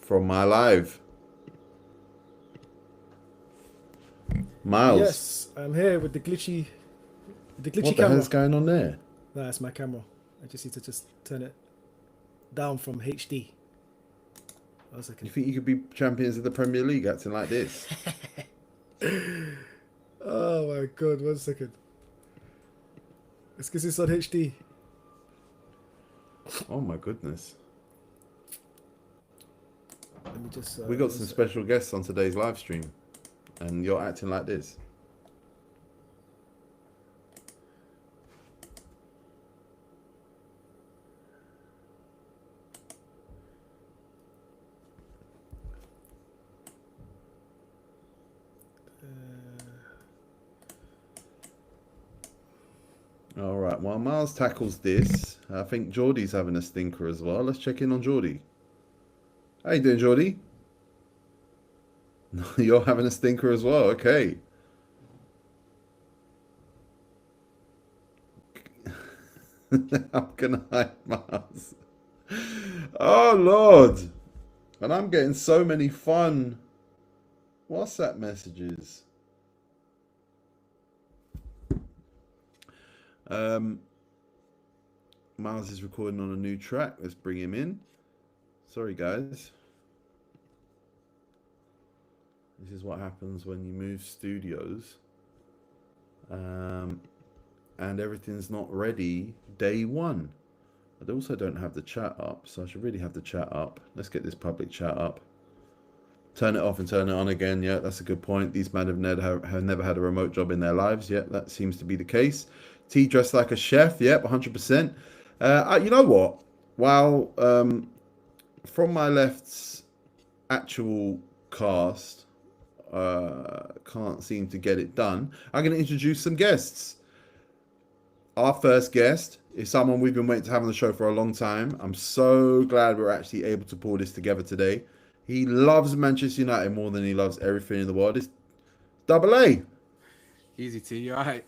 from my live. Miles, Yes, I'm here with the glitchy what the camera. hell's going on there? Nah, it's my camera. I just need to turn it down from HD. I was like, You think you could be champions of the Premier League acting like this? oh my god, 1 second. It's because it's on HD. Oh my goodness. Let me just. We got some special guests on today's live stream, and you're acting like this. All right, while Miles tackles this, I think Geordie's having a stinker as well. Let's check in on Geordie. How you doing, Geordie? You're having a stinker as well, okay. I'm gonna hide Miles. Oh, Lord. And I'm getting so many fun WhatsApp messages. Miles is recording on a new track. Let's bring him in. Sorry, guys. This is what happens when you move studios. And everything's not ready day one. I also don't have the chat up, so I should really have the chat up. Let's get this public chat up. Turn it off and turn it on again. Yeah, that's a good point. These men have never had a remote job in their lives. Yeah, that seems to be the case. T dressed like a chef. Yep, 100%. You know what? While from my left's actual cast can't seem to get it done, I'm going to introduce some guests. Our first guest is someone we've been waiting to have on the show for a long time. I'm so glad we're actually able to pull this together today. He loves Manchester United more than he loves everything in the world. It's Double A. Easy T, you alright?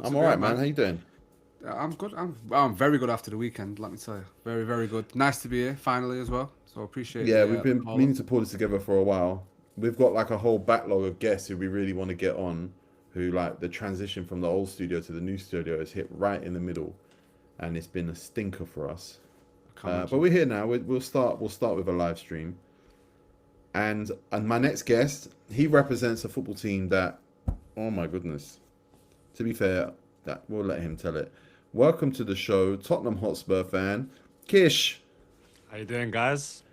I'm alright, man. How you doing? I'm good. I'm very good after the weekend, let me tell you. Very, very good. Nice to be here finally as well. So appreciate it. Yeah, we've been meaning to pull this together for a while. We've got like a whole backlog of guests who we really want to get on, who like the transition from the old studio to the new studio has hit right in the middle, and it's been a stinker for us. But we're here now. We'll start with a live stream. And my next guest, he represents a football team that, oh my goodness. To be fair, that we'll let him tell it. Welcome to the show, Tottenham Hotspur fan, Kish. How you doing, guys?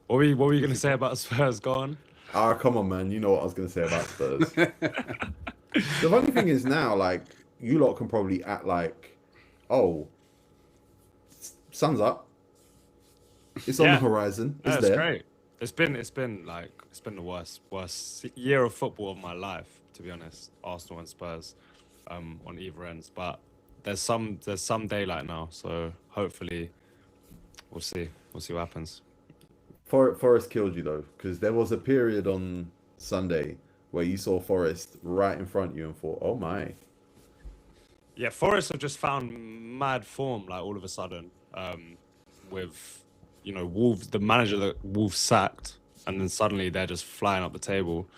What were you going to say about Spurs? Go on. Ah, come on, man. You know what I was going to say about Spurs. The funny thing is now, like, you lot can probably act like, oh, sun's up. It's on the horizon. It's there. Great. It's been the worst year of football of my life, to be honest. Arsenal and Spurs, on either ends, but there's some daylight now, so hopefully we'll see what happens. Forest killed you though, because there was a period on Sunday where you saw Forest right in front of you and thought, oh my. Yeah, Forest have just found mad form, like all of a sudden, with, you know, Wolves, the manager that Wolves sacked, and then suddenly they're just flying up the table.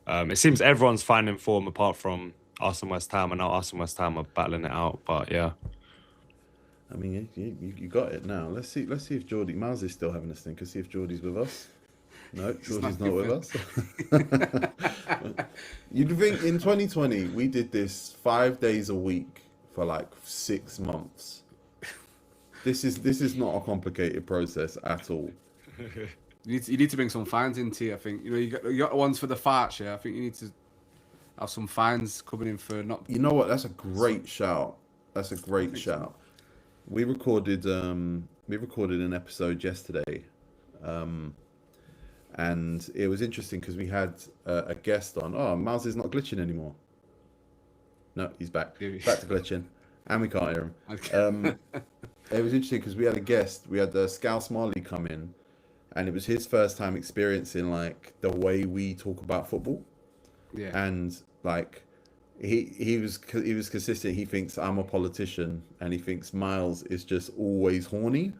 It seems everyone's finding form apart from Arsenal West Ham, and now Arsenal West Ham are battling it out. But yeah, I mean, you got it now. Let's see if Miles is still having this thing. See if Geordie's with us. No, Geordie's not with us. You'd think in 2020 we did this 5 days a week for like 6 months. This is not a complicated process at all. You need to bring some fines in, T. I think you got the ones for the farts. Yeah, I think you need to have some fines coming in for not. You know what? That's a great shout. That's a great shout. We recorded an episode yesterday, and it was interesting because we had a guest on. Oh, Miles is not glitching anymore. No, he's back. Back to glitching, and we can't hear him. Okay. It was interesting because we had a guest. We had Scouse Marley come in, and it was his first time experiencing like the way we talk about football. Yeah. And like he was consistent. He thinks I'm a politician, and he thinks Miles is just always horny.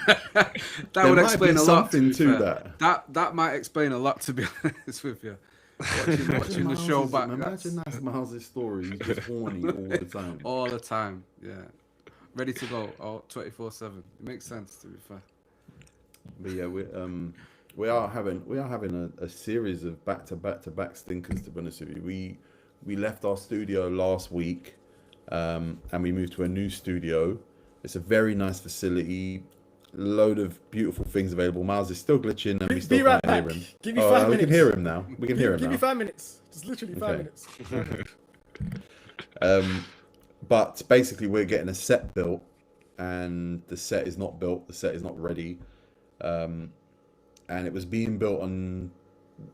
that There would might explain be a lot. something To be to fair. That might explain a lot, to be honest with you. Watching the show back. Imagine that's Miles' story. He's just horny all the time. All the time, yeah. Ready to go, 24/7. It makes sense, to be fair. But yeah, we are having a series of back stinkers. To be honest with you, we left our studio last week, and we moved to a new studio. It's a very nice facility, load of beautiful things available. Miles is still glitching, and we still right can't hear back. him. Give me 5 We minutes. can hear him now. We can hear him Give now. me 5 minutes. Just literally 5 Okay. minutes. But basically, we're getting a set built, and the set is not built. The set is not ready, and it was being built on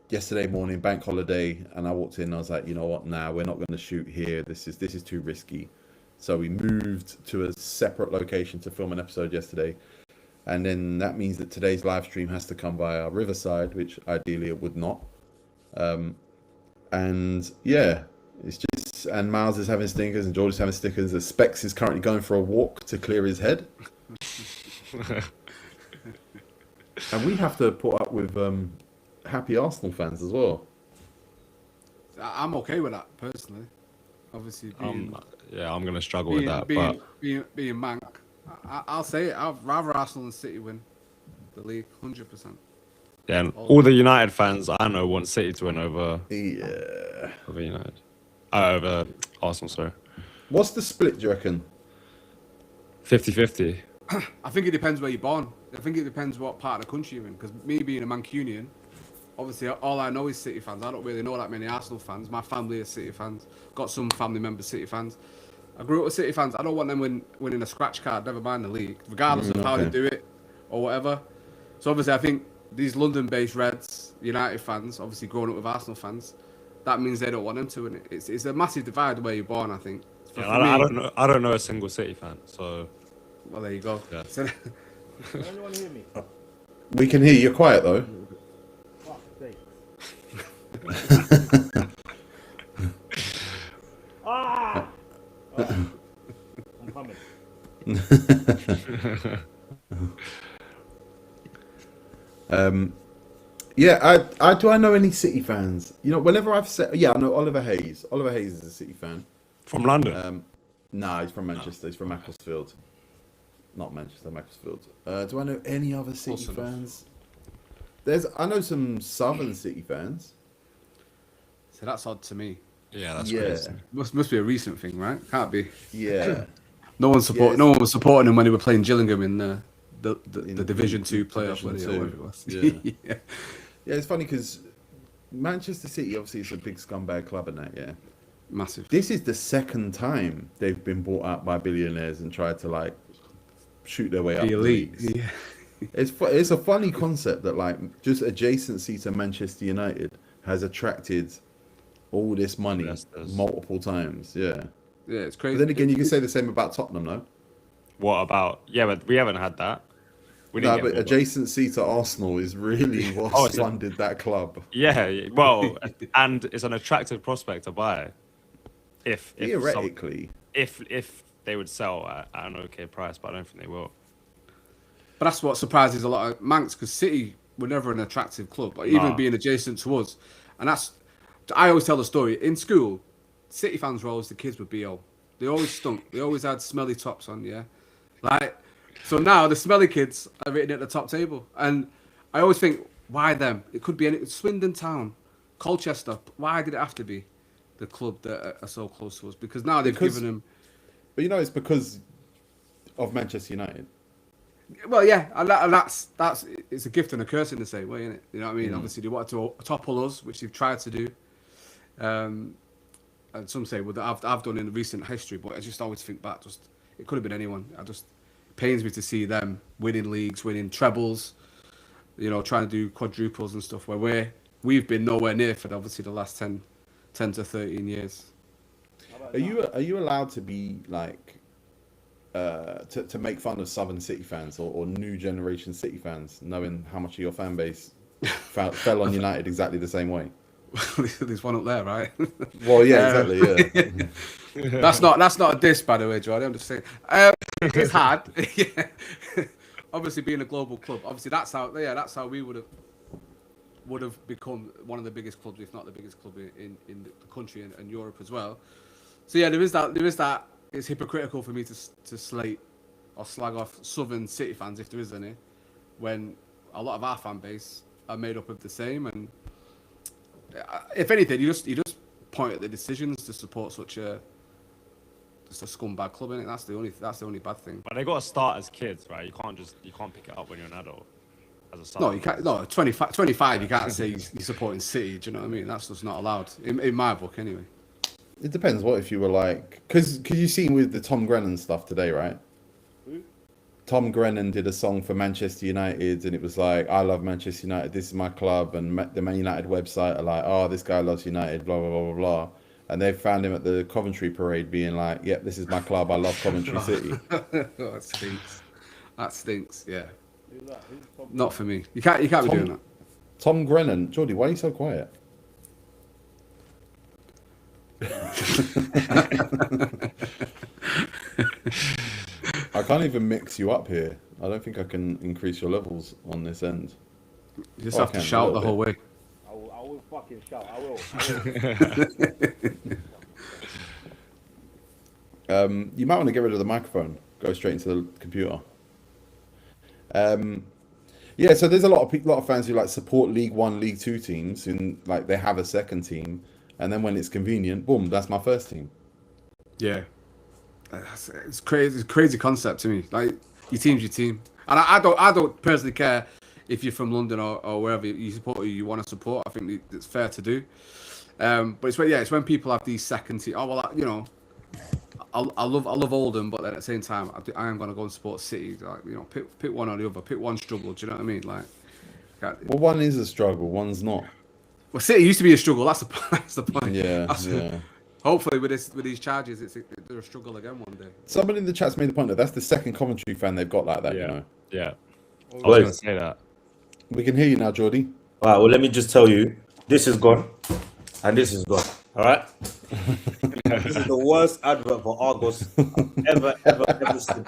yesterday morning, bank holiday. And I walked in, and I was like, you know what? Nah, we're not going to shoot here. This is too risky. So we moved to a separate location to film an episode yesterday, and then that means that today's live stream has to come via Riverside, which ideally it would not. And yeah, it's just, and Miles is having stinkers, and George is having stinkers. The Specs is currently going for a walk to clear his head, and we have to put up with happy Arsenal fans as well. I'm okay with that personally. Obviously, being I'm gonna struggle with that. But being Manc, I'll say it. I'd rather Arsenal and City win the league, 100%. yeah, and all the United fans I know want City to win over Yeah. United, over Arsenal. Sorry, What's the split, do you reckon? 50-50. I think it depends where you're born. I think it depends what part of the country you're in. Because me being a Mancunian, obviously all I know is City fans. I don't really know that many Arsenal fans. My family is City fans. Got some family members City fans. I grew up with City fans. I don't want them winning a scratch card, never mind the league, regardless of how they do it or whatever. So obviously I think these London-based Reds, United fans, obviously growing up with Arsenal fans, that means they don't want them to win it. It's a massive divide where you're born, I think. Yeah, I don't know a single City fan. So Well, there you go. Yeah. Anyone hear me? We can hear you. You're quiet though. Fuck sake. I'm coming. Yeah, I know any City fans. You know, whenever I've said, yeah, I know Oliver Hayes. Oliver Hayes is a City fan. from London. Nah, he's from Manchester. He's from Macclesfield. Not Manchester, Macclesfield. Do I know any other City Close enough. fans? I know some Southern City fans. So that's odd to me. yeah, that's Yeah, crazy. Must be a recent thing, right? Can't be. yeah. No one Yes. No one was supporting him when they were playing Gillingham in the In Division 2 playoff. Division Whatever Two. it was. Yeah. Yeah. Yeah, it's funny because Manchester City obviously is a big scumbag club and that, yeah. Massive. This is the second time they've been bought out by billionaires and tried to like shoot their way up The the elite. leagues. Yeah. It's a funny concept that like just adjacency to Manchester United has attracted all this money Investors. multiple times. Yeah. Yeah, it's crazy. But then again, you can say the same about Tottenham, though. What about? Yeah, but we haven't had that. We No, didn't but get more. adjacency to Arsenal is really what Oh, it's a- funded that club. Yeah, well, and it's an attractive prospect to buy. If Theoretically, if they would sell at an okay price, but I don't think they will. But that's what surprises a lot of Mancs, because City were never an attractive club, or even Nah. being adjacent to us. And I always tell the story. In school, City fans were always the kids with BO. They always stunk. They always had smelly tops on, yeah? Like, so now the smelly kids are written at the top table. And I always think, why them? It could be Swindon Town, Colchester. Why did it have to be the club that are so close to us? Because now they've given them... but you know, it's because of Manchester United. Well, yeah, and that's it's a gift and a curse in the same way, isn't it? You know what I mean? Obviously, they wanted to topple us, which they've tried to do. And some say, well, that I've done in recent history, but I just always think back, it could have been anyone. It pains me to see them winning leagues, winning trebles, you know, trying to do quadruples and stuff, where we've been nowhere near for obviously the last 10 to 13 years. Are you allowed to be like to make fun of Southern City fans or new generation City fans, knowing how much of your fan base fell on United exactly the same way? There's one up there, right? Well, yeah, exactly. Yeah. That's not a diss, by the way, Jordan. I'm just saying. It's hard. Yeah. obviously being a global club, obviously that's how we would have become one of the biggest clubs, if not the biggest club in the country and Europe as well. So yeah, there is that. It's hypocritical for me to slate or slag off Southern City fans, if there is any, when a lot of our fan base are made up of the same. And if anything, you just point at the decisions to support such a scumbag club, innit? That's the only bad thing. But they got to start as kids, right? You can't pick it up when you're an adult. As a son. No, you can't. No, 25 you can't say you're supporting City. Do you know what I mean? That's just not allowed in my book, anyway. It depends. What if you were like, because you seen with the Tom Grennan stuff today, right? Who? Tom Grennan did a song for Manchester United, and it was like, "I love Manchester United. This is my club." And the Man United website are like, "Oh, this guy loves United." Blah blah blah blah blah. And they found him at the Coventry parade, being like, "Yep, this is my club. I love Coventry City." Oh, that stinks. That stinks. Yeah. Who's that? Not for me. You can't be doing that. Tom Grennan, Geordie, why are you so quiet? I can't even mix you up here. I don't think I can increase your levels on this end. You just have to shout the whole way. I will fucking shout. I will. You might want to get rid of the microphone. Go straight into the computer. Yeah, so there's a lot of fans who like support League One, League Two teams, and like they have a second team, and then when it's convenient, boom, that's my first team. Yeah, it's crazy. It's a crazy concept to me. Like your team's your team, and I don't personally care if you're from London or wherever you support who you want to support. I think it's fair to do. But it's when people have these second team. Oh well, you know. I love Oldham, but at the same time, I am going to go and support City. Like, you know, pick one or the other. Pick one struggle. Do you know what I mean? Like, well, one is a struggle, one's not. Well, City used to be a struggle. That's the point. Yeah, Hopefully, with these charges, they're a struggle again one day. Somebody in the chat's made the point that that's the second Coventry fan they've got like that. Yeah. You know. Yeah. I was Wait. going to say that. We can hear you now, Geordie. All right, well, let me just tell you, this is gone, and this is gone. All right? This is the worst advert for Argos I've ever seen.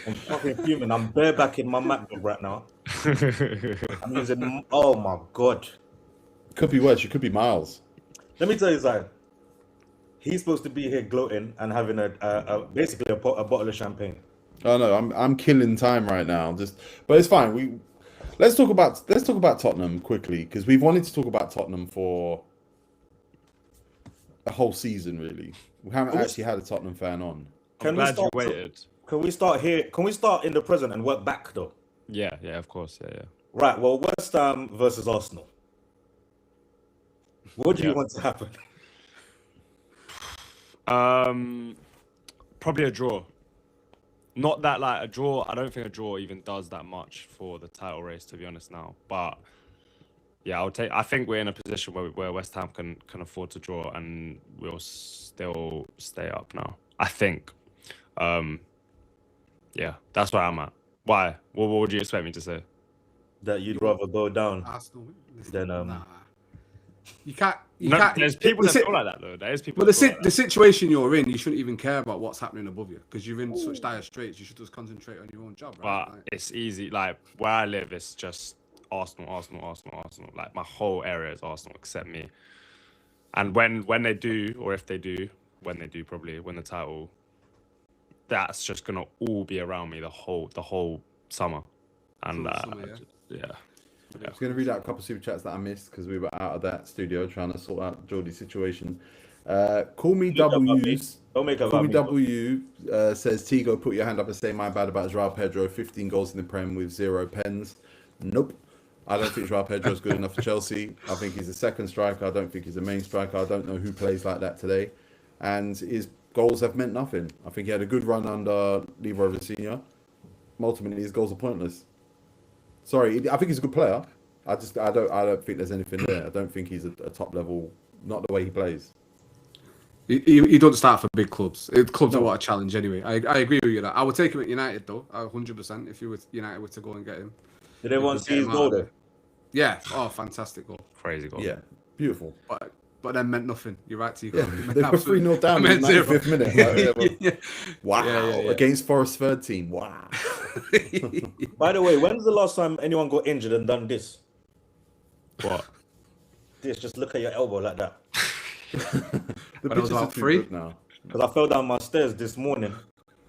I'm fucking fuming. I'm bareback in my MacBook right now. I'm using, oh my God. Could be worse. You could be Miles. Let me tell you something. He's supposed to be here gloating and having basically a bottle of champagne. Oh no, I'm killing time right now. But it's fine. Let's talk about Tottenham quickly, because we've wanted to talk about Tottenham for a whole season, really. We haven't actually had a Tottenham fan on. I'm glad you waited. Can we start here? Can we start in the present and work back though? Yeah, of course, yeah. Right. Well, West Ham versus Arsenal. What do you want to happen? Probably a draw. Not that like a draw. I don't think a draw even does that much for the title race, to be honest now. But yeah, I think we're in a position where West Ham can afford to draw, and we'll still stay up now. I think. Yeah, that's where I'm at. Why? What would you expect me to say? That you'd rather go down Arsenal, than Nah. You can't. There's people that feel like that though. There's people. But the situation you're in, you shouldn't even care about what's happening above you, because you're in such dire straits. You should just concentrate on your own job, right? But it's easy. Like where I live, it's just Arsenal. Like my whole area is Arsenal except me. And when they do, or if they do, when they do probably win the title, that's just gonna all be around me the whole summer. And yeah. I'm just going to read out a couple of super chats that I missed because we were out of that studio trying to sort out Geordie's situation. Call me W. Don't make a Call me W says Tigo, put your hand up and say my bad about Joao Pedro. 15 goals in the Prem with 0 pens. Nope. I don't think Joao Pedro is good enough for Chelsea. I think he's a second striker. I don't think he's a main striker. I don't know who plays like that today. And his goals have meant nothing. I think he had a good run under Leroy Vecino. Ultimately, his goals are pointless. Sorry, I think he's a good player. I don't think there's anything there. I don't think he's a top level. Not the way he plays. He don't start for big clubs. Clubs are what a challenge anyway. I agree with you that. I would take him at United though, 100%. If United were to go and get him. Did everyone see his goal there? Yeah. Oh, fantastic goal. Crazy goal. Yeah, beautiful. But but then meant nothing. You're right, Tico. Yeah, they were 3-0 down in the 95th minute. Like, Yeah. wow, Yeah. against Forest's third team. Wow. By the way, when's the last time anyone got injured and done this? What? This, just look at your elbow like that. The But it was pitches are about too 3. good now. Because I fell down my stairs this morning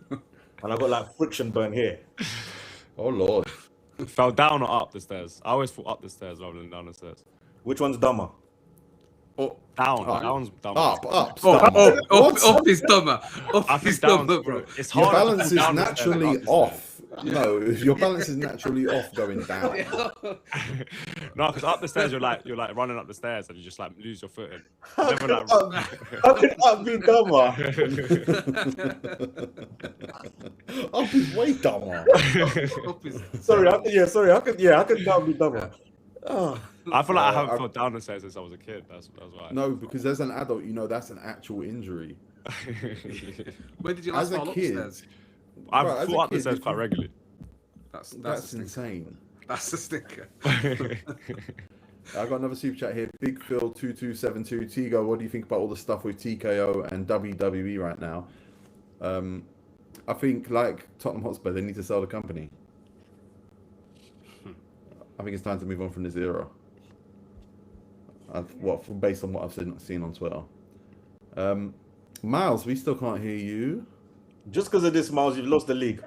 and I got like friction burn here. Oh Lord. Fell down or up the stairs? I always thought up the stairs rather than down the stairs. Which one's dumber? Oh, Down. Up. Down's dumb. Up. up is dumber. I Up think is down's, dumber, bro. It's Your hard. to balance fall is down the stairs than naturally up the stairs. off. No, your balance is naturally off going down. No, because up the stairs you're like running up the stairs and you just like lose your footing. Never like. How can up be dumber? Up is way dumber. Up is Sorry, how can down be dumber? Oh. I feel like I haven't fell down the stairs since I was a kid. That's why. No, because as an adult, you know that's an actual injury. When did you last As a fall kid, upstairs? I've Bro, as a fought up the kid, stairs if quite you- regularly. That's That's a stinker. insane. That's a stinker. I got another super chat here. Big Phil 2272 Tigo. What do you think about all the stuff with TKO and WWE right now? I think like Tottenham Hotspur, they need to sell the company. I think it's time to move on from this era. Based on what I've seen on Twitter. Miles, we still can't hear you. Just because of this, Miles, you've lost the league.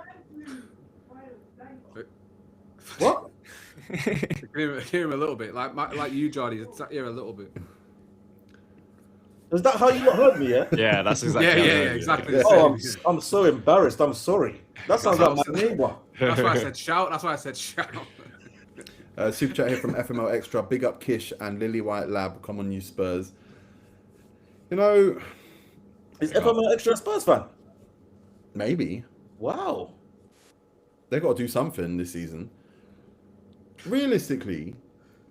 What? Hear him a little bit, like you, Jordy. Hear a little bit. Is that how you not heard me, yeah? Yeah, that's exactly. Yeah, how I yeah, heard you. exactly. Yeah. the Oh, same. I'm so embarrassed. I'm sorry. That sounds like my neighbor. That's why I said shout. That's why I said shout. Super chat here from FML Extra. Big up Kish and Lily White Lab. Come on, you Spurs. You know, Is FML Extra a Spurs fan? maybe Wow. they've got to do something this season. Realistically,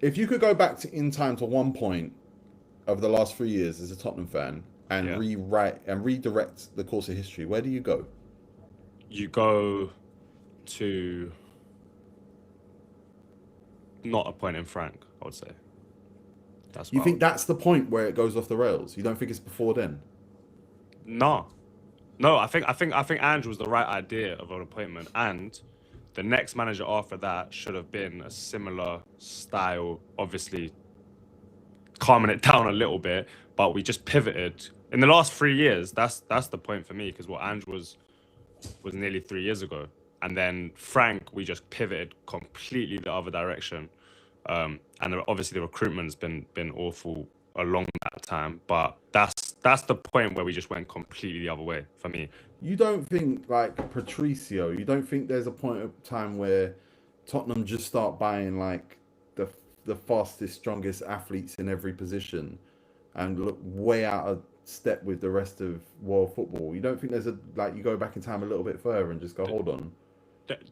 if you could go back in time to one point over the last 3 years as a Tottenham fan and rewrite and redirect the course of history, where do you go? You go to not appointing Frank, I would say. That's You what I think would- that's the point where it goes off the rails? You don't think it's before then? No, I think Andrew was the right idea of an appointment, and the next manager after that should have been a similar style. Obviously, calming it down a little bit, but we just pivoted in the last 3 years. That's the point for me, because what Andrew was nearly 3 years ago, and then Frank, we just pivoted completely the other direction. And obviously the recruitment's been awful along that time, but that's the point where we just went completely the other way for me. You don't think like Patricio? You don't think there's a point of time where Tottenham just start buying like the fastest, strongest athletes in every position, and look way out of step with the rest of world football? You don't think there's you go back in time a little bit further and just go, hold on?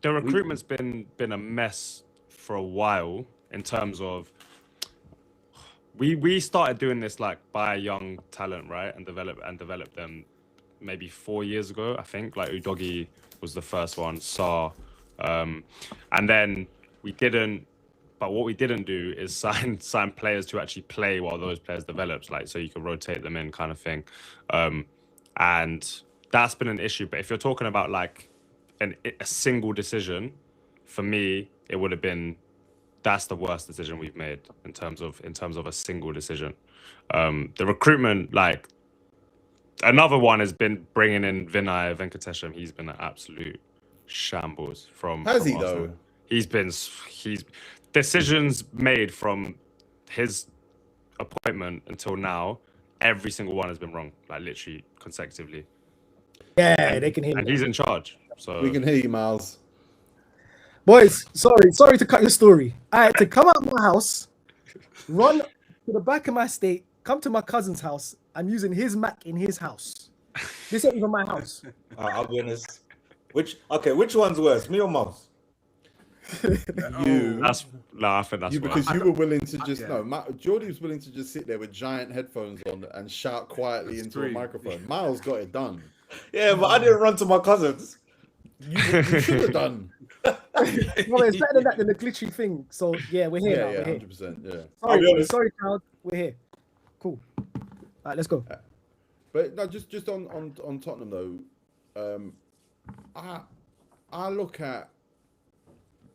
The recruitment's been a mess for a while in terms of we started doing this like buy young talent, right, and develop them maybe 4 years ago, I think. Like Udogie was the first one, Sarr, and then we didn't. But what we didn't do is sign players to actually play while those players develops, like so you can rotate them in, kind of thing, and that's been an issue. But if you're talking about like a single decision, for me, it would have been. That's the worst decision we've made in terms of a single decision. The recruitment, like another one, has been bringing in Vinay Venkatesham. He's been an absolute shambles from. Has from he Arsenal. though? He's decisions made from his appointment until now. Every single one has been wrong, like literally consecutively. Yeah, they can hear And me. he's in charge. So We can hear you, Miles. Boys, sorry to cut your story. I had to come out of my house, run to the back of my estate, come to my cousin's house. I'm using his Mac in his house. This ain't even my house. I'll be honest. Which one's worse, me or Miles? You. I think that's You, what because you were willing to just yeah. Geordie was willing to just sit there with giant headphones on and shout quietly into a true. microphone. Miles got it done. Yeah, but I didn't run to my cousins. You should have done. Well, it's better than that than the glitchy thing. So yeah, we're here now. Yeah, We're here. 100%. Yeah. I'll be honest. Sorry, crowd. We're here. Cool. All right, let's go. But no, just on Tottenham though, I look at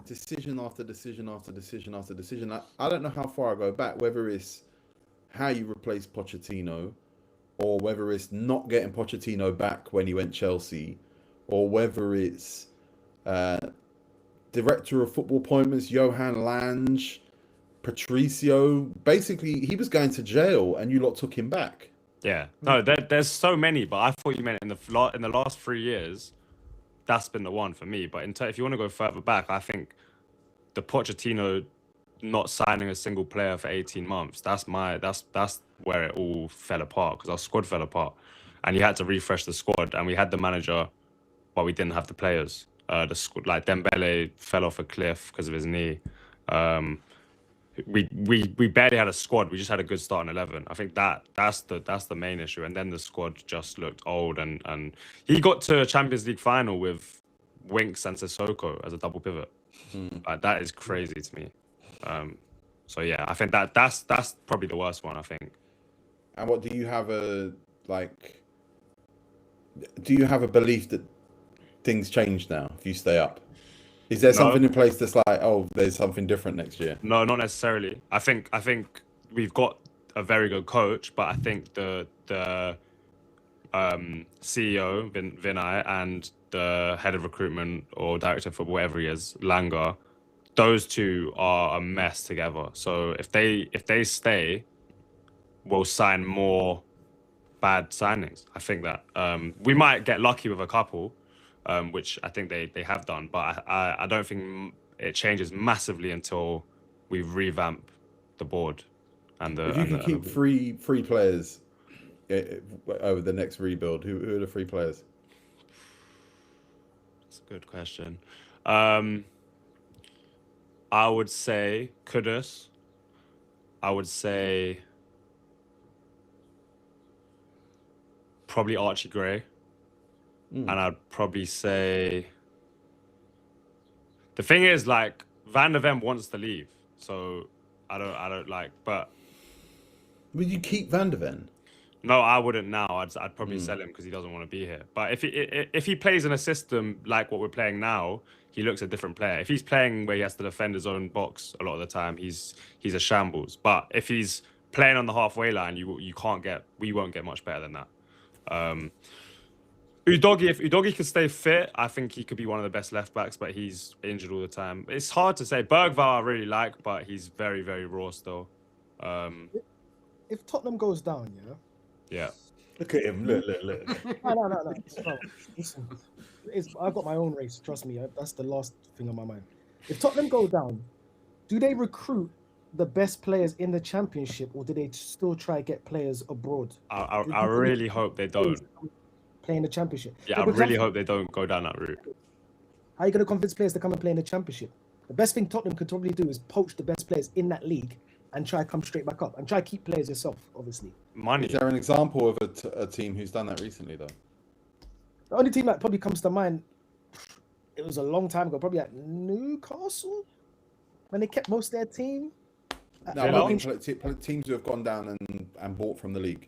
decision after decision after decision after decision. I don't know how far I go back, whether it's how you replace Pochettino, or whether it's not getting Pochettino back when he went Chelsea, or whether it's director of football appointments, Johan Lange, Patricio. Basically, he was going to jail, and you lot took him back. Yeah, no, there's so many, but I thought you meant in the last 3 years, that's been the one for me. But if you want to go further back, I think the Pochettino not signing a single player for 18 months, that's where it all fell apart, because our squad fell apart, and you had to refresh the squad, and we had the manager, but we didn't have the players. The squad, like Dembele fell off a cliff because of his knee. We barely had a squad. We just had a good starting 11. I think that's the main issue. And then the squad just looked old, and he got to a Champions League final with Winks and Sissoko as a double pivot. That is crazy to me. So yeah, I think that's probably the worst one, I think. And what do you have do you have a belief that things change now if you stay up? Is there something in place that's like, oh, there's something different next year? No, not necessarily. I think we've got a very good coach, but I think the CEO Vinay and the head of recruitment or director of football, whatever he is, Langer, those two are a mess together. So if they stay, we'll sign more bad signings. I think that we might get lucky with a couple, which I think they have done, but I don't think it changes massively until we revamp the board. And if you can keep three players over the next rebuild, who are the 3 players? That's a good question. I would say Kudus. I would say probably Archie Gray. And I'd probably say the thing is, like, Van der Ven wants to leave, so I don't like. But would you keep Van der Ven? No, I wouldn't now. I'd probably sell him because he doesn't want to be here. But if he plays in a system like what we're playing now, he looks a different player. If he's playing where he has to defend his own box a lot of the time, he's a shambles. But if he's playing on the halfway line, we won't get much better than that. Udogie, if Udogie could stay fit, I think he could be one of the best left backs, but he's injured all the time. It's hard to say. Bergvall I really like, but he's very, very raw still. If Tottenham goes down, yeah. Look at him. Look. No. Listen, I've got my own race. Trust me. That's the last thing on my mind. If Tottenham go down, do they recruit the best players in the Championship, or do they still try to get players abroad? I really hope they don't. Play in the Championship. Yeah, I really hope they don't go down that route. How are you going to convince players to come and play in the Championship? The best thing Tottenham could probably do is poach the best players in that league and try to come straight back up and try to keep players yourself, obviously. Money. Is there an example of a team who's done that recently, though? The only team that probably comes to mind, it was a long time ago, probably at Newcastle, when they kept most of their team. Teams who have gone down and bought from the league.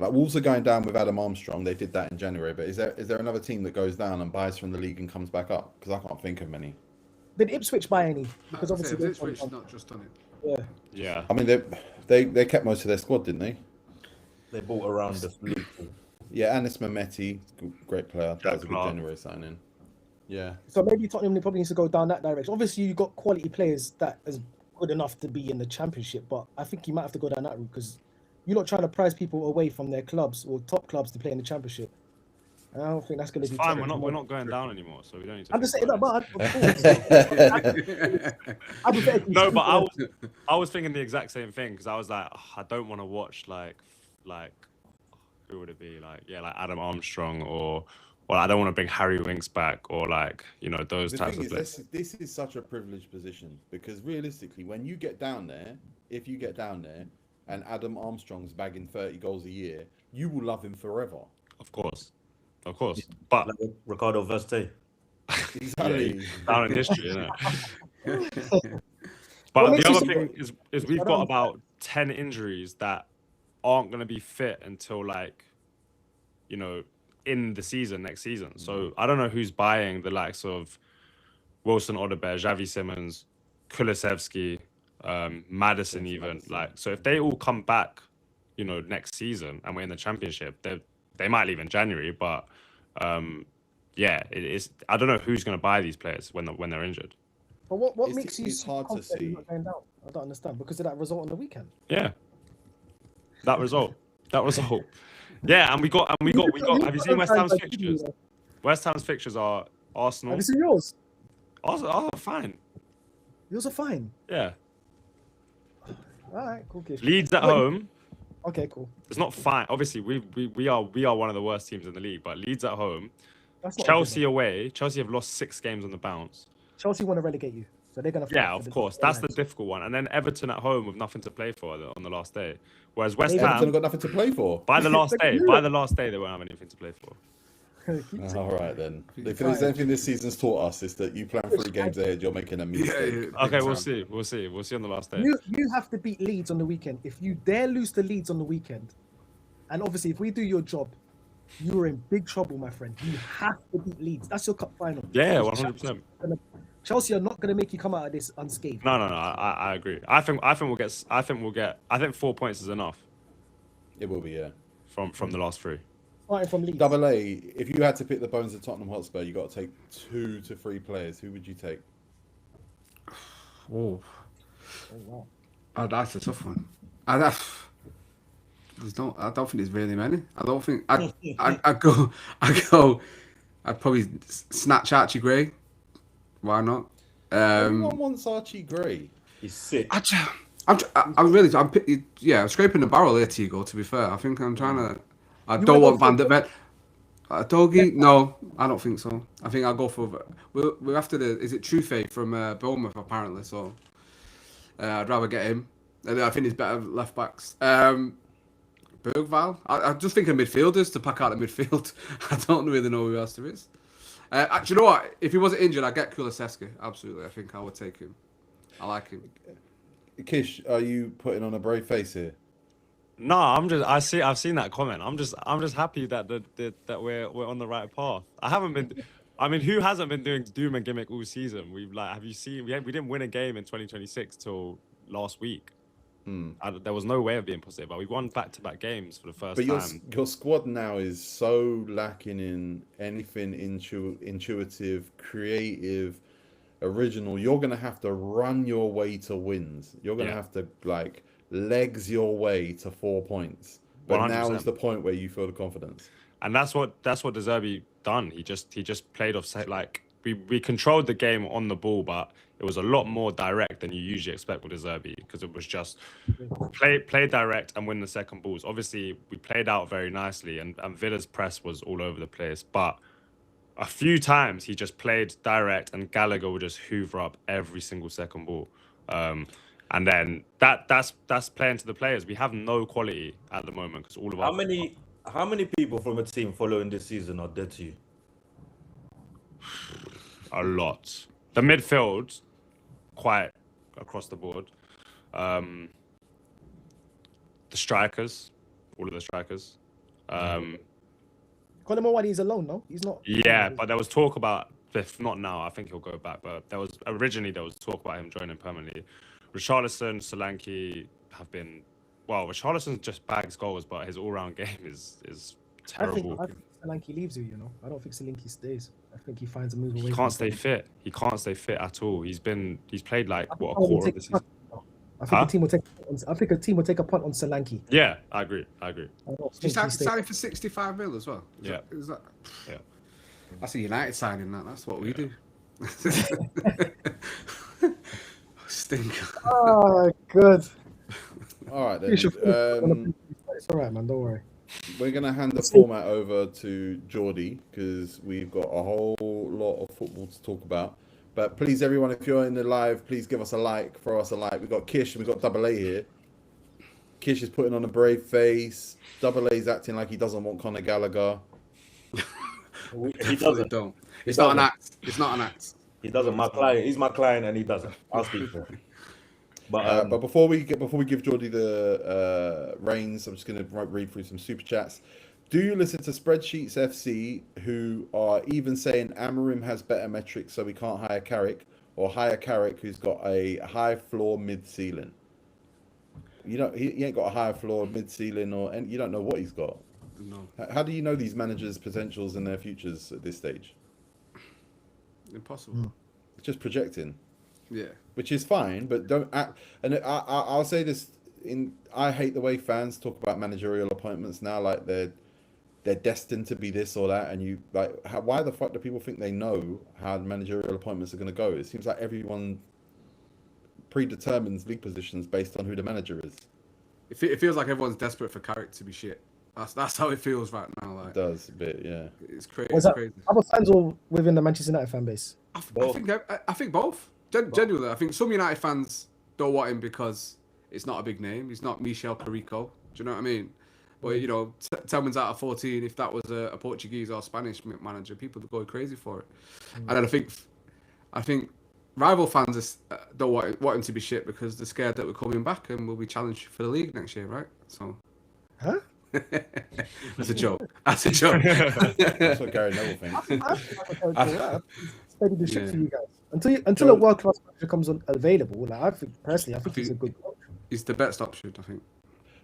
Like Wolves are going down with Adam Armstrong. They did that in January. But is there another team that goes down and buys from the league and comes back up? Because I can't think of many. Did Ipswich buy any? Because obviously Ipswich not just done it. Yeah. I mean, they kept most of their squad, didn't they? They bought around the league. Yeah, Anis Mehmeti, great player. That was a good January signing. Yeah. So maybe Tottenham probably needs to go down that direction. Obviously, you've got quality players that is good enough to be in the Championship, but I think you might have to go down that route because you're not trying to prize people away from their clubs or top clubs to play in the Championship. And I don't think that's going to be fine. We're not going down anymore, so we don't need to. I'm just saying that, but no, but I was thinking the exact same thing because I was like, I don't want to watch like who would it be like Adam Armstrong or I don't want to bring Harry Winks back or those types of players. This is such a privileged position because realistically, when you get down there, if you get down there. And Adam Armstrong's bagging 30 goals a year, you will love him forever. Of course. But like Ricardo Veste. Exactly. Down in history, isn't it? But the other thing is we've got about 10 injuries that aren't going to be fit until like, you know, in the season next season. So I don't know who's buying the likes of Wilson Odobert, Xavi Simons, Kulusevski, Madison even. Like, so if they all come back, you know, next season and we're in the championship, they might leave in January, but yeah, it is. I don't know who's going to buy these players when they're injured. But what It's- makes you it's so hard to confident you're see. not going down? I don't understand. Because of that result on the weekend. Yeah, that result. Yeah, and we got. Have you seen West Ham's fixtures? West Ham's fixtures are Arsenal. Have you seen yours? Arsenal are fine. Yours are fine. Yeah. All right, cool. Kish. Leeds at Wait. home. Okay, cool. It's not fine. Obviously, we are one of the worst teams in the league. But Leeds at home, That's not Chelsea away. Chelsea have lost 6 games on the bounce. Chelsea want to relegate you, so they're gonna. fight Yeah, for of the course. That's the alliance. difficult one. And then Everton at home with nothing to play for on the last day. Whereas West Everton Everton have Ham, got nothing to play for. by the last day, Yeah. they won't have anything to play for. All right then. If there's anything this season's taught us, is that you plan 3 games ahead, you're making a mistake. Okay, we'll see. We'll see on the last day. You have to beat Leeds on the weekend. If you dare lose to Leeds on the weekend, and obviously if we do your job, you are in big trouble, my friend. You have to beat Leeds. That's your cup final. Yeah, 100%. Chelsea are not going to make you come out of this unscathed. No. I agree. I think we'll get. I think 4 points is enough It will be, yeah. from the last 3. Starting from Leeds. Double A, if you had to pick the bones of Tottenham Hotspur, you got to take 2 to 3 players. Who would you take? Oh, wow. that's a tough one. I don't think there's really many. I don't think I'd probably snatch Archie Gray. Why not? Everyone wants Archie Gray. He's sick. I'm scraping the barrel here, Tigo. To be fair, I think I'm trying to. I don't want Van der Ven. Doggy? No, I don't think so. I think I'll go for. We're after is it Trufe from Bournemouth apparently? So I'd rather get him. I think he's better left backs. Bergval. I just think of midfielders to pack out the midfield. I don't really know who else there is. Do you know what? If he wasn't injured, I'd get Kulusevski. Absolutely, I think I would take him. I like him. Kish, are you putting on a brave face here? No, I've seen that comment. I'm just happy that that we're on the right path. I haven't been. I mean, who hasn't been doing doom and gimmick all season? Have you seen? We didn't win a game in 2026 till last week. There was no way of being positive, but we won back-to-back games for the first time. Your squad now is so lacking in anything intuitive, creative, original. You're gonna have to run your way to wins. You're gonna have to legs your way to 4 points. But 100%. now is the point where you feel the confidence. And that's what De Zerbi done. He just played off like we controlled the game on the ball, but it was a lot more direct than you usually expect with De Zerbi, because it was just play direct and win the second balls. Obviously, we played out very nicely, and Villa's press was all over the place. But a few times he just played direct, and Gallagher would just hoover up every single second ball. And then that's playing to the players. We have no quality at the moment because all of How many people from a team following this season are dead to you? A lot. The midfield, quite across the board. The strikers, all of the strikers. Conor Mawadi is alone, no? He's not. Yeah, but there was talk about, if not now, I think he'll go back. But there was talk about him joining permanently. Richarlison, Solanke have been. Well, Richarlison just bags goals, but his all-round game is terrible. I think Solanke leaves you. I don't think Solanke stays. I think he finds a move away. He can't stay fit. He can't stay fit at all. He's played like a quarter of the season. I think a team will take a punt on Solanke. Yeah, I agree. He's signing for 65 mil as well. Yeah. Is that? Yeah. That's a United signing. That's what we do. Stink. Oh, good. All right then. It's all right, man. Don't worry. We're going to hand the format over to Geordie because we've got a whole lot of football to talk about. But please, everyone, if you're in the live, please give us a like, throw us a like. We've got Kish and we've got Double A here. Kish is putting on a brave face. Double A's acting like he doesn't want Conor Gallagher. He doesn't. Don't. It's not an act. It's not an act. He doesn't. My client. He's my client, and he doesn't. I'll speak for him. But before we give Geordie the reins, I'm just going to read through some super chats. Do you listen to Spreadsheets FC, who are even saying Amarim has better metrics, so we can't hire Carrick, or hire Carrick, who's got a high floor, mid ceiling? You know, he ain't got a high floor, mid ceiling, and you don't know what he's got. No, How do you know these managers' potentials and their futures at this stage? impossible. It's just projecting. Yeah. Which is fine, but don't act. And I'll say this: I hate the way fans talk about managerial appointments now, like they're destined to be this or that. And you like, why the fuck do people think they know how managerial appointments are going to go? It seems like everyone predetermines league positions based on who the manager is. It feels like everyone's desperate for Carrick to be shit. That's how it feels right now. Like It does a bit, yeah. it's crazy. Was It's that crazy. other fans or within the Manchester United fan base? I think both. Genuinely, I think some United fans don't want him because it's not a big name. He's not Michel Carrico. Do you know what I mean? But you know, Tellman's out of 14. If that was a Portuguese or Spanish manager, people would go crazy for it. And then I think rival fans don't want him to be shit because they're scared that we're coming back and we'll be challenged for the league next year, right? So. Huh? That's a joke. That's a joke. That's what Gary Neville thinks. Steady the ship Yeah. for you guys until a world class manager comes available. Like I think he's a good coach. He's the best option, I think.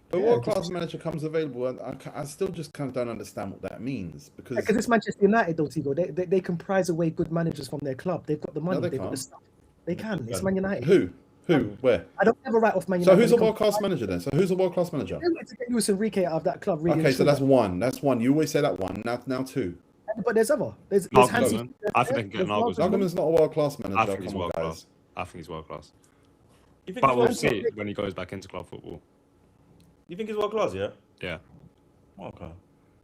But Yeah, world class manager comes available, and I still just kind of don't understand what that means because Because it's Manchester United, though, Tigo. They can prize away good managers from their club. They've got the money. they They've got the can't. stuff. They can. It's Man United. who, where? I don't ever write off Man So United. who's a world class manager then? So who's a world class manager? They wanted to get Luis Enrique out of that club. Really Okay, and so that's truly. one. That's one. You always say that one. Now two. But there's other. There's Nagelsmann. Hansi. I think they can get Nagelsmann. Nagelsmann's not a world class manager. I think he's Come on, world guys. class. I think he's world class. you think But he's we'll world see when he goes back into club football. You think he's world class? Yeah. Yeah. Okay.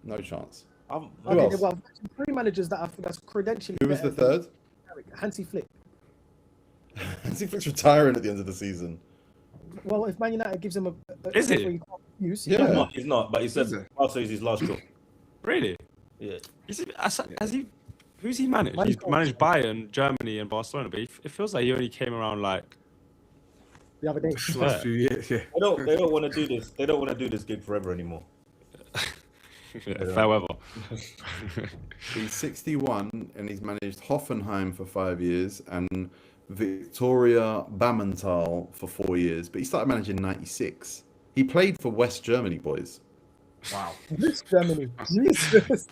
No chance. I'm, Who else? Well, three managers that's credentially. Who was the better third? than Hansi Flick. Hansi Flick's retiring at the end of the season. Well, if Man United gives him a Is it? offer he can't use, Yeah. he's not. But he said Is it? also is his last job. Really? Yeah. Has he? Who's he managed? He's managed Bayern, Germany, and Barcelona, but it feels like he only came around like. the other day. Last few years, yeah. They don't want to do this. They don't want to do this gig forever anymore. Fair weather. He's 61 and he's managed Hoffenheim for 5 years and Victoria Bammental for 4 years. But he started managing in 96. He played for West Germany, boys. Wow. This Germany. Jesus.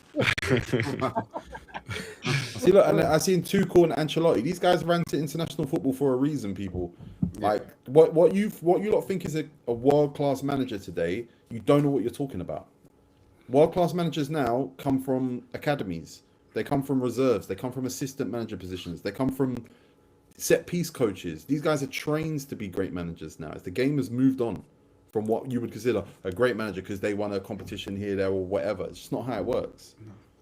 See, look, and I seen Tuchel and Ancelotti. These guys ran to international football for a reason, people. Like what you lot think is a world class manager today, you don't know what you're talking about. World class managers now come from academies. They come from reserves. They come from assistant manager positions. They come from set piece coaches. These guys are trained to be great managers now. As the game has moved on from what you would consider a great manager because they won a competition here, there, or whatever. It's just not how it works.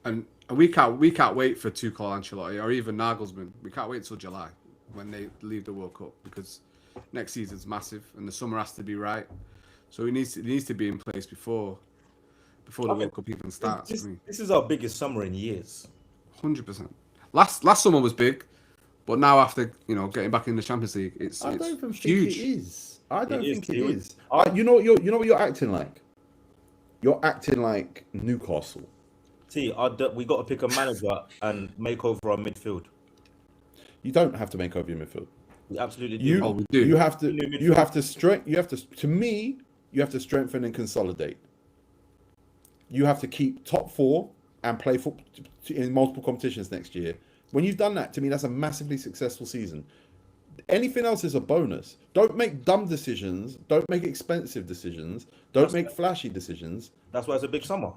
And we can't wait for Tuchel, Ancelotti, or even Nagelsmann. We can't wait till July when they leave the World Cup because next season's massive and the summer has to be right. So it needs to be in place before the World Cup even starts. This is our biggest summer in years. 100%. Last summer was big, but now after getting back in the Champions League, it's I don't think huge. it is. I don't think it It is. You know what you're acting like. You're acting like Newcastle. See, we got to pick a manager and make over our midfield. You don't have to make over your midfield. We absolutely do. we do. You have to. You have to strengthen. You have to. To me, you have to strengthen and consolidate. You have to keep top four and play football in multiple competitions next year. When you've done that, to me, that's a massively successful season. Anything else is a bonus. Don't make dumb decisions. Don't make expensive decisions. Don't make flashy decisions. That's why it's a big summer.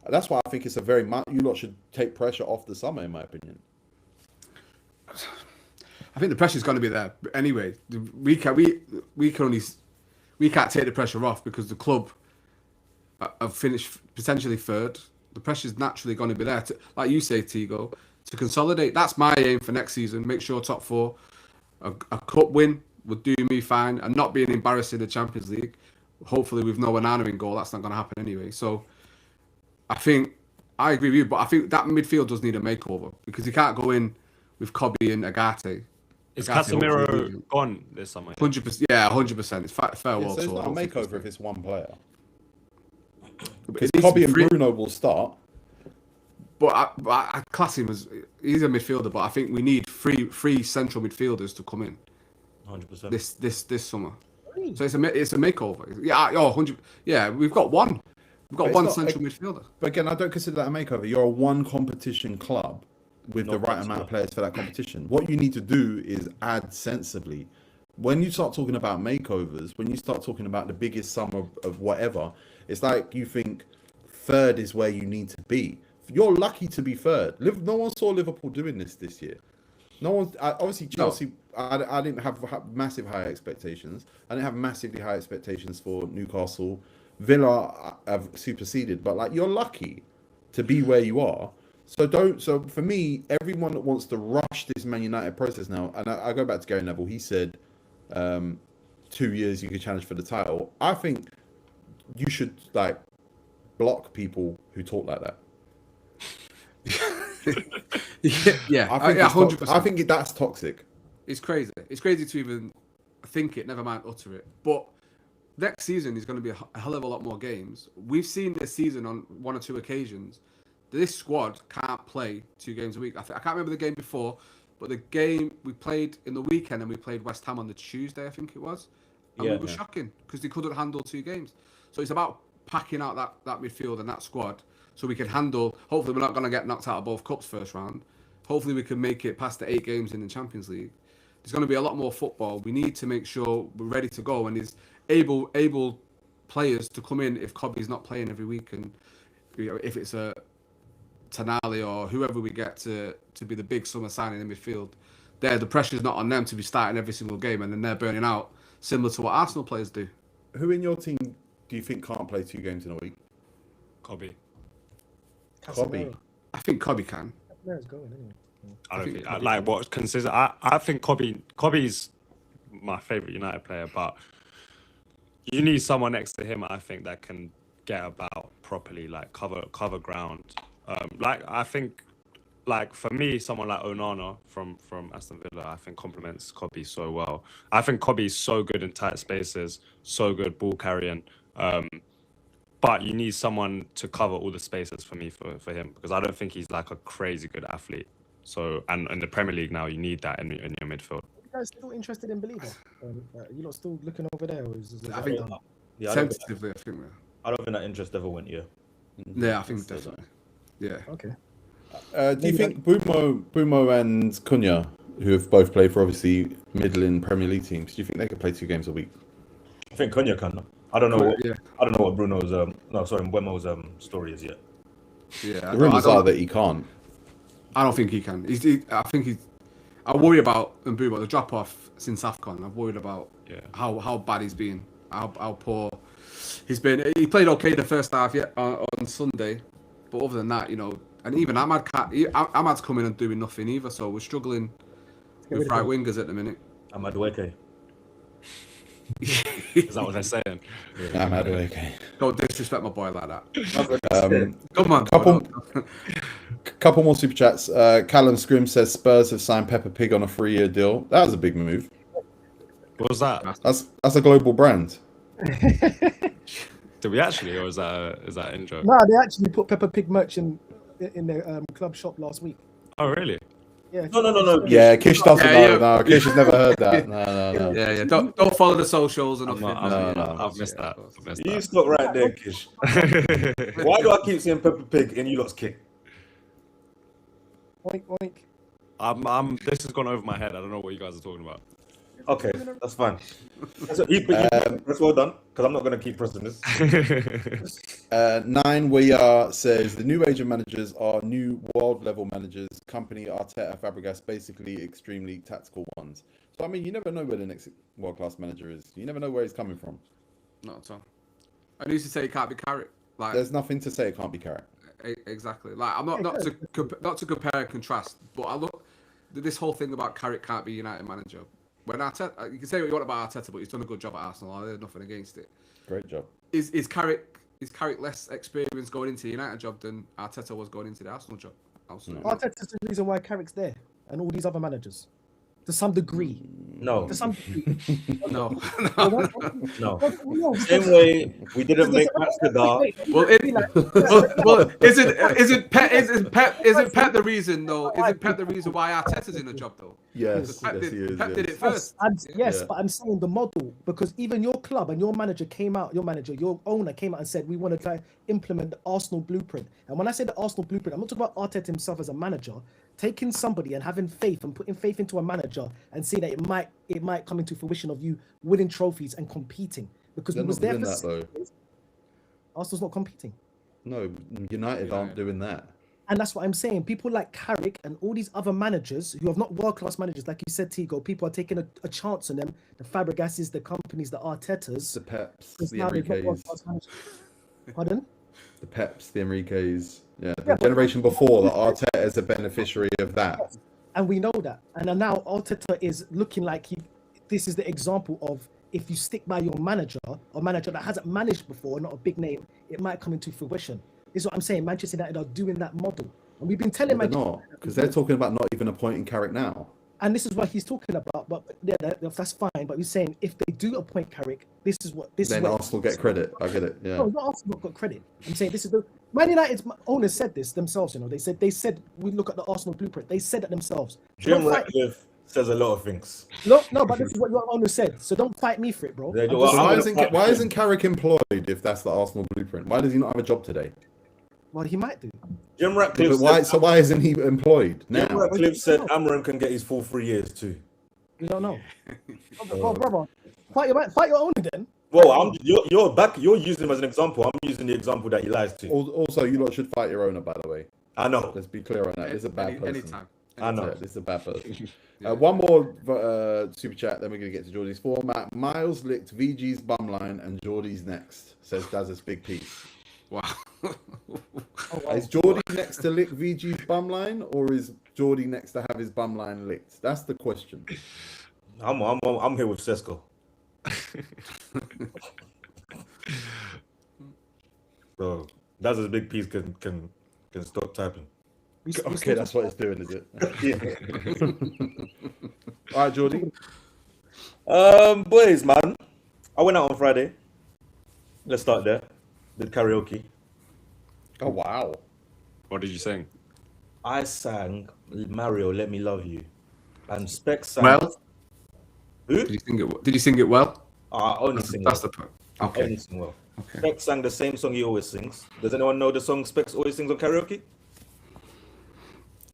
That's why I think it's a very. You lot should take pressure off the summer, in my opinion. I think the pressure's going to be there anyway. We can't take the pressure off because the club have finished potentially third. The pressure's naturally going to be there. Like you say, Tigo, to consolidate. That's my aim for next season. Make sure top four. A cup win would do me fine, and not being embarrassed in the Champions League. Hopefully, with no Onana in goal, that's not going to happen anyway. So, I agree with you, but I think that midfield does need a makeover because you can't go in with Kobe and Agate Is Gatti, Casemiro hopefully- gone this summer? 100%. Yeah, 100%. It's farewell. Yeah, so it's tour. not I a don't think makeover if it's one player. Because It needs to Kobe be and free. Bruno will start. But I class him as he's a midfielder. But I think we need three central midfielders to come in 100%. this summer. So it's a makeover. Yeah, 100. Yeah, we've got one. We've got But one it's not- central midfielder. But again, I don't consider that a makeover. You're a one competition club with No the right clubs, amount yeah. of players for that competition. What you need to do is add sensibly. When you start talking about makeovers, when you start talking about the biggest sum of whatever, it's like you think third is where you need to be. You're lucky to be third. No one saw Liverpool doing this year. No one, obviously Chelsea. I didn't have massive high expectations. I didn't have massively high expectations for Newcastle. Villa have superseded, but like you're lucky to be where you are. So don't. So for me, everyone that wants to rush this Man United process now, and I go back to Gary Neville. He said, 2 years you could challenge for the title. I think you should like block people who talk like that. Yeah, I think 100%. I think that's toxic. It's crazy. It's crazy to even think it, never mind utter it. But next season is going to be a hell of a lot more games. We've seen this season on one or two occasions. This squad can't play 2 games a week. I can't remember the game before, but the game we played in the weekend and we played West Ham on the Tuesday, I think it was. And Yeah, it was yeah. shocking because they couldn't handle 2 games. So it's about packing out that midfield and that squad so we can handle. Hopefully, we're not going to get knocked out of both cups first round. Hopefully, we can make it past the 8 games in the Champions League. There's going to be a lot more football. We need to make sure we're ready to go and there's able players to come in if Kobe's not playing every week, and if it's a Tonali or whoever we get to be the big summer signing in midfield. The pressure's not on them to be starting every single game and then they're burning out, similar to what Arsenal players do. Who in your team do you think can't play 2 games in a week? Kobe. Kobe. I think Kobe can. Casemiro's going anyway. I don't think think Kobe- like what consider. I think Kobe's my favorite United player, but you need someone next to him. I think that can get about properly, like cover ground. Like I think, like for me, someone like Onana from Aston Villa, I think complements Kobe so well. I think Kobe's so good in tight spaces, so good ball carrying. But you need someone to cover all the spaces for me for him, because I don't think he's like a crazy good athlete. So, and in the Premier League now, you need that in your midfield. You guys still interested in Believer? You lot still looking over there? Or is I think done? Yeah, I don't think tentatively, I think. that interest ever went. Yeah. Yeah, I think definitely. Yeah. Okay. Do you think Bumo and Cunha, who have both played for obviously middling Premier League teams, do you think they could play 2 games a week? I think Cunha can. I don't know. Yeah. I don't know what Bruno's Mbuemo's story is yet. Yeah. The rumours are that he can't. I don't think he can. I worry about Mbumo, the drop off since AFCON. I'm worried about how bad he's been, how poor he's been. He played okay the first half on Sunday, but other than that, and even Ahmad's coming and doing nothing either. So we're struggling with right wingers at the minute. Ahmad Weke. Is that what they're saying? I'm out of okay. Don't disrespect my boy like that. Come on. Couple more super chats. Callum Scrim says Spurs have signed Peppa Pig on a 3-year deal. That was a big move. What was that? That's a global brand. Did we actually, or is that in joke? No, they actually put Peppa Pig merch in their club shop last week. Oh, really? Yeah. No. Yeah, Kish doesn't know. Yeah. No, Kish has never heard that. No. Yeah. Don't follow the socials and I'm nothing. not, I've missed that. You stop right there, Kish. Why do I keep saying Peppa Pig in you lot's kick? Oink, oink. This has gone over my head. I don't know what you guys are talking about. Okay, that's fine. That's well done, because I'm not going to keep pressing this. 9 We Are says the new age of managers are new world level managers. Company, Arteta, Fabregas, basically extremely tactical ones. So I mean, you never know where the next world class manager is. You never know where he's coming from. Not at all. I used to say it can't be Carrick. Like There's nothing to say it can't be Carrick. exactly. Like I'm not to compare and contrast, but I look this whole thing about Carrick can't be United manager. When Arteta, you can say what you want about Arteta, but he's done a good job at Arsenal. There's nothing against it. Great job. Is Carrick less experienced going into the United job than Arteta was going into the Arsenal job? Absolutely. Arteta's the reason why Carrick's there, and all these other managers. to some degree. No, To some degree. No, No. no. No, Same way we didn't make Max Kadar. Well, isn't Pep the reason though? Isn't Pep the reason why Arteta's in the job though? Yes, Pep yes, he is. Pep did it Yes. first. Yes, Yeah. but I'm saying the model, because even your club and your manager came out, your owner came out and said we want to try to implement the Arsenal blueprint. And when I say the Arsenal blueprint, I'm not talking about Arteta himself as a manager, taking somebody and having faith and putting faith into a manager and seeing that it might come into fruition of you winning trophies and competing. Because They're we was not there doing for that, though. 6 years. Arsenal's not competing. No, United aren't doing that. And that's what I'm saying. People like Carrick and all these other managers who have not world-class managers, like you said, Tigo, people are taking a chance on them. The Fabregases, the companies, the Artetas. The Peps, because the now they've got Enriques, world-class managers. Pardon? the Peps, the Enriques. Yeah, the Yeah, but- generation before, that Arteta is a beneficiary of that. And we know that. And then now Arteta is looking like this is the example of if you stick by your manager, a manager that hasn't managed before, not a big name, it might come into fruition. This is what I'm saying. Manchester United are doing that model. And we've been telling They're Manchester not, because they're talking about not even appointing Carrick now. and this is what he's talking about. But yeah, that's fine. But he's saying if they do appoint Carrick, this is what Then Arsenal get credit. I get it. Yeah. No, not Arsenal got credit. I'm saying this is the Man United's owners said this themselves. You know, they said we look at the Arsenal blueprint. They said it themselves. Jim Don't fight- Ratcliffe says a lot of things. No, but this is what your owner said. So don't fight me for it, bro. They do. I'm Well, just- I'm Why gonna isn't fight why him. isn't Carrick employed if that's the Arsenal blueprint? Why does he not have a job today? Well, he might do. Jim Ratcliffe But why? said, So why isn't he employed Jim now? Ratcliffe said Amram can get his full 3 years too. You don't know. Well, brother, fight your owner then. Well, you're using him as an example. I'm using the example that he lies to. Also, you lot should fight your owner, by the way. I know. Let's be clear on that. This is a bad person. Anytime. I know. Yeah, this is a bad person. One more super chat, then we're going to get to Geordie's format. Miles licked VG's bum line and Geordie's next, says Daz's big piece. Wow. Is Geordie next to lick VG's bum line, or is Geordie next to have his bum line licked? That's the question. I'm here with Sesko. So that's his big piece. Can stop typing. Okay, that's what it's doing, is it? All right, Geordie. Boys, man, I went out on Friday. Let's start there. Did karaoke. Oh, wow. What did you sing? I sang Mario, Let Me Love You, and Specs sang. Well, Who? did you sing it well? I only sing. That's well. the point. I Okay. only sing well. Okay. Specs sang the same song he always sings. Does anyone know the song Specs always sings on karaoke?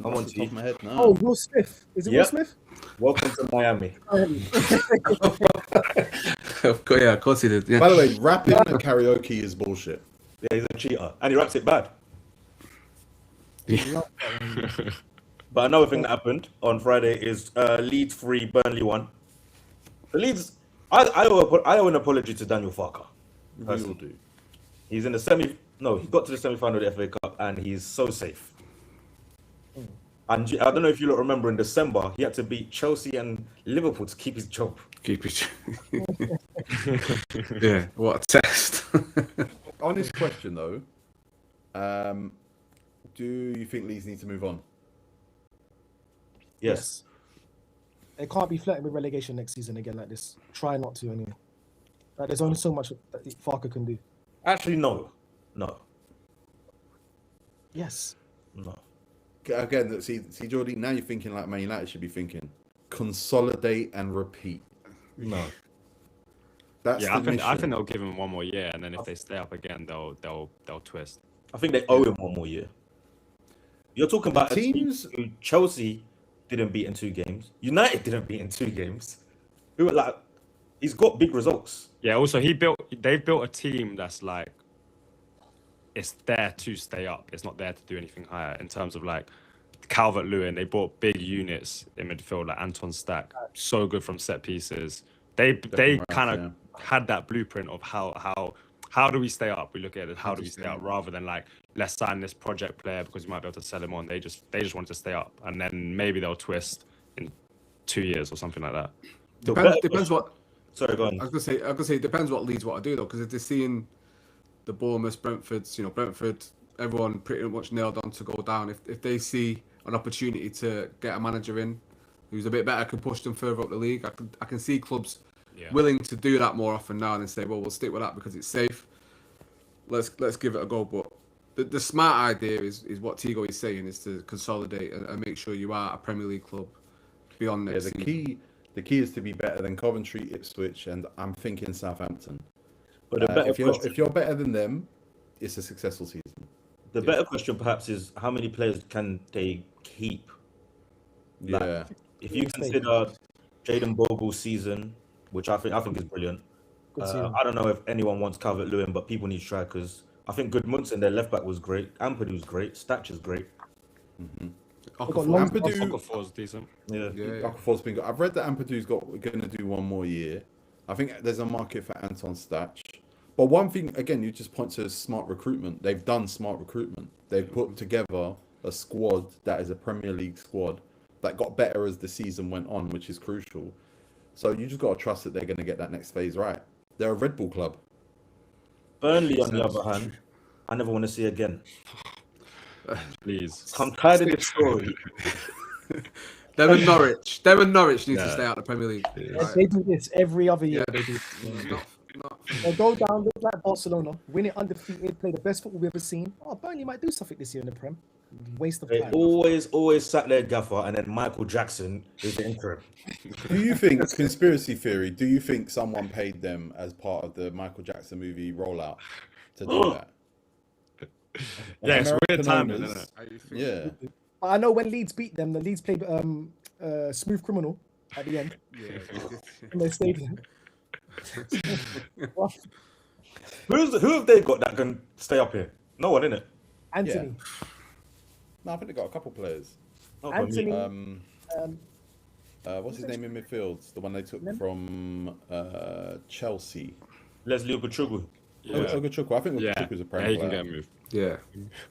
I'm on Off the to top you. of my head now. Oh, Will Smith. Is it Yep. Will Smith? Welcome to Miami. Yeah, of course he did. Yeah. By the way, rapping at karaoke is bullshit. Yeah, he's a cheater, and he raps it bad. But another thing that happened on Friday is Leeds 3, Burnley 1. The Leeds, I owe an apology to Daniel Farker. We all Personally. do. He's in the he got to the semi-final of the FA Cup, and he's so safe. And I don't know if you lot remember, in December, he had to beat Chelsea and Liverpool to keep his job. Keep it. Yeah, what a test. Honest question, though. Do you think Leeds need to move on? Yes. They can't be flirting with relegation next season again like this. Try not to anyway. Like, there's only so much that Farker can do. Actually, no. Yes. Again, see, Geordie, now you're thinking like Man United should be thinking. Consolidate and repeat. No. That's Yeah, the mission. I think they'll give him one more year, and then if they stay up again, they'll twist. I think they owe him one more year. You're talking about teams- a team who Chelsea didn't beat in 2 games. United didn't beat in 2 games. Who were like, he's got big results. Yeah. Also, they've built a team that's like, it's there to stay up. It's not there to do anything higher. In terms of like Calvert-Lewin, they bought big units in midfield, like Anton Stack, so good from set pieces. They Right, kind of yeah. had that blueprint of how do we stay up? We look at it, how do we stay up, rather than like, let's sign this project player because we might be able to sell him on. They just wanted to stay up, and then maybe they'll twist in 2 years or something like that. Depends what. Sorry, go on. I was gonna say it depends what Leeds want to do though, because if they're seeing the Bournemouth, Brentfords, Brentford, everyone pretty much nailed on to go down. If they see an opportunity to get a manager in who's a bit better can push them further up the league. I can see clubs Yeah. willing to do that more often now and say, well, we'll stick with that because it's safe. Let's give it a go. But the smart idea is what Tigo is saying, is to consolidate and make sure you are a Premier League club beyond next season. The key is to be better than Coventry, Ipswich, and I'm thinking Southampton. But the better if you're better than them, it's a successful season. The better question perhaps is how many players can they keep? Like, Yeah. if you consider Jaden Bogle's season, which I think is brilliant. I don't know if anyone wants Calvert-Lewin, but people need strikers. I think Goodmunson, their left back, was great. Ampadu's great. Statcher's great. Okafor's decent. Yeah. Okafor's been good. I've read that Ampadu's going to do one more year. I think there's a market for Anton Stach. But one thing, again, you just point to smart recruitment. They've done smart recruitment. They've put together a squad that is a Premier League squad that got better as the season went on, which is crucial. So you just got to trust that they're going to get that next phase right. They're a Red Bull club. Burnley, on the other hand, I never want to see again. Please. I'm tired of this story. Them and Norwich need to stay out of the Premier League. Right. They do this every other year. Yeah. They do. They'll go down, look like Barcelona, win it undefeated, play the best football we've ever seen. Oh, Burnley might do something this year in the Prem. Waste of They time. always sat their gaffer, and then Michael Jackson is the interim. Do you think, conspiracy theory, do you think someone paid them as part of the Michael Jackson movie rollout to do that? Yeah, it's weird timing, owners, isn't it? Yeah. I know when Leeds beat them, the Leeds played Smooth Criminal at the end in their stadium. Who have they got that can stay up here? No one, innit? Anthony. No, I think they got a couple players. Not for me. Anthony. What's his name in midfield? The one they took from Chelsea. Leslie Ogochukwu. Ogochukwu. I think Ogochukwu's a Premier he can player. get a move. Yeah.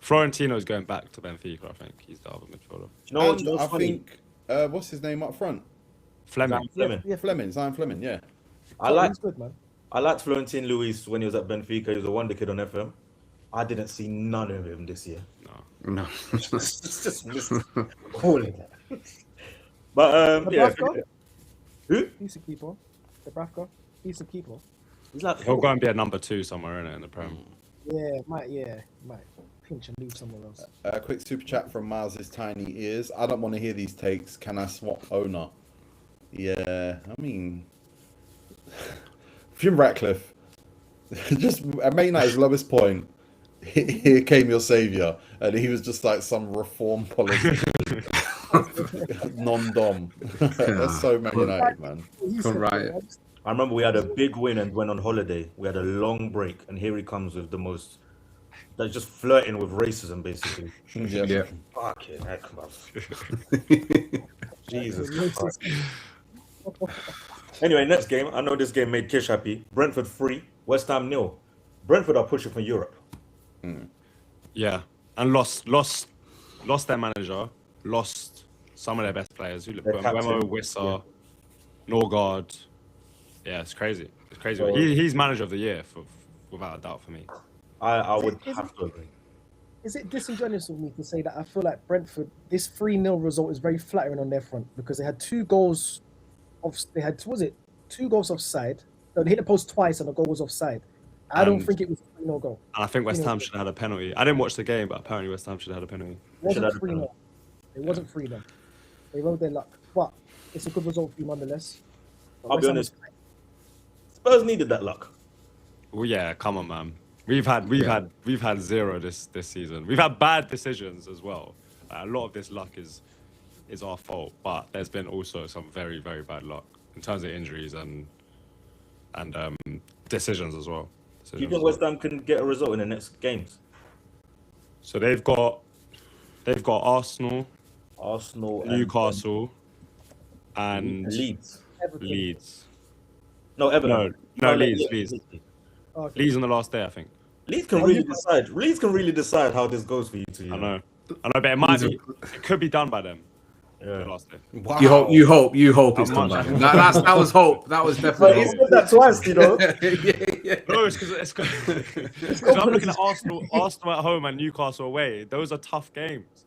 Florentino's going back to Benfica, I think. He's the other midfielder. I think what's his name up front? Fleming. Zion Fleming. Yeah. He's good, man. I liked Florentine Luis when he was at Benfica. He was a wonder kid on FM. I didn't see none of him this year. No. It's just appalling. But Dubravka? Who? He's a keeper. Dubravka? He's a keeper. He's like He'll go and be a number 2 somewhere in the Prem. Yeah, might pinch and leave somewhere else. A quick super chat from Miles's tiny ears. I don't want to hear these takes. Can I swap owner? Yeah, I mean, Jim Ratcliffe. Just at Man United's lowest point, here came your saviour, and he was just like some reform policy, non-dom. That's so Man United, man. Come right. I remember we had a big win and went on holiday. We had a long break, and here he comes with the most. Like just flirting with racism, basically. Yeah. Fucking heck, man. Jesus Christ. Anyway, next game. I know this game made Kish happy. Brentford 3, West Ham 0. Brentford are pushing for Europe. Yeah, and lost their manager, lost some of their best players. Who Their captain. Wemo, Wissa, Norgard. Yeah, it's crazy. It's crazy. So- He's manager of the year without a doubt for me. I would have to agree. Is it disingenuous of me to say that I feel like Brentford, this 3-0 result is very flattering on their front because they had 2 goals two goals offside. No, they hit the post twice and the goal was offside. I don't think it was a 3-0 goal. And I think West Ham should have had a penalty. I didn't watch the game, but apparently West Ham should have had a penalty. It wasn't have had a 3-0. It wasn't 3-0. They rode their luck. But it's a good result for you nonetheless. But I'll West be Ham honest. Spurs needed that luck. Well, yeah, come on, man. We've had zero this season. We've had bad decisions as well. A lot of this luck is our fault, but there's been also some very, very bad luck in terms of injuries and decisions as well. Do you think West Ham can get a result in the next games? So they've got Arsenal, And Newcastle, and Leeds. Everton. Leeds. No, Everton. No, Leeds. Okay. Leeds on the last day, I think. Leeds can really decide. Leeds can really decide how this goes for you two. I know, but it might be. It could be done by them. Yeah. The last day. Wow. You hope it's done. much? That was hope. That was definitely He hope. said that twice, you know. yeah. No, it's because I'm looking at Arsenal at home and Newcastle away. Those are tough games.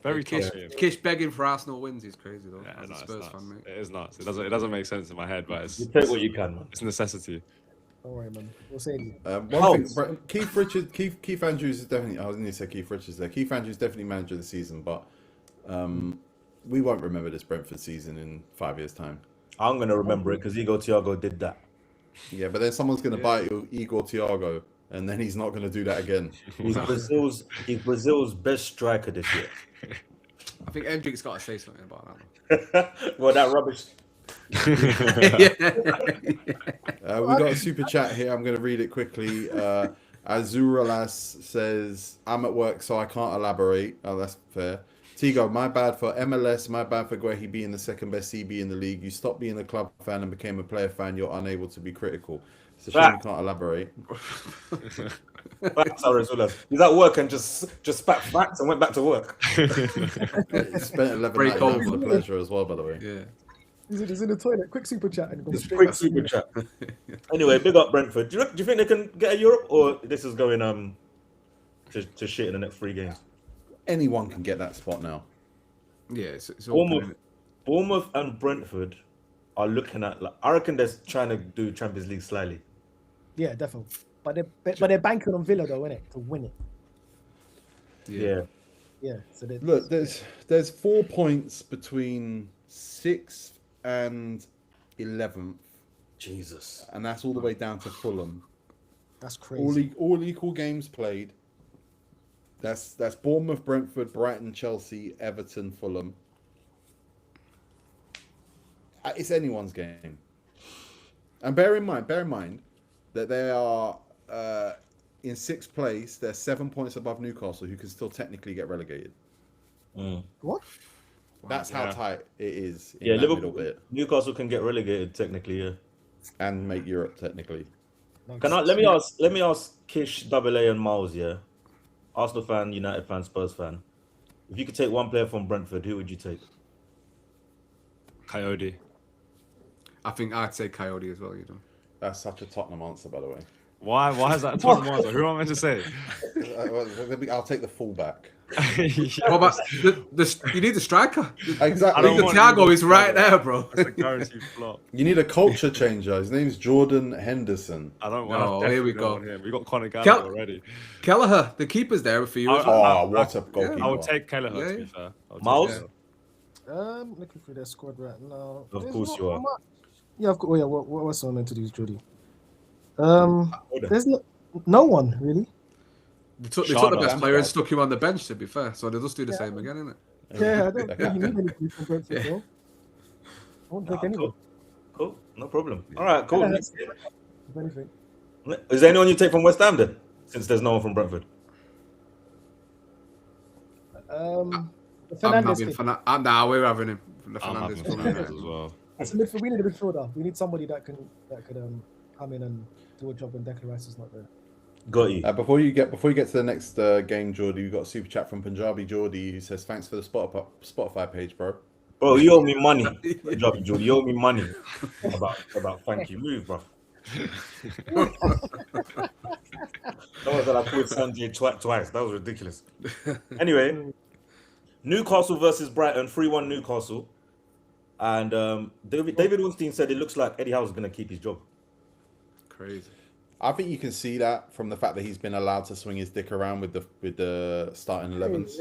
Very Kish, tough game. Kish begging for Arsenal wins is crazy though. Yeah, As no, a it's Spurs nuts. fan, mate. It is nuts. It doesn't make sense in my head, but You take what you can, man. it's a necessity. Don't worry, man. We'll save you. One thing, Keith Andrews is definitely. I was going to say Keith Richards there. Keith Andrews is definitely manager of the season, but we won't remember this Brentford season in 5 years' time. I'm gonna remember it because Igor Thiago did that. Yeah, but then someone's going to bite Igor Thiago, and then he's not going to do that again. He's Brazil's best striker this year. I think Hendrick's got to say something about that. Well, that rubbish. We got a super chat here. I'm going to read it quickly. Azuralas says, I'm at work, so I can't elaborate. Oh, that's fair. Tigo, my bad for MLS, my bad for Guehi being the second best CB in the league. You stopped being a club fan and became a player fan. You're unable to be critical. It's a shame you can't elaborate. Facts are Azulas. He's at work and just spat facts and went back to work. He spent 11 for the pleasure as well, by the way. Yeah. He's in the toilet. Quick super chat and go Just straight quick back. super chat. Anyway, big up Brentford. Do you think they can get a Europe, or this is going to shit in the next 3 games? Anyone can get that spot now. Yeah, it's all Bournemouth and Brentford are looking at, like, I reckon they're trying to do Champions League slyly. Yeah, definitely. But they're banking on Villa though, innit, to win it. Yeah. Yeah. So they Look, there's 4 points between 6th and 11th, Jesus. and that's all the way down to Fulham. that's crazy. All equal games played. That's Bournemouth, Brentford, Brighton, Chelsea, Everton, Fulham. It's anyone's game. And bear in mind that they are in 6th place. They're 7 points above Newcastle, who can still technically get relegated. What? That's how tight it is. In Yeah, that Liverpool, middle bit, Newcastle can get relegated technically. Yeah. and make Europe technically. Let me ask Kish, Double A, and Miles. Yeah, Arsenal fan, United fan, Spurs fan. If you could take one player from Brentford, who would you take? Coyote. I think I'd say Coyote as well, you know. That's such a Tottenham answer, by the way. Why is that a Tottenham answer? Who am I meant to say? I'll take the fullback. What about you need the striker? Exactly. I don't want Thiago you is right there, bro. That's a guaranteed flop. You need a culture changer. His name's Jordan Henderson. I don't No, want. here we go. We got Conor Gallagher already. Kelleher, the keeper's there for you. What a goalkeeper! I would take Kelleher, Yeah. to be fair. I would take Miles? Kelleher. Looking through their squad right now. Of There's course not you are. much. Yeah, of course. Oh, yeah. What's I meant to do, Jody? Hold There's no one really. They took the Sharda. best player and stuck him on the bench, to be fair. So they'll just do the same again, innit? Yeah, I don't think you need anything from Brentford, though. I won't take anyone. Cool, no problem. All right, cool. Yeah, if anything. Is there anyone you take from West Ham then? Since there's no one from Brentford. The I'm Fernandez having thing. nah, we're having him. The I'm Fernandez having from Fernandez United. as well. It's a midfield. We need a midfielder. We need somebody that could come in and do a job when Declan Rice is not there. Got you. Before you get to the next game, Geordie, we've got a super chat from Punjabi Geordie who says, "Thanks for the Spotify page, bro." Bro, you owe me money. Good job, Julie. You owe me money. About thank you. Move, bro. That was that I called Sanjay twice. That was ridiculous. Anyway, Newcastle versus Brighton, 3-1 Newcastle. And David Ornstein said it looks like Eddie Howe's going to keep his job. Crazy. I think you can see that from the fact that he's been allowed to swing his dick around with the starting 11s.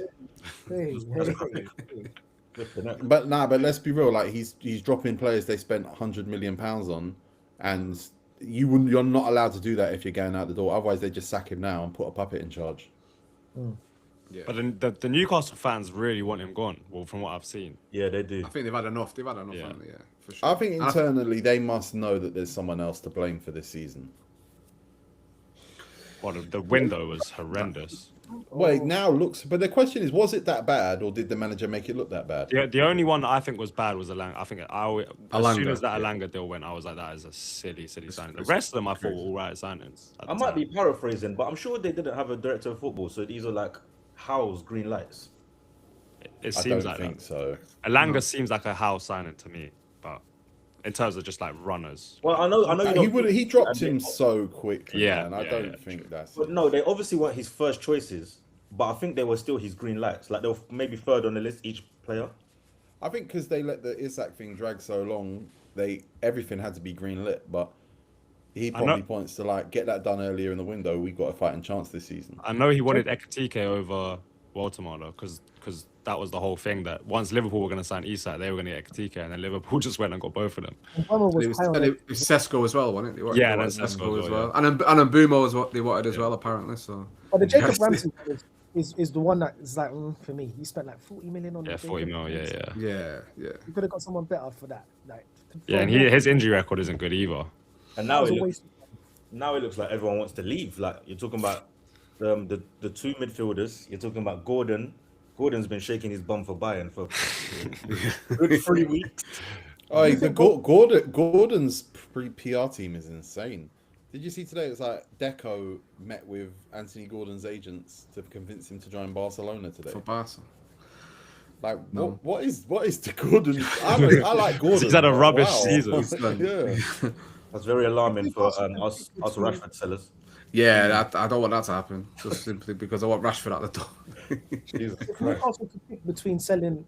Hey. But let's be real. Like he's dropping players they spent £100 million on, and you're not allowed to do that if you're going out the door. Otherwise, they just sack him now and put a puppet in charge. Yeah. But the Newcastle fans really want him gone. Well, from what I've seen. Yeah, they do. I think they've had enough. Yeah, Yeah. for sure. I think internally they must know that there's someone else to blame for this season. Well, the window was horrendous. Wait, now looks. But the question is, was it that bad, or did the manager make it look that bad? The only one that I think was bad was Alanga. I think as soon as that yeah. Alanga deal went, I was like, that is a silly signing. The rest of them I thought were all right signings. at I the might time. be paraphrasing, but I'm sure they didn't have a director of football, so these are like Howe's green lights. It I seems don't like think that. so. Alanga seems like a Howe signing to me, but in terms of just like runners. Well, I know He dropped him so quickly. Yeah, man. I yeah, don't yeah, think that's. But no, they obviously weren't his first choices. but I think they were still his green lights. Like they were maybe third on the list, each player. I think because they let the Isak thing drag so long, everything had to be green lit. But he probably points to like, get that done earlier in the window. We got a fighting chance this season. I know he wanted Ekitike over Baltimore though, because that was the whole thing, that once Liverpool were going to sign Isak, they were going to get Ekitike, and then Liverpool just went and got both of them. And it was Sesko as well, wasn't it? Yeah, and then Sesko as well. yeah. And Mbumo is what they wanted as well, apparently. So, but the Jacob Ramsey is the one that is like for me. He spent like 40 million on. Yeah, 40 mil. Yeah. You could have got someone better for that. Like, yeah, and his injury record isn't good either. And now it looks like everyone wants to leave. Like you're talking about the two midfielders. You're talking about Gordon. Gordon's been shaking his bum for Bayern for good 3 weeks. Oh, Gordon's PR team is insane. Did you see today? It was like Deco met with Anthony Gordon's agents to convince him to join Barcelona today. For Barca. Like, what is the Gordon? I like Gordon. He's had a rubbish season. Yeah. That's very alarming for us Rashford sellers. Yeah, I don't want that to happen. Just simply because I want Rashford out the door. Jesus If Christ. Newcastle could pick between selling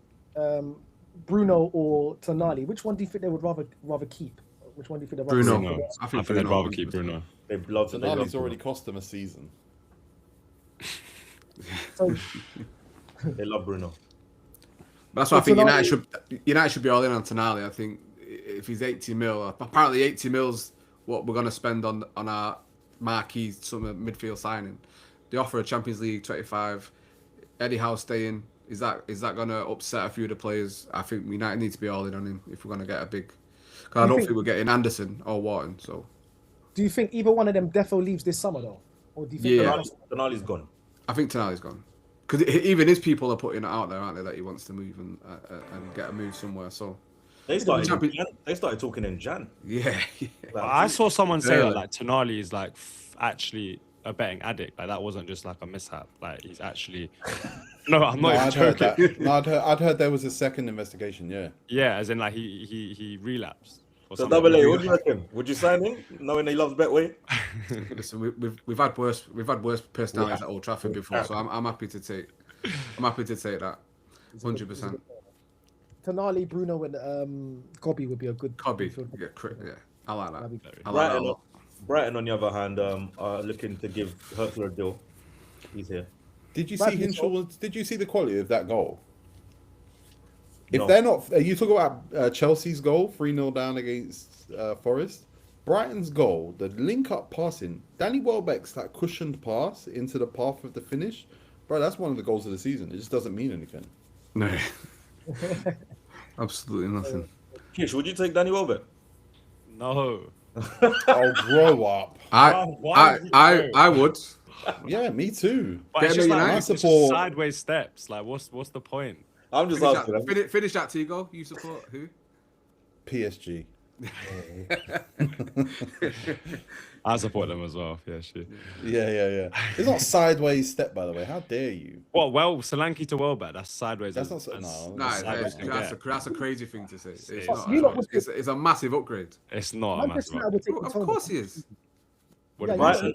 Bruno or Tonali, which one do you think they would rather keep? Which one do you think they'd rather Bruno. sell? I I think think they'd rather keep Bruno. They've loved it. Tonali's already cost them a season. So, They love Bruno. But that's why I think Tonali- United should be all in on Tonali. I think if he's 80 mil, apparently 80 mil's what we're going to spend on our marquee summer midfield signing. They offer a Champions League 25. Eddie Howe staying. Is that going to upset a few of the players? I think United need to be all in on him if we're going to get a big. Because I don't think we're getting Anderson or Wharton. So. do you think either one of them defo leaves this summer though, or do you think? Yeah. Tonali's gone. I think Tonali's gone. Because even his people are putting it out there, aren't they, that he wants to move and get a move somewhere. So. They started talking in Jan. Yeah. Like, I saw someone say that like Tonali is like actually a betting addict. Like that wasn't just like a mishap. Like he's actually. No, I'm not. I'd heard that. No, I'd heard there was a second investigation. Yeah. Yeah, as in like he relapsed. or So something. Double A, what do you reckon? Would you sign him, knowing he loves Betway? Listen, we've had worse personalities at Old Trafford before, so I'm happy to take that, 100%. Tonali, Bruno, and Gobby would be a good. Cobby, midfield. yeah, I like that. That'd be- I like that a lot. Brighton, on the other hand, are looking to give Hertler a deal. He's here. Did you see Hinshaw's? Did you see the quality of that goal? If No. they're not, you talk about Chelsea's goal, 3-0 down against Forest. Brighton's goal, the link-up passing, Danny Welbeck's that cushioned pass into the path of the finish, bro. That's one of the goals of the season. It just doesn't mean anything. No, absolutely nothing. Kish, would you take Danny Welbeck? No. Oh, grow up. I would. Yeah, me too. But Get it's just me like United it's just support. sideways steps. Like what's the point? I'm just asking. Finish that, Tigo. You support who? PSG. I support them as well. Yeah, shit. Yeah. It's not sideways step, by the way. How dare you? What? Well, Solanke to Welbeck. That's sideways. That's not so. No. Nah, sideways can get. that's a crazy thing to say. It's You lot would not. It's a massive upgrade. It's not a Manchester massive. United would take Of Tonali. course he is. What Yeah, about Brighton.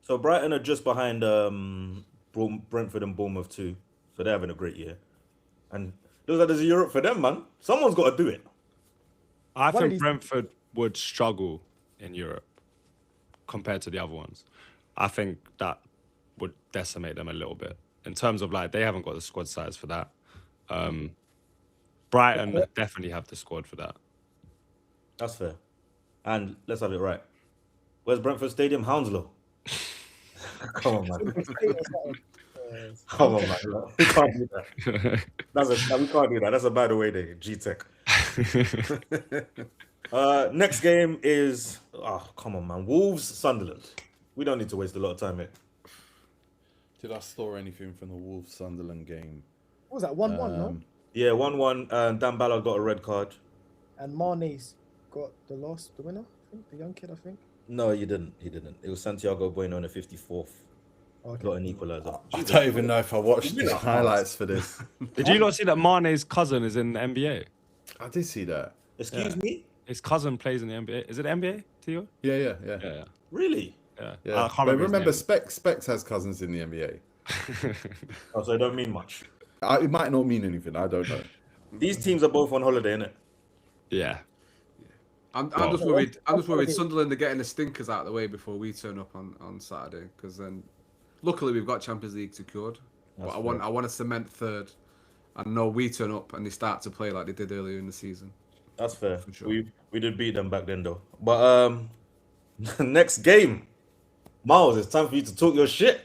So Brighton are just behind Brentford and Bournemouth too. So they're having a great year. And looks like there's a Europe for them, man. Someone's got to do it. I One of think these- Brentford would struggle in Europe compared to the other ones. I think that would decimate them a little bit in terms of like they haven't got the squad size for that. Brighton definitely have the squad for that. That's fair. And let's have it right. Where's Brentford Stadium? Hounslow. Come on, man. Come on, man. We can't do that. We can't do that. That's a bad away day. G-Tech. Next game is... Oh, come on, man. Wolves, Sunderland. We don't need to waste a lot of time here. Did I store anything from the Wolves Sunderland game? What was that? 1-1, no? Yeah, 1-1. Dan Ballard got a red card. And Mane's got the winner. I think the young kid. I think. No, he didn't. It was Santiago Bueno in the 54th. Okay. Got an equaliser. I don't even know if I watched the highlights for this. Did you not see that Mane's cousin is in the NBA? I did see that. Excuse me? His cousin plays in the NBA. Is it NBA, Tio? Yeah. Yeah. Really? Yeah. Yeah. I can't But remember. remember, his name. Specs has cousins in the NBA. Oh, so it don't mean much. It might not mean anything. I don't know. These teams are both on holiday, innit? Yeah. I'm just worried. I'm just worried Sunderland are getting the stinkers out of the way before we turn up on Saturday. Because then, luckily, we've got Champions League secured. But I want to cement third. I know we turn up and they start to play like they did earlier in the season. That's fair. For sure. We did beat them back then, though. But next game, Miles, it's time for you to talk your shit.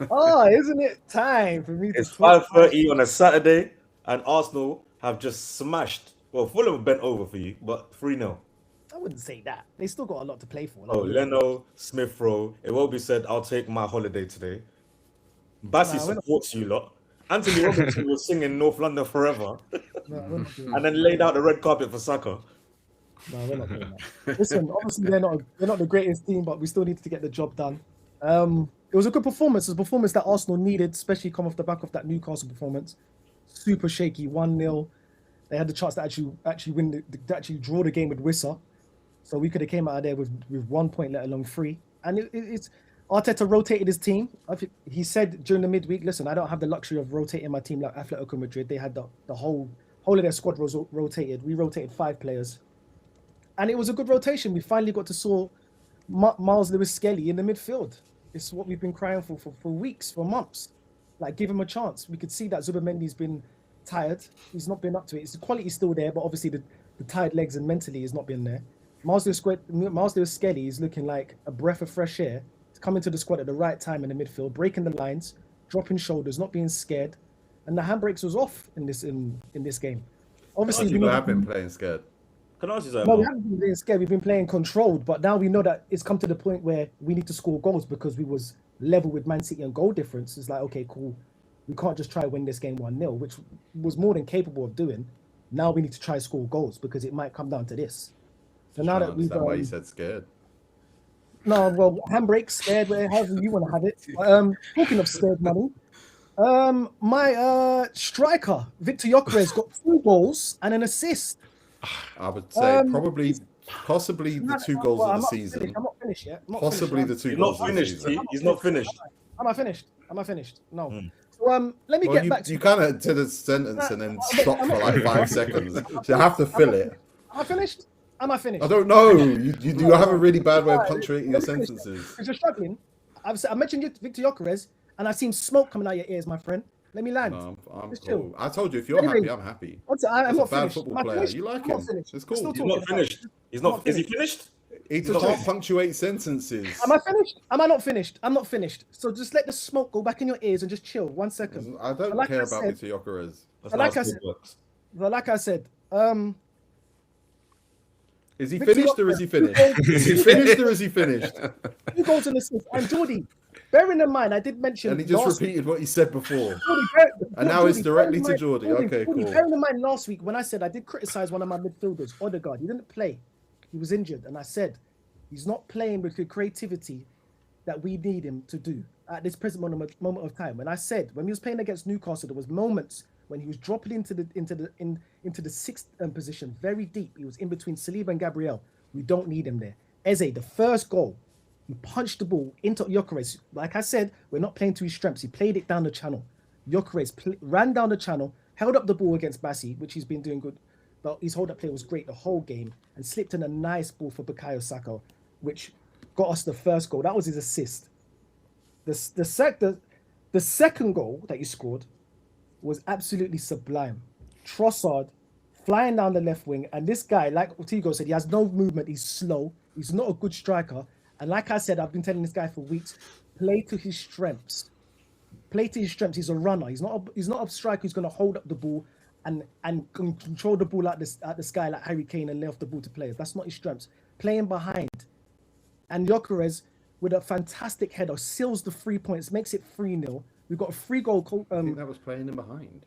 Oh, isn't it time for me to It's talk? 5:30 on a Saturday, and Arsenal have just smashed. Well, Fulham bent over for you, but 3-0. I wouldn't say that. They still got a lot to play for. Oh, Leno, Smith Rowe. It won't be said, I'll take my holiday today. Bassi supports you lot. Anthony Robinson was singing North London Forever and then laid out the red carpet for Saka. No, we're not doing that. Listen, obviously they're not the greatest team, but we still need to get the job done. It was a good performance. It was a performance that Arsenal needed, especially come off the back of that Newcastle performance. Super shaky, 1-0. They had the chance to actually win, actually draw the game with Wissa. So we could have came out of there with 1 point, let alone 3. And it's Arteta rotated his team. I think he said during the midweek, listen, I don't have the luxury of rotating my team like Atletico Madrid. They had the whole of their squad was rotated. We rotated 5 players. And it was a good rotation. We finally got to saw Miles Lewis-Skelly in the midfield. It's what we've been crying for weeks, for months. Like, give him a chance. We could see that Zubamendi's been tired. He's not been up to it. The quality's still there, but obviously the tired legs and mentally has not been there. Miles Lewis-Skelly is looking like a breath of fresh air to come into the squad at the right time in the midfield, breaking the lines, dropping shoulders, not being scared. And the handbrakes was off in this game. Obviously, People have been playing scared. Can I ask you something? No, we haven't been playing scared. We've been playing controlled, but now we know that it's come to the point where we need to score goals because we was level with Man City and goal difference. It's like, okay, cool. We can't just try to win this game 1-0, which was more than capable of doing. Now we need to try to score goals because it might come down to this. So now that we've why you said scared. No, well, handbrake, scared, however you want to have it. Talking of scared money, my striker Victor Gyökeres got 2 goals and an assist. I would say possibly the 2 goals of the season. I'm not finished yet. Possibly the 2 goals of the season. He's not finished. Am I finished? No. So let me get back to you kind of did a sentence and then stop for like 5 seconds. So you have to fill it. Am I finished? I don't know. You have a really bad way of punctuating your sentences. Because you're struggling. I mentioned Victor Gyökeres, and I've seen smoke coming out your ears, my friend. Let me land. No, I'm Just cool. chill. I told you, if you're happy, I'm happy. I'm not He's a bad finished. football Am I player. finished? You like I'm not him. finished. It's Still cool. He's talking not about finished. it. He's not. Not Is he finished. finished? He can't punctuate sentences. Am I finished? Am I not finished? I'm not finished. So just let the smoke go back in your ears and just chill 1 second. I don't Like care I about said- Victor Gyökeres. That's But how like I it said- works. But like I said, Is he Victor finished or is he finished? Gyökeres- Is he finished or is he finished? 2 goals and assists. And Geordie, bearing in mind, I did mention And he just last repeated what he said before. Geordie, And now it's directly bearing in to mind- Geordie. Okay, cool. Bearing in mind last week when I said I did criticize one of my midfielders, Odegaard, he didn't play. He was injured. And I said, he's not playing with the creativity that we need him to do at this present moment of time. When I said, when he was playing against Newcastle, there was moments when he was dropping into the 6th position, very deep. He was in between Saliba and Gabriel. We don't need him there. Eze, the first goal, he punched the ball into Gyökeres. Like I said, we're not playing to his strengths. He played it down the channel. Gyökeres ran down the channel, held up the ball against Bassi, which he's been doing good. But his hold-up play was great the whole game, and slipped in a nice ball for Bukayo Saka, which got us the first goal. That was his assist. The second goal that he scored was absolutely sublime. Trossard flying down the left wing, and this guy, like Tigo said, he has no movement. He's slow. He's not a good striker. And like I said, I've been telling this guy for weeks, play to his strengths. Play to his strengths. He's a runner. He's not a striker who's going to hold up the ball and control the ball at the sky like Harry Kane and lay off the ball to players. That's not his strengths. Playing behind. And Gyökeres, with a fantastic header, seals the 3 points, makes it 3-0. We've got a 3-goal. I think that was playing him behind.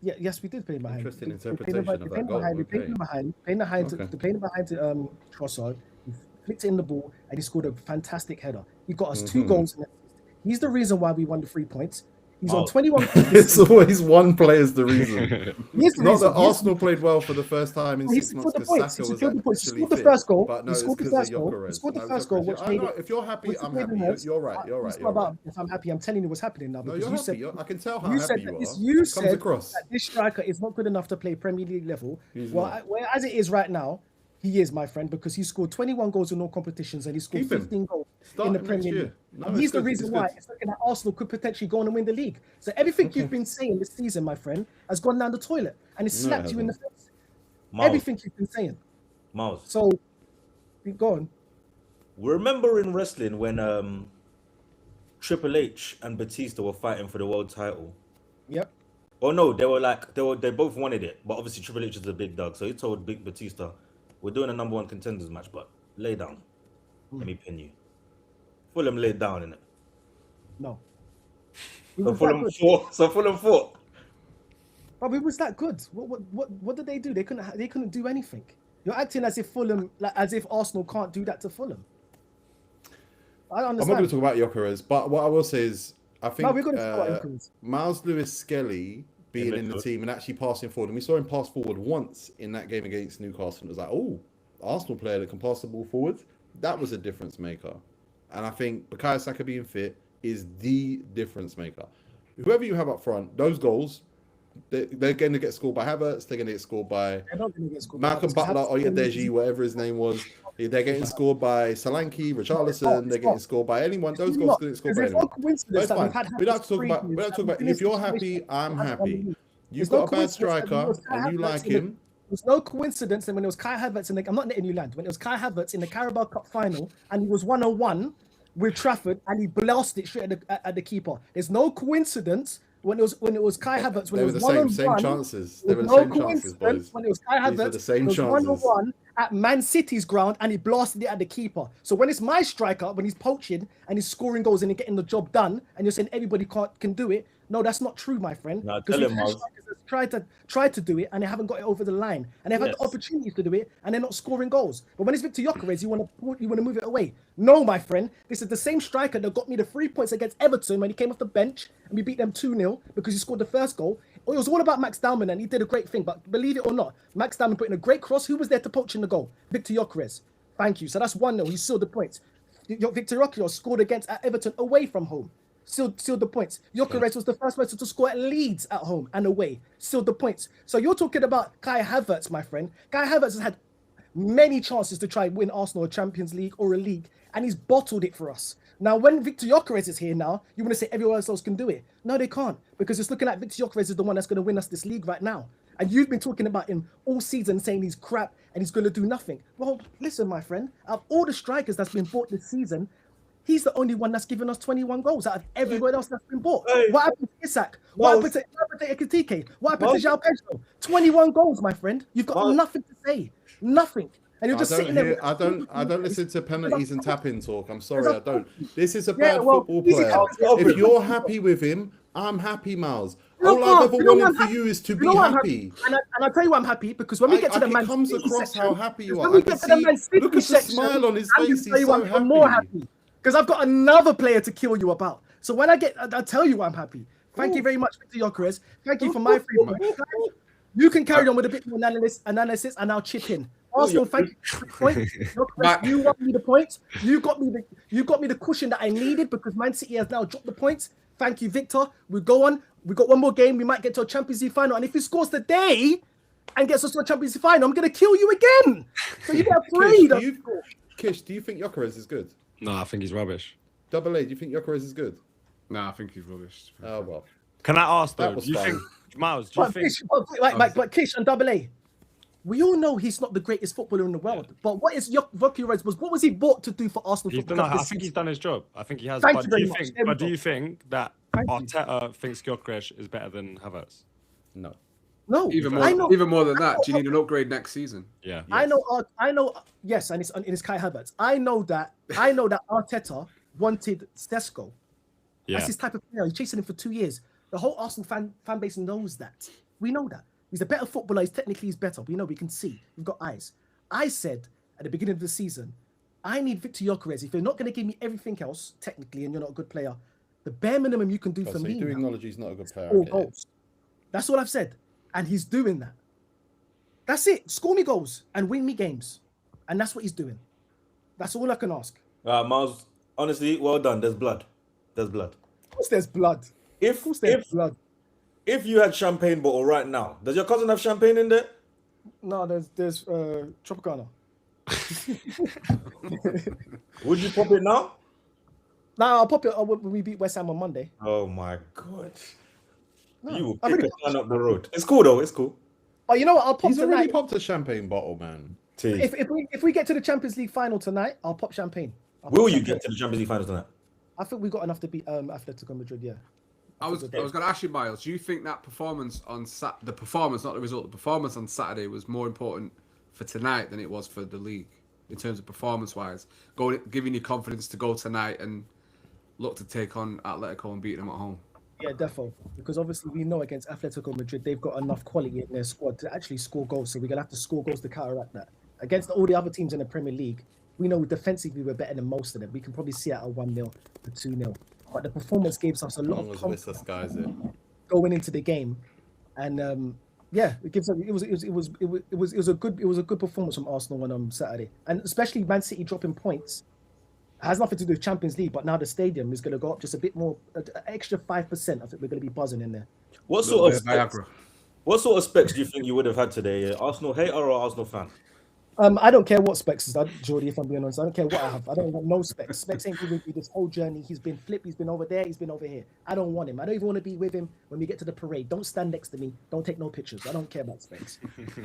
Yeah, yes, we did play him behind. Interesting We interpretation of that goal. played him behind to Trossard. He flicked it in the ball, and he scored a fantastic header. He got us 2 goals. And he's the reason why we won the 3 points. He's on Wow. 21 goals this It's season. always one player's the reason. Here's the Not reason. that Arsenal played well for the first time in He 6 months scored the because points. Saka He was secured the points. He actually scored the fit. first goal. But no, He it's scored the because first of goal. He Gyökeres. scored the No, first goal, which made know, it. if you're happy, which I'm made it happy. worse. You're right. You're right. It's not You're right. about if I'm happy. I'm telling you what's happening now No, because you're you happy. said I can tell how you happy said you that are. this, you It comes said across. that this striker is not good enough to play Premier League level. He's Well, not. as it is right now, he is, my friend, because he scored 21 goals in all competitions and he scored Keep him. 15 goals Start in the him next Premier year. League. No, And it's he's the good, reason it's why good. it's looking at Arsenal could potentially go on and win the league. So everything you've been saying this season, my friend, has gone down the toilet and it's No, it slapped you in the hasn't. face. Miles, Everything you've been saying. Miles. So, go on. Remember in wrestling when Triple H and Batista were fighting for the world title? Yep. Oh no, they both wanted it, but obviously Triple H is a big dog, so he told Big Batista, "We're doing a number one contenders match, but lay down, let me pin you." Fulham laid down in it. No. He So was that Fulham good. fought. So Fulham fought. But it was that good. What did they do? They couldn't do anything. You're acting as if Fulham, like as if Arsenal can't do that to Fulham. I I'm not understand. going to talk about Gyökeres, but what I will say is, I think No, we're going to talk about Gyökeres. Miles Lewis-Skelly being in the midfield. team and actually passing forward, and we saw him pass forward once in that game against Newcastle. It was like, oh, Arsenal player that can pass the ball forward. That was a difference maker. And I think Bukayo Saka being fit is the difference maker. Whoever you have up front, those goals, they're going to get scored by Havertz. They're going to get scored by They're not going to get scored by Malcolm Havertz. Butler, Havertz- Oyedeji, whatever his name was. They're getting scored by Solanke, Richarlison. They're getting scored by anyone. Those goals getting scored by There's no anyone. coincidence That's that fine. we've had We don't have to talk Havertz about. We don't have to talk about. If you're happy, I'm happy. You've There's no got a bad coincidence that striker it was Kai and you Havertz like in the- him. There's no coincidence that when it was Kai Havertz in the, I'm not letting you land, when it was Kai Havertz in the Carabao Cup final and he was 1-on-1 with Trafford and he blasted it straight at the keeper. There's no coincidence when it was Kai Havertz when They it were was the same 1-on-1. chances. They were There's the no same chances, coincidence boys. when it was Kai These were Havertz the same it was chances. 1-on-1 at Man City's ground and he blasted it at the keeper. So when it's my striker, when he's poaching and he's scoring goals and he's getting the job done, and you're saying everybody can do it, no, that's not true, my friend. Now, Because tell we've him, had Miles. strikers that's tried to do it and they haven't got it over the line, and they've had Yes. the opportunities to do it and they're not scoring goals. But when it's Victor Gyökeres, you want to move it away. No, my friend, this is the same striker that got me the 3 points against Everton when he came off the bench and we beat them 2-0 because he scored the first goal. It was all about Max Dowman and he did a great thing. But believe it or not, Max Dowman put in a great cross. Who was there to poach in the goal? Victor Gyökeres. Thank you. So that's 1-0. He sealed the points. Victor Gyökeres scored against at Everton away from home. Sealed the points. Gyökeres was the first person to score at Leeds at home and away. Sealed the points. So you're talking about Kai Havertz, my friend. Kai Havertz has had many chances to try and win Arsenal a Champions League or a league, and he's bottled it for us. Now, when Victor Gyökeres is here now, you want to say everyone else can do it. No, they can't, because it's looking like Victor Gyökeres is the one that's going to win us this league right now. And you've been talking about him all season, saying he's crap and he's going to do nothing. Well, listen, my friend, out of all the strikers that's been bought this season, he's the only one that's given us 21 goals out of everyone else that's been bought. Hey. What happened to Isak? What happened to Ekitike? What happened to João Pedro? 21 goals, my friend. You've got nothing to say. Nothing. And you're just sitting there. I don't listen to penalties and tap-in talk. I'm sorry, I don't. This is a Yeah, bad well, football easy player. tap-in. If you're happy with him, I'm happy, Miles. No, All I've ever you know what wanted I'm for you is to You be know why I'm happy. And I'll tell you why I'm happy, because when we get to the It Man comes City across section, how happy you when are. we I can get to the see. Man City Look at the section, smile on his I'm face. gonna tell He's you why so I'm more happy. happy. Because I've got another player to kill you about. So when I'll tell you why I'm happy. Thank you very much, Victor Gyökeres. Thank you for my free point. You can carry on with a bit more analysis, and I'll chip in. Arsenal, thank you for the point. Gyökeres, you got me the points. You got me the cushion that I needed because Man City has now dropped the points. Thank you, Victor. We go on. We got one more game. We might get to a Champions League final, and if he scores today and gets us to a Champions League final, I'm gonna kill you again. So you get afraid. Kish, do you think Gyökeres is good? No, I think he's rubbish. Double A, do you think Gyökeres is good? Nah, I think he's rubbish. Oh well. Can I ask That though? was Do you fun. think, Miles? Do you But think? Kish, but Kish and Double A, we all know he's not the greatest footballer in the world. But what is Gyökeres was? What was he bought to do for Arsenal? He's Football done, Club I this think he's season? done his job. I think he has. Thank but you do very you much. think? There we But do go. you think that Thank you. Arteta thinks Gyökeres is better than Havertz? No. No, Even I know. more than that, do you need an upgrade next season? Yeah. I know. Yes, and it's Kai Havertz. I know that Arteta wanted Sesko. Yeah. That's his type of player. He's chasing him for 2 years. The whole Arsenal fan base knows that. We know that. He's a better footballer. He's better. We know. We can see. We've got eyes. I said at the beginning of the season, I need Victor Gyökeres. If you're not going to give me everything else, technically, and you're not a good player, The bare minimum you can do Oh, for so me you do now acknowledge he's not a good player. I score get it. goals. That's all I've said. And he's doing that. That's it. Score me goals and win me games. And that's what he's doing. That's all I can ask. Miles, honestly, well done. There's blood. There's blood. Of course there's blood. Of If course there's blood. if you had champagne bottle right now, does your cousin have champagne in there? No, there's Tropicana. Would you pop it now? Nah, I'll pop it when we beat West Ham on Monday. Oh my god. No, You will I kick really- a man up the road. It's cool though, it's cool. Oh, you know what? I'll pop He's already tonight. popped a champagne bottle, man. T. If we get to the Champions League final tonight, I'll pop champagne. Will you get to the Champions League finals tonight? I think we got enough to beat Atletico Madrid. Yeah. I was going to ask you, Miles. Do you think that performance on the performance, not the result, the performance on Saturday was more important for tonight than it was for the league in terms of performance-wise, giving you confidence to go tonight and look to take on Atletico and beat them at home? Yeah, defo. Because obviously we know against Atletico Madrid they've got enough quality in their squad to actually score goals. So we're gonna have to score goals to counteract that. Against all the other teams in the Premier League, we know defensively we're better than most of them. We can probably see at a 1-0 to 2-0. But the performance gives us a As lot long of as confidence Wissa skies it. going into the game, and yeah, it was a good performance from Arsenal on Saturday, and especially Man City dropping points. It has nothing to do with Champions League, but now the stadium is going to go up just a bit more, an extra 5%. I think we're going to be buzzing in there. What sort of specs do you think you would have had today? Arsenal hater or Arsenal fan? I don't care what specs is, Jordy, if I'm being honest. I don't care what I have. I don't want no specs. Specs ain't with me this whole journey. He's been flipped. He's been over there. He's been over here. I don't want him. I don't even want to be with him when we get to the parade. Don't stand next to me. Don't take no pictures. I don't care about specs.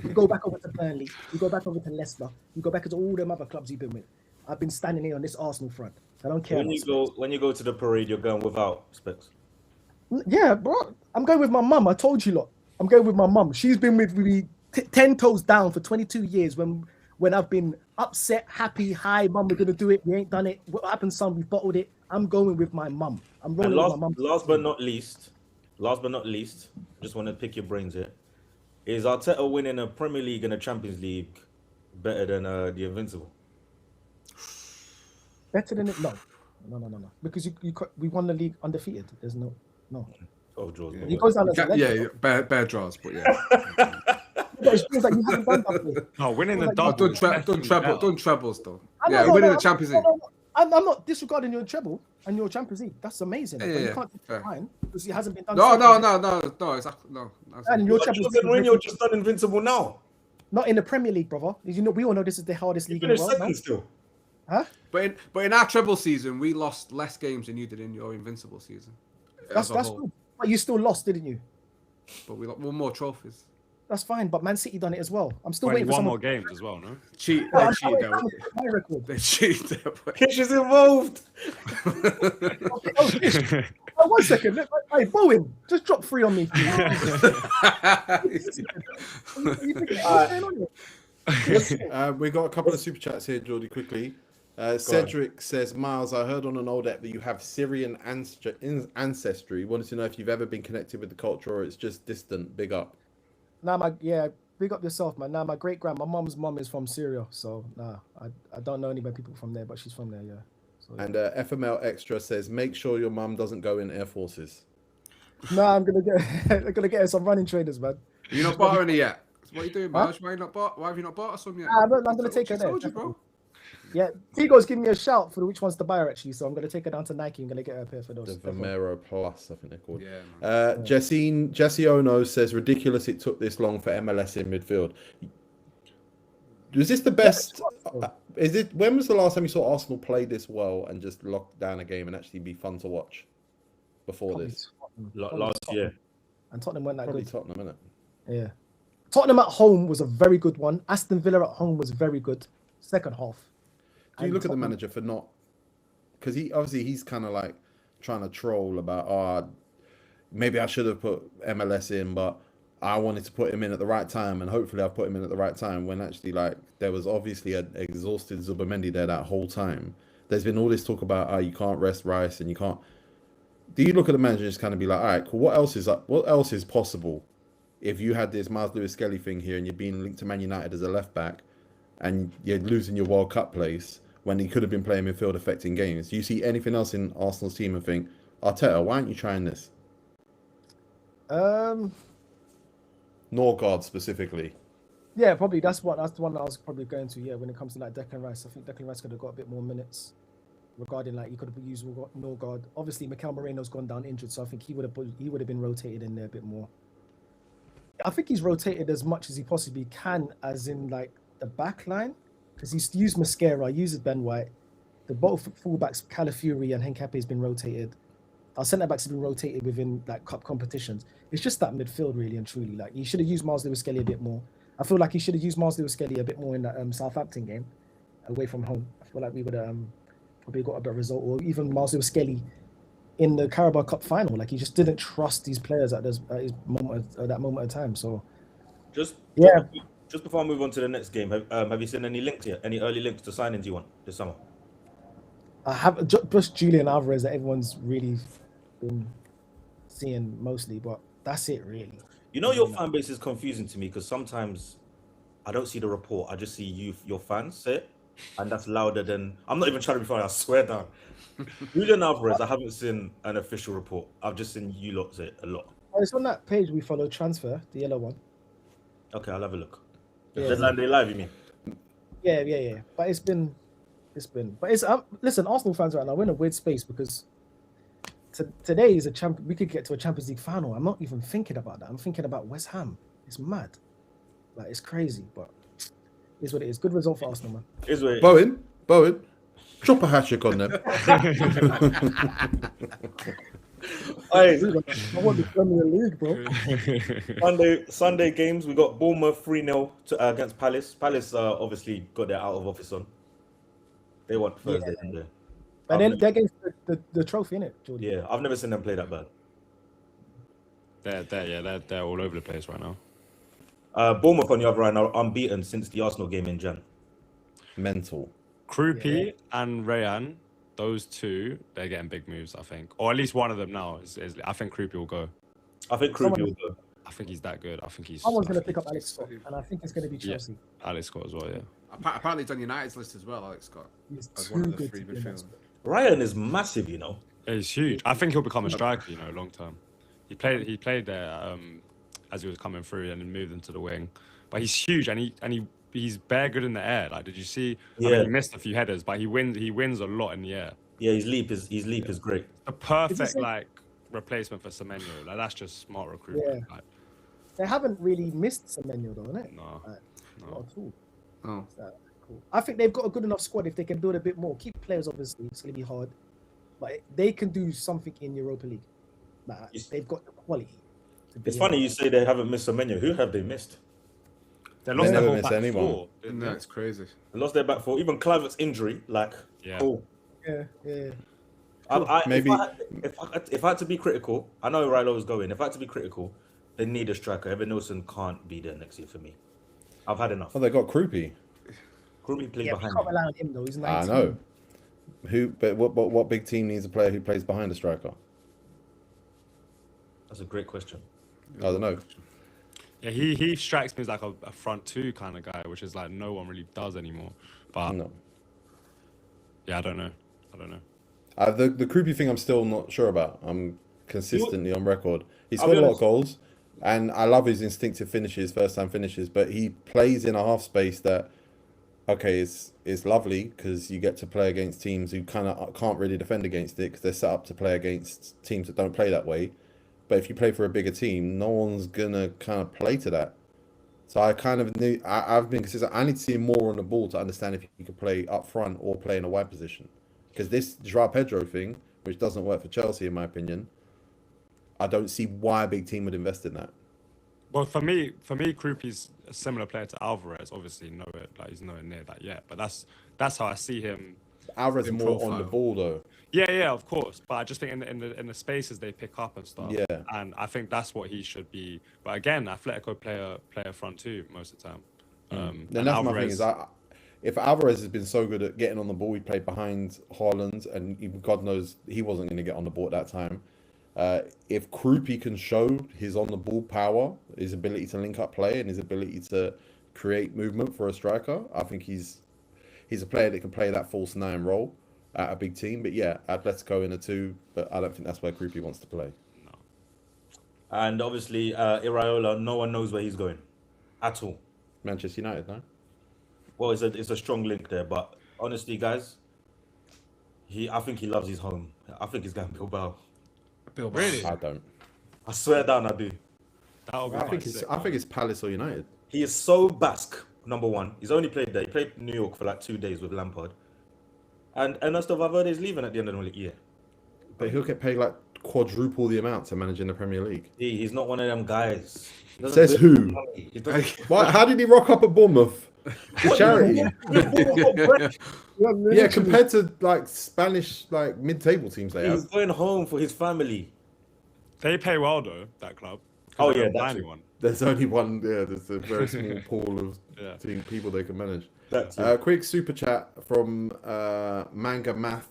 You go back over to Burnley. You go back over to Leicester. You go back to all them other clubs you've been with. I've been standing here on this Arsenal front. I don't care. When you go to the parade, you're going without specs. Yeah, bro. I'm going with my mum. I told you, lot. I'm going with my mum. She's been with me 10 toes down for 22 years when I've been upset, happy, hi, mum, we're gonna do it. We ain't done it. What happened, son? We bottled it. I'm going with my mum. I'm rolling with my mum. Last but not least, just want to pick your brains here. Is Arteta winning a Premier League and a Champions League better than the Invincible? Better than it? No. Because we won the league undefeated. There's no. Oh, draws. He goes down as a legend. Bad draws, but yeah. But it feels like you haven't done that before. No, winning the Like, double. Done trebles though. I'm Yeah, not- winning no, the Champions League. no. I'm not disregarding your treble and your Champions League. That's amazing. Yeah, but you yeah, can't fair. fine because it hasn't been done. No, exactly. No. And your But Champions Jose League, Mourinho just done Invincible now. not in the Premier League, brother. You know, we all know this is the hardest He league in the finished world. second No? still. Huh? But in our treble season, we lost less games than you did in your Invincible season. That's as a whole. good. But you still lost, didn't you? But we won more trophies. That's fine. But Man City done it as well. I'm still waiting for 21 more someone. games as well, no? They I'm cheated. waiting for my record. They cheated. Kish is involved. Oh, 1 second. Hey, Bowen, just drop 3 on me. We got a couple of super chats here, Geordie, quickly. Cedric says, Miles, I heard on an old app that you have Syrian ancestry. Wanted to know if you've ever been connected with the culture or it's just distant. Big up. Big up yourself, man. My my mom's mom is from Syria, so I don't know any people from there, but she's from there, yeah. So, And FML Extra says, make sure your mum doesn't go in Air Forces. I'm gonna get her some running trainers, man. You not bought her any yet? What are you doing, Huh? Miles? Why have you not bought her some yet? I'm gonna take her there. Told you, bro. Yeah, Tigo's giving me a shout for which ones to buy her actually, so I'm gonna take her down to Nike. I'm gonna get her a pair for those. The Vomero Plus, I think they're called. Yeah, man. Jesse Ono says, ridiculous it took this long for MLS in midfield. Was this the best? When was the last time you saw Arsenal play this well and just lock down a game and actually be fun to watch before this? Last year. And Tottenham went that Probably good. Tottenham, innit? Yeah. Tottenham at home was a very good one. Aston Villa at home was very good. Second half. Do you look at the manager for not? Because he's kind of like trying to troll about, maybe I should have put MLS in, but I wanted to put him in at the right time, and hopefully I've put him in at the right time. When actually, like, there was obviously an exhausted Zubimendi there that whole time. There's been all this talk about, you can't rest Rice and you can't. Do you look at the manager and just kind of be like, all right, cool. What else is possible if you had this Miles Lewis Skelly thing here and you're being linked to Man United as a left back and you're losing your World Cup place when he could have been playing midfield affecting games? Do you see anything else in Arsenal's team and think, Arteta, why aren't you trying this? Norgard specifically. Yeah, probably that's the one that I was probably going to. Yeah, when it comes to like Declan Rice, I think Declan Rice could have got a bit more minutes. Regarding like he could have used Norgard. Obviously, Mikel Moreno's gone down injured, so I think he would have been rotated in there a bit more. I think he's rotated as much as he possibly can, as in like the back line, because he's used Mosquera, uses Ben White. The both fullbacks, Calafiori and Henkepe, has been rotated. Our centre backs have been rotated within like cup competitions. It's just that midfield, really and truly. Like he should have used Miles Lewis-Skelly a bit more. I feel like he should have used Miles Lewis-Skelly a bit more in that Southampton game, away from home. I feel like we would have probably got a better result, or even Miles Lewis-Skelly in the Carabao Cup final. Like he just didn't trust these players at that moment of time. So Just before I move on to the next game, have you seen any links yet? Any early links to signings you want this summer? I have just Julian Alvarez that everyone's really been seeing mostly, but that's it really. You know, your fan base is confusing to me because sometimes I don't see the report. I just see your fans say it, and that's louder than. I'm not even trying to be funny. I swear down. Julian Alvarez, I haven't seen an official report. I've just seen you lot say it a lot. It's on that page we follow, Transfer, the yellow one. Okay, I'll have a look. Yeah. Deadline Day Live, you mean? Yeah. But it's been. But it's listen, Arsenal fans right now, we're in a weird space because today is we could get to a Champions League final. I'm not even thinking about that. I'm thinking about West Ham. It's mad. Like it's crazy, but it's what it is. Good result for Arsenal, man. Is what it is. Bowen, drop a hat trick on them. I want the Premier League, bro. Sunday games, we got Bournemouth 3-0 against Palace. Palace obviously got their out of office on. They won Thursday, didn't they? But they're against the trophy, innit, Jordan? Yeah, I've never seen them play that bad. They're all over the place right now. Bournemouth on the other hand are unbeaten since the Arsenal game in Jan. Mental. Krupi and Rayan, those two, they're getting big moves, I think. Or at least one of them now. I think Krupi will go. I think Krupi will go. I think he's that good. I think he's. Someone's going to pick up Alex Scott, and I think it's going to be Chelsea. Yeah, Alex Scott as well, yeah. Apparently, he's on United's list as well, Alex Scott. He's As too one of the good three to be in that midfielders. squad. Ryan is massive, you know. Yeah, he's huge. I think he'll become a striker, long term. He played there as he was coming through and then moved into the wing. But he's huge and he's bare good in the air. Like, did you see? Yeah. I mean, he missed a few headers, but he wins a lot in the air. Yeah, his leap is great. A perfect replacement for Semenyo. Like, that's just smart recruitment. Yeah. Like, They haven't really missed Semenyo, though, innit? no. Not at all. Oh. So, cool. I think they've got a good enough squad if they can build a bit more. Keep players, obviously. It's going to be hard. But they can do something in Europa League. Like, they've got the quality. It's funny you say they haven't missed a menu. Who have they missed? They lost never their whole miss back anyone. four. didn't No, they? it's crazy. They lost their back four. Even Kluivert's injury, Yeah. cool. Yeah. Maybe- If I had to be critical, I know Rilo is going. If I had to be critical, they need a striker. Evan Nilsson can't be there next year for me. I've had enough. Oh, they got Krupi. Krupi plays Yeah, we behind can't me. rely on him, though. He's 19. I know. But what big team needs a player who plays behind a striker? That's a great question. I don't know. Yeah, he strikes me as like a front two kind of guy, which is like no one really does anymore. But No. yeah, I don't know. The Krupi thing, I'm still not sure about. I'm consistently on record. He's I'll scored be a lot of honest. goals, and I love his instinctive finishes, first time finishes. But he plays in a half space that, okay, is lovely because you get to play against teams who kind of can't really defend against it because they're set up to play against teams that don't play that way. But if you play for a bigger team, no one's gonna kind of play to that. So I kind of knew I've been consistent. I need to see him more on the ball to understand if he could play up front or play in a wide position. Because this Joao Pedro thing, which doesn't work for Chelsea in my opinion, I don't see why a big team would invest in that. Well, for me, Krupi's a similar player to Alvarez. Obviously, he's nowhere near that yet. But that's how I see him. Alvarez In more on profile. the ball though. Yeah, of course. But I just think in the spaces they pick up and stuff. Yeah. And I think that's what he should be. But again, Atletico player front two most of the time. And and that's my thing Alvarez- is, if Alvarez has been so good at getting on the ball, he played behind Haaland, and even God knows he wasn't going to get on the ball at that time. If Krupi can show his on the ball power, his ability to link up play, and his ability to create movement for a striker, I think he's a player that can play that false nine role. at a big team. But yeah, Atletico in a 2, but I don't think that's where Krupi wants to play. And obviously, Iraola, no one knows where he's going at all. Manchester United, no? Well, it's a strong link there, but honestly, guys, I think he loves his home. I think he's going to Bilbao. Really? I don't. I swear down, I do. That would be I quite think sick, I think it's Palace or United. He is so Basque, number one. He's only played there. He played New York for like 2 days with Lampard. And Ernesto Valverde is leaving at the end of the year. But he'll get paid like quadruple the amount to manage in the Premier League. He's not one of them guys. He doesn't Says do it who? for money. He doesn't- Why, how did he rock up at Bournemouth? The charity. Yeah, compared to like Spanish like mid-table teams they He's have. going home for his family. They pay well though, that club. Oh, They yeah, don't buy that's it. anyone. There's only one. Yeah, there's a very small pool of Yeah. people they can manage. That's it. Quick super chat from Manga Math.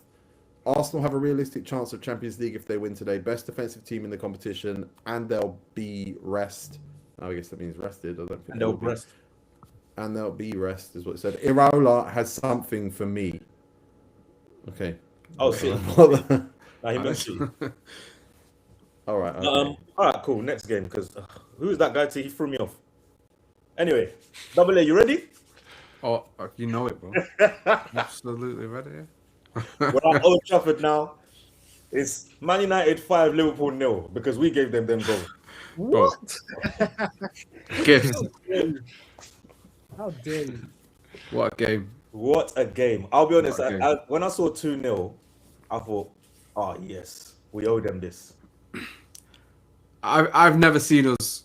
Arsenal have a realistic chance of Champions League if they win today. Best defensive team in the competition, and they'll be rest. I guess that means rested. I don't think And they'll will be. rest. And they'll be rest, is what it said. Iraola has something for me. Okay. Oh, see. All Nah, he meant to. right. Okay. All right, cool. Next game, because who's that guy? He threw me off. Anyway, Double A, you ready? Oh, you know it, bro. Absolutely ready. We're at Old Trafford now. It's Man United 5, Liverpool 0, because we gave them goals. What? Gift. How dare you? What a game. What a game. I'll be honest, What a game. when I saw 2-0, I thought, oh, yes, we owe them this. I've never seen us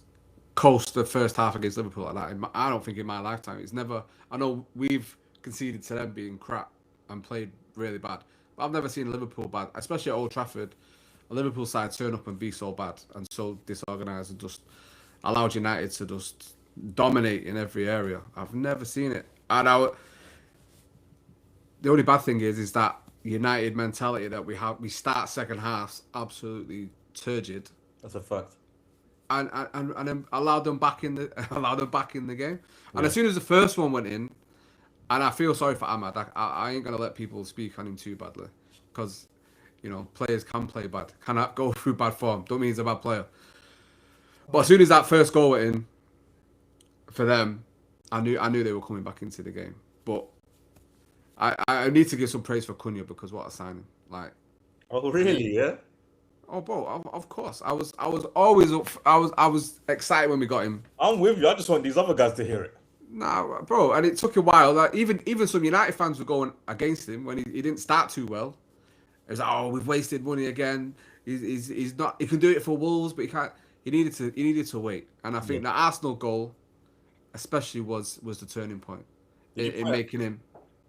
coast the first half against Liverpool like that. I don't think in my lifetime. It's never. I know we've conceded to them being crap and played really bad, but I've never seen Liverpool bad, especially at Old Trafford. A Liverpool side turn up and be so bad and so disorganised and just allowed United to just dominate in every area. I've never seen it. And the only bad thing is that United mentality that we have. We start second half absolutely turgid. That's a fact. And then allowed them back in the game. And as soon as the first one went in, and I feel sorry for Ahmad. I ain't gonna let people speak on him too badly, because players can play bad, cannot go through bad form. Don't mean he's a bad player. But as soon as that first goal went in, for them, I knew they were coming back into the game. But I need to give some praise for Cunha, because what a signing! Like, Oh, really? Yeah? oh, bro, of course. I was always I was excited when we got him. I'm with you. I just want these other guys to hear it. Nah, bro, and it took a while. Like, even some United fans were going against him when he didn't start too well. It was like, oh, we've wasted money again. He's not. He can do it for Wolves, but he can't. He needed to wait. And I think the Arsenal goal, especially, was the turning point in making him.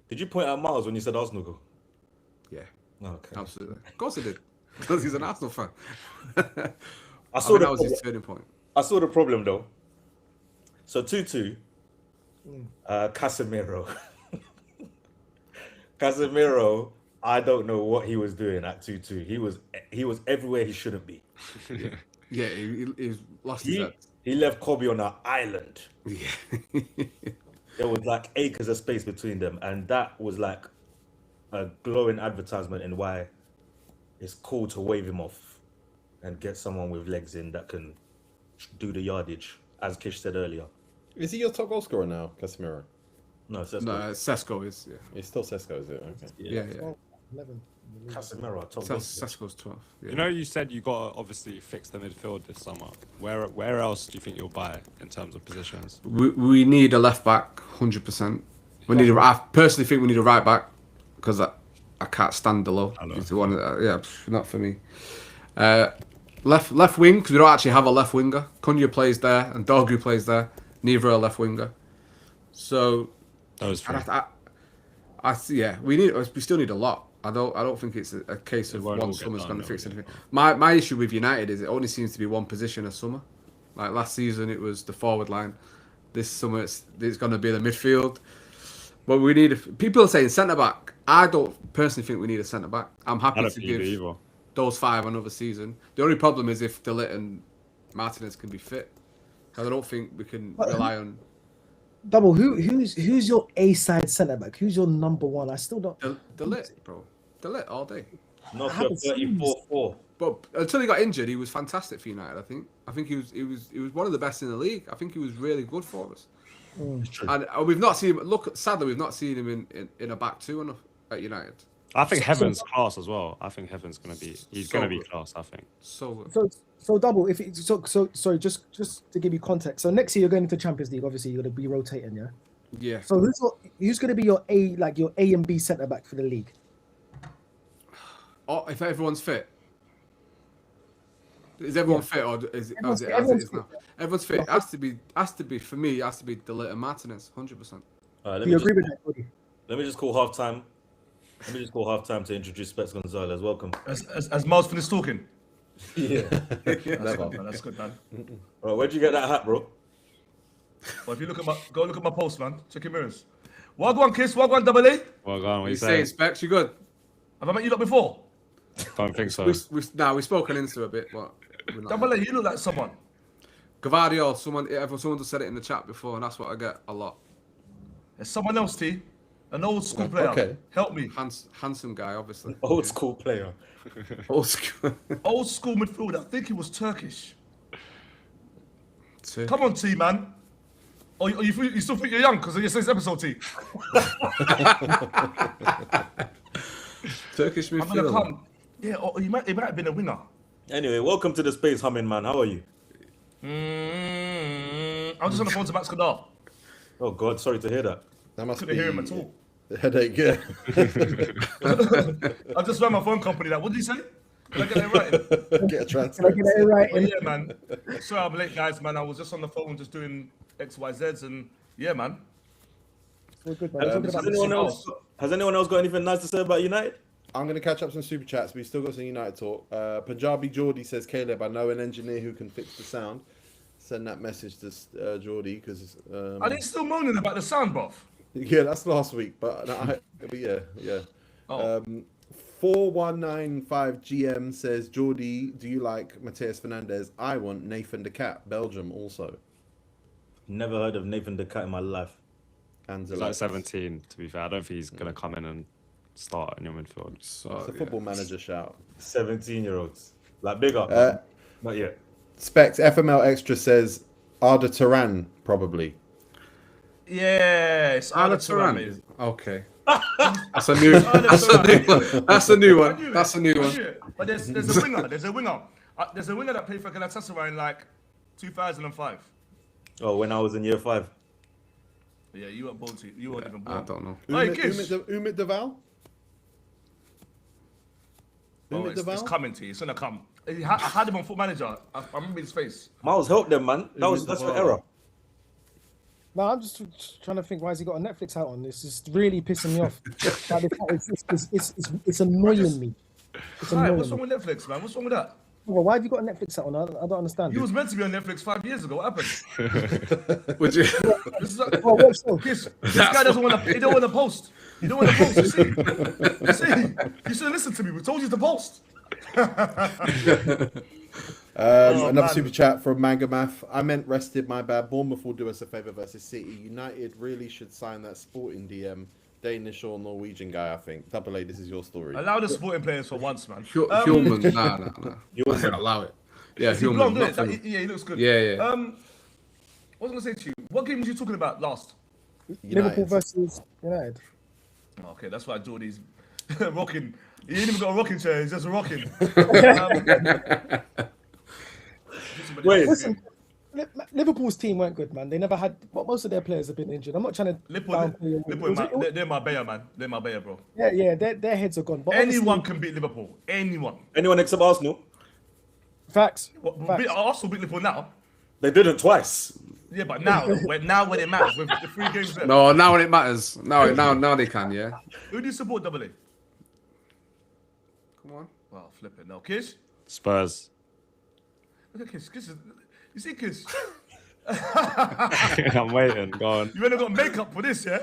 Did you point out Miles when you said Arsenal goal? Yeah, Okay. absolutely. Of course he did, because he's an Arsenal fan. I saw that was his turning point. I saw the problem though. So 2-2. Casemiro. Casemiro, I don't know what he was doing at 2-2. He was everywhere he shouldn't be. Yeah, he lost his head. He left Kobe on an island. Yeah. There was like acres of space between them, and that was like a glowing advertisement in why it's cool to wave him off and get someone with legs in that can do the yardage, as Kish said earlier. Is he your top goal scorer now, Casemiro? No, Sesko. No, Sesko is. Yeah. It's still Sesko, is it? Okay. Yeah. 11. Casemiro, top goal scorer. Sesko's 12. Yeah. You know, you said you got to obviously fix the midfield this summer. Where else do you think you'll buy in terms of positions? We need a left back, 100%. I personally think we need a right back, because I can't stand Delo. He's the one. Not for me. Left wing, because we don't actually have a left winger. Cunha plays there and Dogu plays there. Neither are a left winger. So Those three. we still need a lot. I don't think it's a case of won't all one get summer's done, going to no, fix yeah. anything. My issue with United is it only seems to be one position a summer. Like last season, it was the forward line. This summer, it's going to be the midfield. But we need people are saying centre back. I don't personally think we need a centre back. I'm I happy don't to think you do give either. those 5 another season. The only problem is if Delit and Martinez can be fit. Because I don't think we can rely on Double. Who's your A side centre back? Who's your number one? I still don't. Delit, bro. Delete all day. Not I for haven't seen 34-4. But until he got injured, he was fantastic for United. I think he was one of the best in the league. I think he was really good for us. It's true. And we've not seen him. Look, sadly, we've not seen him in a back two enough at United. I think Heaven's class as well. I think Heaven's he's So gonna be good. class. I think. So good. So double. If it, so sorry, just to give you context. So next year you're going into Champions League. Obviously you're going to be rotating, yeah. Yeah. So who's going to be your A and B centre back for the league? Oh, if everyone's fit. Is everyone fit or is it as it is now? Everyone's fit. It has to be for me. It has to be De Ligt and Martinez, 100%. All right, Do you agree with that, Cody? let me just call half time. Let me just call half time to introduce Specs Gonzalez. Welcome. As Miles finished talking. Yeah. That's good, man. That's good, man. All right, where'd you get that hat, bro? Well, if you look at my post, man. Check your mirrors. Wagwan Kiss, Wagwan Double A. Well, go on. What What you you saying, saying? Specs? You good? Have I met you lot before? Don't think so. We spoke on Insta a bit, but we're not. Double A, you look like someone. Gavardio, someone just said it in the chat before, and that's what I get a lot. There's someone else, T. An old school player. Okay. Help me. Handsome guy, obviously. Old school player. Old school. Old school midfielder. I think he was Turkish. Turkish. Come on, T, man. Oh, you still think you're young because of yesterday's episode, T? Turkish I'm gonna midfielder. come. Yeah, or he might have been a winger. Anyway, welcome to the space, humming man. How are you? I'm just on the phone to Max Kadar. Oh God, sorry to hear that. That must Couldn't be hear him at all. the headache. Yeah. I just rang my phone company. What did he say? Did I get that right? Get a Can I transcript. get it right? But yeah, man. Sorry I'm late, guys, man. I was just on the phone just doing XYZs and yeah, man. We're good, man. We're talking Has about anyone else got anything nice to say about United? I'm going to catch up some super chats. We've still got some United talk. Punjabi Geordie says, Caleb, I know an engineer who can fix the sound. Send that message to Geordie because. Are they still moaning about the sound, bruv? Yeah, that's last week. But yeah. Oh. 4195 GM says, Geordie, do you like Mateus Fernandez? I want Nathan De Cat, Belgium also. Never heard of Nathan De Cat in my life. And He's like 17. To be fair, I don't think he's gonna come in and start in your midfield. So, It's a football manager shout. 17-year-olds. Like bigger. Not yet. Specs FML Extra says Arda Turan probably. Yes, Arda Arda Turan. Turan. Okay. That's a new. That's a new one. That's a new one. But there's a winger. There's a winger. There's a winger that played for Galatasaray in like 2005. Oh, when I was in year 5. Yeah, you weren't born. You weren't even born. I don't know. Hey, Kiss. Umit Deval? Oh, it's coming to you. It's gonna come. I had him on Foot Manager. I remember his face. Miles, help them, man. That's for error. No, I'm just trying to think. Why has he got a Netflix hat on? This is really pissing me off. Like, it's annoying me. It's Alright, annoying what's me. wrong with Netflix, man? What's wrong with that? Well, why have you got a Netflix hat on? I don't understand. You was meant to be on Netflix 5 years ago. What happened? Would you? This is like, Oh, what show? Kiss. This guy doesn't want to. He don't want to post. He don't want to post. You see, you should have listened to me. We told you to post. Another man. super chat from Magamath. I meant rested, my bad. Bournemouth will do us a favour versus City. United really should sign that sporting DM, Danish or Norwegian guy, I think. Double A, this is your story. Allow the sporting players for once, man. Human. Nah. You won't allow it. Yeah, Is he human. blonde, not isn't it? Phil. Yeah, he looks good. Yeah. What was I gonna say to you? What game was you talking about last? Liverpool versus United. Oh, okay, that's why Jordy's rocking. He ain't even got a rocking chair. He's just rocking. Wait. Listen, Liverpool's team weren't good, man. They never had. Well, most of their players have been injured. I'm not trying to. Liverpool, they're my Bayer, man. They're my Bayer, bro. Yeah, their heads are gone. But Anyone can beat Liverpool. Anyone. Anyone except Arsenal? Facts. Arsenal beat Liverpool now. They did it twice. Yeah, but now, when it matters, with the 3 games left. No, now when it matters. Now they can. Yeah. Who do you support, Double A? Come on. Well, flip it now. Kiss? Spurs. Look at Kiss. Kiss is, you see Kiss? I'm waiting. Go on. You ain't got makeup for this, yeah?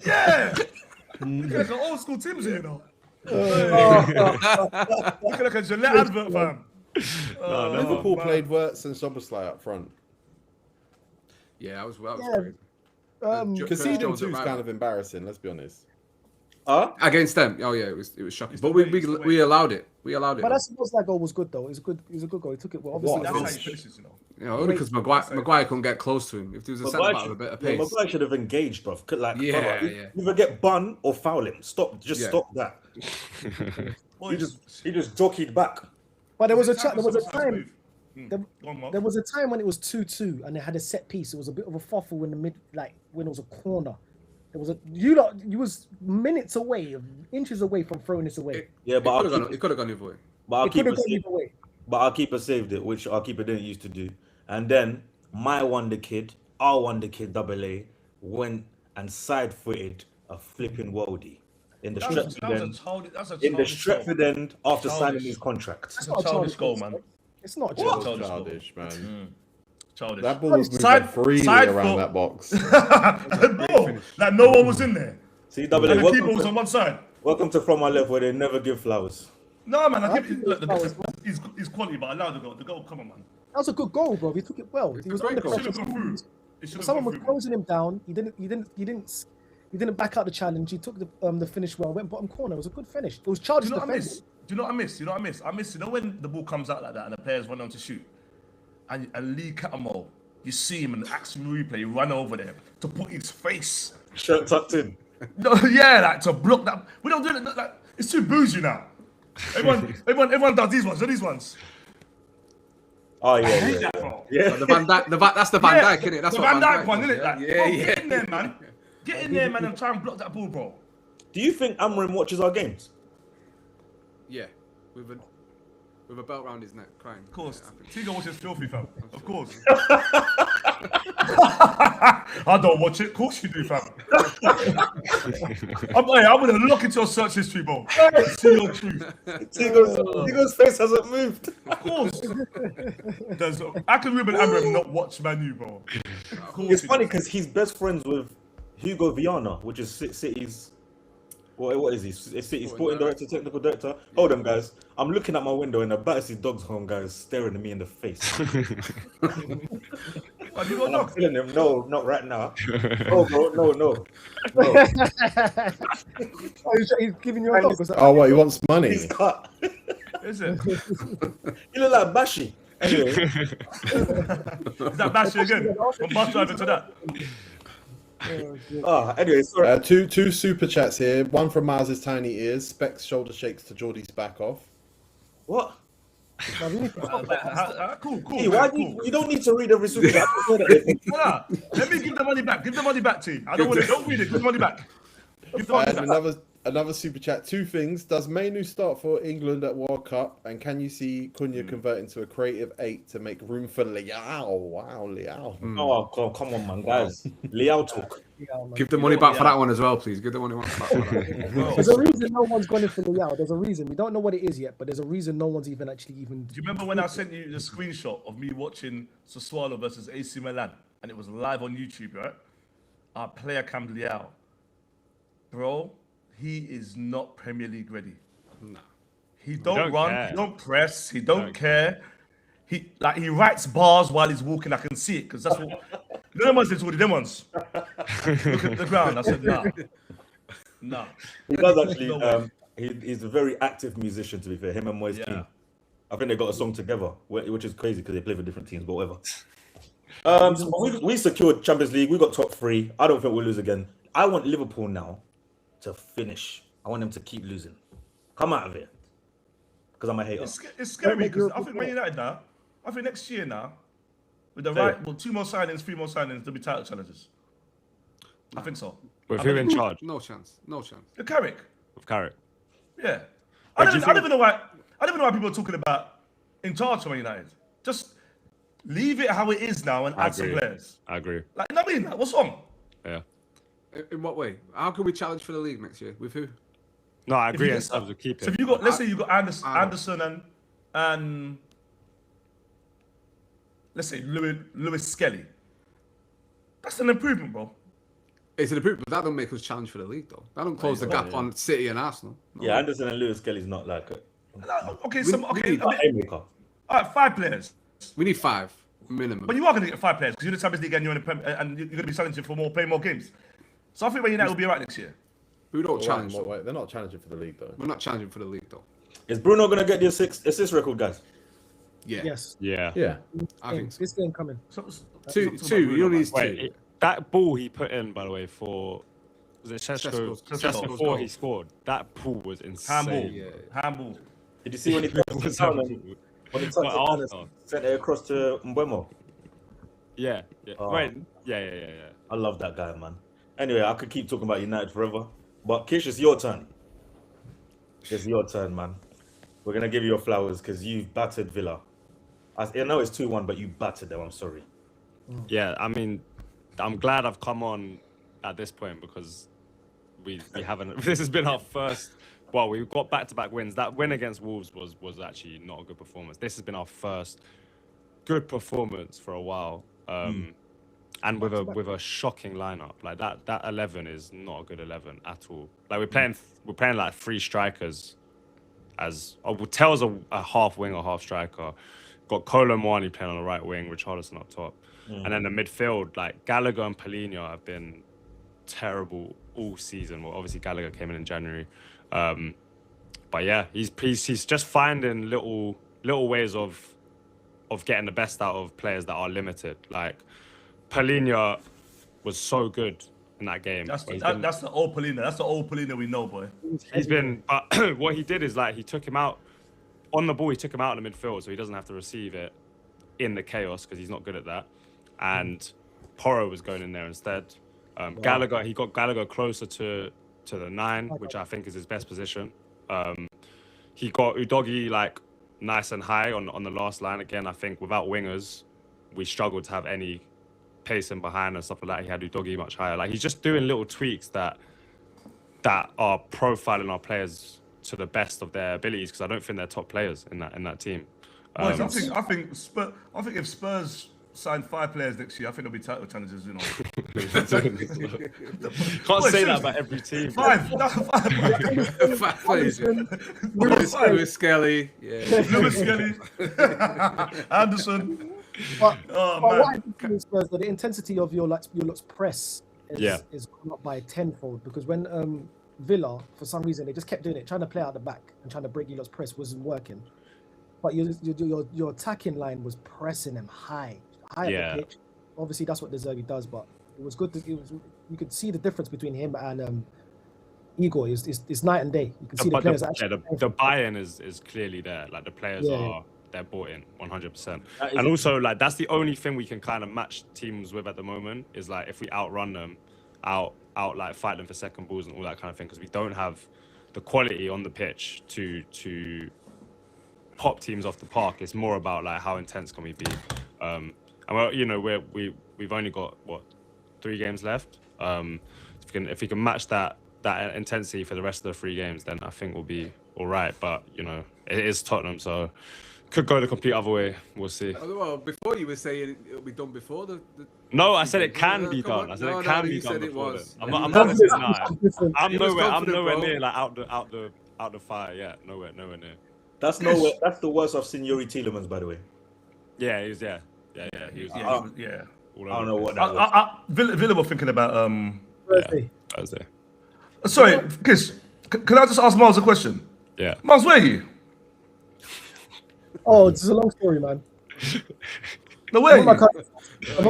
Yeah! Look at the old school teams here now. Look like a Gillette advert, fam. Liverpool man. played Wirtz and Soboslai up front. Yeah, that was Yeah. great. Conceding Jones 2 is at right kind back. of embarrassing. Let's be honest. Against them. Oh yeah, it was shocking. But we allowed it. We allowed it. But that's that goal was good though. It was a good goal. He took it well. Obviously, That's how he finishes, you know. You know, only because Maguire couldn't get close to him. If there was a centre back with a bit of pace. Maguire should have engaged, bro. Like, Yeah, brother, yeah. Either get bun or foul him. Stop. Just stop that. He just jockeyed back. But there was a It's time. There was a sometimes time. smooth. There, Go on, Mark. there was a time when it was 2-2 and they had a set piece. It was a bit of a fuffle in the mid, like when it was a corner. There was you was minutes away, inches away from throwing this away. Yeah, but It could have gone either way. It could have gone either way. But our keeper saved it, which our keeper didn't used to do. And then our wonder kid, double A, went and side-footed a flipping worldie in the Stretford end. In the Stretford end after signing his contract. That's a childish goal, man. It's not a What? childish. Childish, man. Childish. That ball was moving freely around that box. Bro, like no one was in there. See, double And A, the keeper was on one side. welcome to From Our Left, where they never give flowers. No, man, I keep look, he's quality, but allow the goal. The goal, come on, man. That was a good goal, bro. He took it well. He was under great goal. It should pressure. have gone through. It should have Someone gone was through. closing him down. He didn't back out the challenge. He took the finish well. Went bottom corner. It was a good finish. It was charged Do you know what I miss? defending. Do you know what I miss? I miss, you know, when the ball comes out like that and the players run on to shoot, and Lee Cattermole, you see him in the action replay, you run over there to put his face. Shirt tucked in. No, yeah, like to block that. We don't do it. Like, it's too bougie now. Everyone does these ones. Do these ones. Oh, I yeah. hate Yeah, that, yeah. bro. Yeah. That's the Van Dijk, innit? That's the what Van Dijk one, innit? does, Like, yeah, bro, yeah. get in there, man. Get in there, man, and try and block that ball, bro. Do you think Amram watches our games? Yeah, with a belt round his neck, crying. Of course. Tigo watches filthy, fam. Of course. I don't watch it. Of course you do, fam. I'm gonna look into your search history, bro. See your truth. Tigo's face hasn't moved. Of course. I can Ruben Amram not watch Man U, bro. Of course It's he funny does. because he's best friends with Hugo Viana, which is City's. What is he? City's sporting director, technical director. Hold on, guys. I'm looking at my window and the Battersea Dogs home guys staring at me in the face. Have you got a I'm dog? telling him, no, not right now. No, bro, no. Oh, he's giving you a dog. Was that? Oh, what? He wants money. He's cut. Is it? You look like Bashi. Anyway, Is that Bashi again? From bus driver to that? anyway, sorry. Two super chats here. One from Miles's tiny ears. Specs shoulder shakes to Geordie's back off. What? No, we need to- Cool. Hey, why do you don't need to read every super chat. Nah, let me give the money back. Give the money back, team. I don't want it. Don't read it. Give the money back. Give the money And back. another super chat. Two things. Does Mainu start for England at World Cup? And can you see Cunha convert into a creative 8 to make room for Liao? Wow, Liao. Oh, come on, man, guys. Liao talk. Give the money back for that one as well, please. Give the money back for that. There's a reason no one's gone in for Liao. There's a reason. We don't know what it is yet, but there's a reason no one's even. Do you remember when I sent you the screenshot of me watching Sassuolo versus AC Milan, and it was live on YouTube, right? Our player Cam Liao, bro, he is not Premier League ready. No. He don't don't run, care. he don't press, he don't care. He writes bars while he's walking. I can see it because that's what. You know them ones, them ones. Look at the ground. I said nah. He does actually. No way. He's a very active musician, to be fair. Him and Moise Keane. I think they got a song together, which is crazy because they play for different teams, but whatever. So we secured Champions League. We got top 3. I don't think we'll lose again. I want Liverpool now to finish. I want them to keep losing. Come out of it. Because I'm a hater. It's scary because I think Man United now. I think next year now, with the right, 2 more signings, 3 more signings, there'll be title challenges. I think so. With who in charge? No chance. The Carrick. With Carrick. Yeah. But I do you don't think- even know why. I don't even know why people are talking about in charge for Man United. Just leave it how it is now and add some agree. players. I agree. Like, you know what I mean? Like, what's wrong? Yeah. In what way? How can we challenge for the league next year? With who? No, I agree you in get- terms of keeping. So if you got, let's say you got Anderson and let's say Lewis Skelly. That's an improvement, bro. It's an improvement, but that don't make us challenge for the league, though. That don't close the gap on City and Arsenal. No. Yeah, Anderson and Lewis Kelly's not like it. Okay, We need- all right, 5 players. We need 5. Minimum. But you are going to get 5 players because you're the Champions League and you're in the Prem, and you're going to be challenging for playing more games. So I think Man United will be alright next year. We don't challenge. Wait, they're not challenging for the league though. We're not challenging for the league though. Is Bruno gonna get the assist record, guys? Yeah. Yes. Yeah. Yeah. I think so. This game coming. Two. He only needs Wait, two. that ball he put in, by the way, for was it Chesko? Chesko's Just goal. before he scored, that ball was insane. Handball. Did you see when he touched it down and when he touched it down and sent it across to Mbeumo? Yeah. Oh. Wait. Yeah. I love that guy, man. Anyway, I could keep talking about United forever, but Kish, it's your turn. It's your turn, man. We're gonna give you your flowers because you've battered Villa. I know it's 2-1, but you battered them. I'm sorry. Yeah, I mean, I'm glad I've come on at this point because we haven't. This has been our first. Well, we've got back-to-back wins. That win against Wolves was actually not a good performance. This has been our first good performance for a while, and with a shocking lineup. Like that 11 is not a good 11 at all. Like we're playing like 3 strikers, Tel's a half winger, half striker. Got Kolo Muani playing on the right wing, Richarlison up top. And then the midfield, like Gallagher and Paulinho have been terrible all season. Well, obviously Gallagher came in January. But yeah, he's just finding little ways of getting the best out of players that are limited. Like Paulinho was so good in that game. That's the old Paulina. That's the old Paulina we know, boy. He's been, but what he did is like he took him out on the ball. He took him out in the midfield, so he doesn't have to receive it in the chaos because he's not good at that. And Porro was going in there instead. Gallagher, he got Gallagher closer to the 9, which I think is his best position. He got Udogie like nice and high on the last line. Again, I think without wingers, we struggled to have any pace in behind and stuff like that. He had Udogie much higher. Like he's just doing little tweaks that are profiling our players to the best of their abilities because I don't think they're top players in that team. Boys, I think if Spurs sign 5 players next year, I think they'll be title challengers. You know, Can't say that about every team. 5 players. Lewis Skelly. Yeah. Lewis Skelly. Anderson. But what I think is Spurs, the intensity of your Lux press is gone up by tenfold because when Villa, for some reason, they just kept doing it, trying to play out the back and trying to break Lux press wasn't working. But your attacking line was pressing them high up the pitch. Obviously, that's what De Zerbi does, but it was good. You could see the difference between him and Igor. It's night and day. You can see the players the buy-in is clearly there. Like the players they're bought in 100%. And also, like that's the only thing we can kind of match teams with at the moment is like if we outrun them, out like fight them for second balls and all that kind of thing because we don't have the quality on the pitch to pop teams off the park. It's more about like how intense can we be. And well, you know, we've only got 3 games left. If we can match that intensity for the rest of the 3 games, then I think we'll be all right. But you know, it is Tottenham, so could go the complete other way. We'll see. Well, before you were saying it'll be done before the No, I said it can be done. I said it can be done before. I'm not I'm nowhere near like out the fire yet. Nowhere near. That's nowhere. That's the worst of Signori Tielemans, by the way. Yeah, he was. Yeah. He was. Yeah. I don't know what that was. Villa were thinking about Thursday. Sorry, Kiss. Can I just ask Miles a question? Yeah. Miles, where are you? Oh, it's a long story, man. No way. I'm at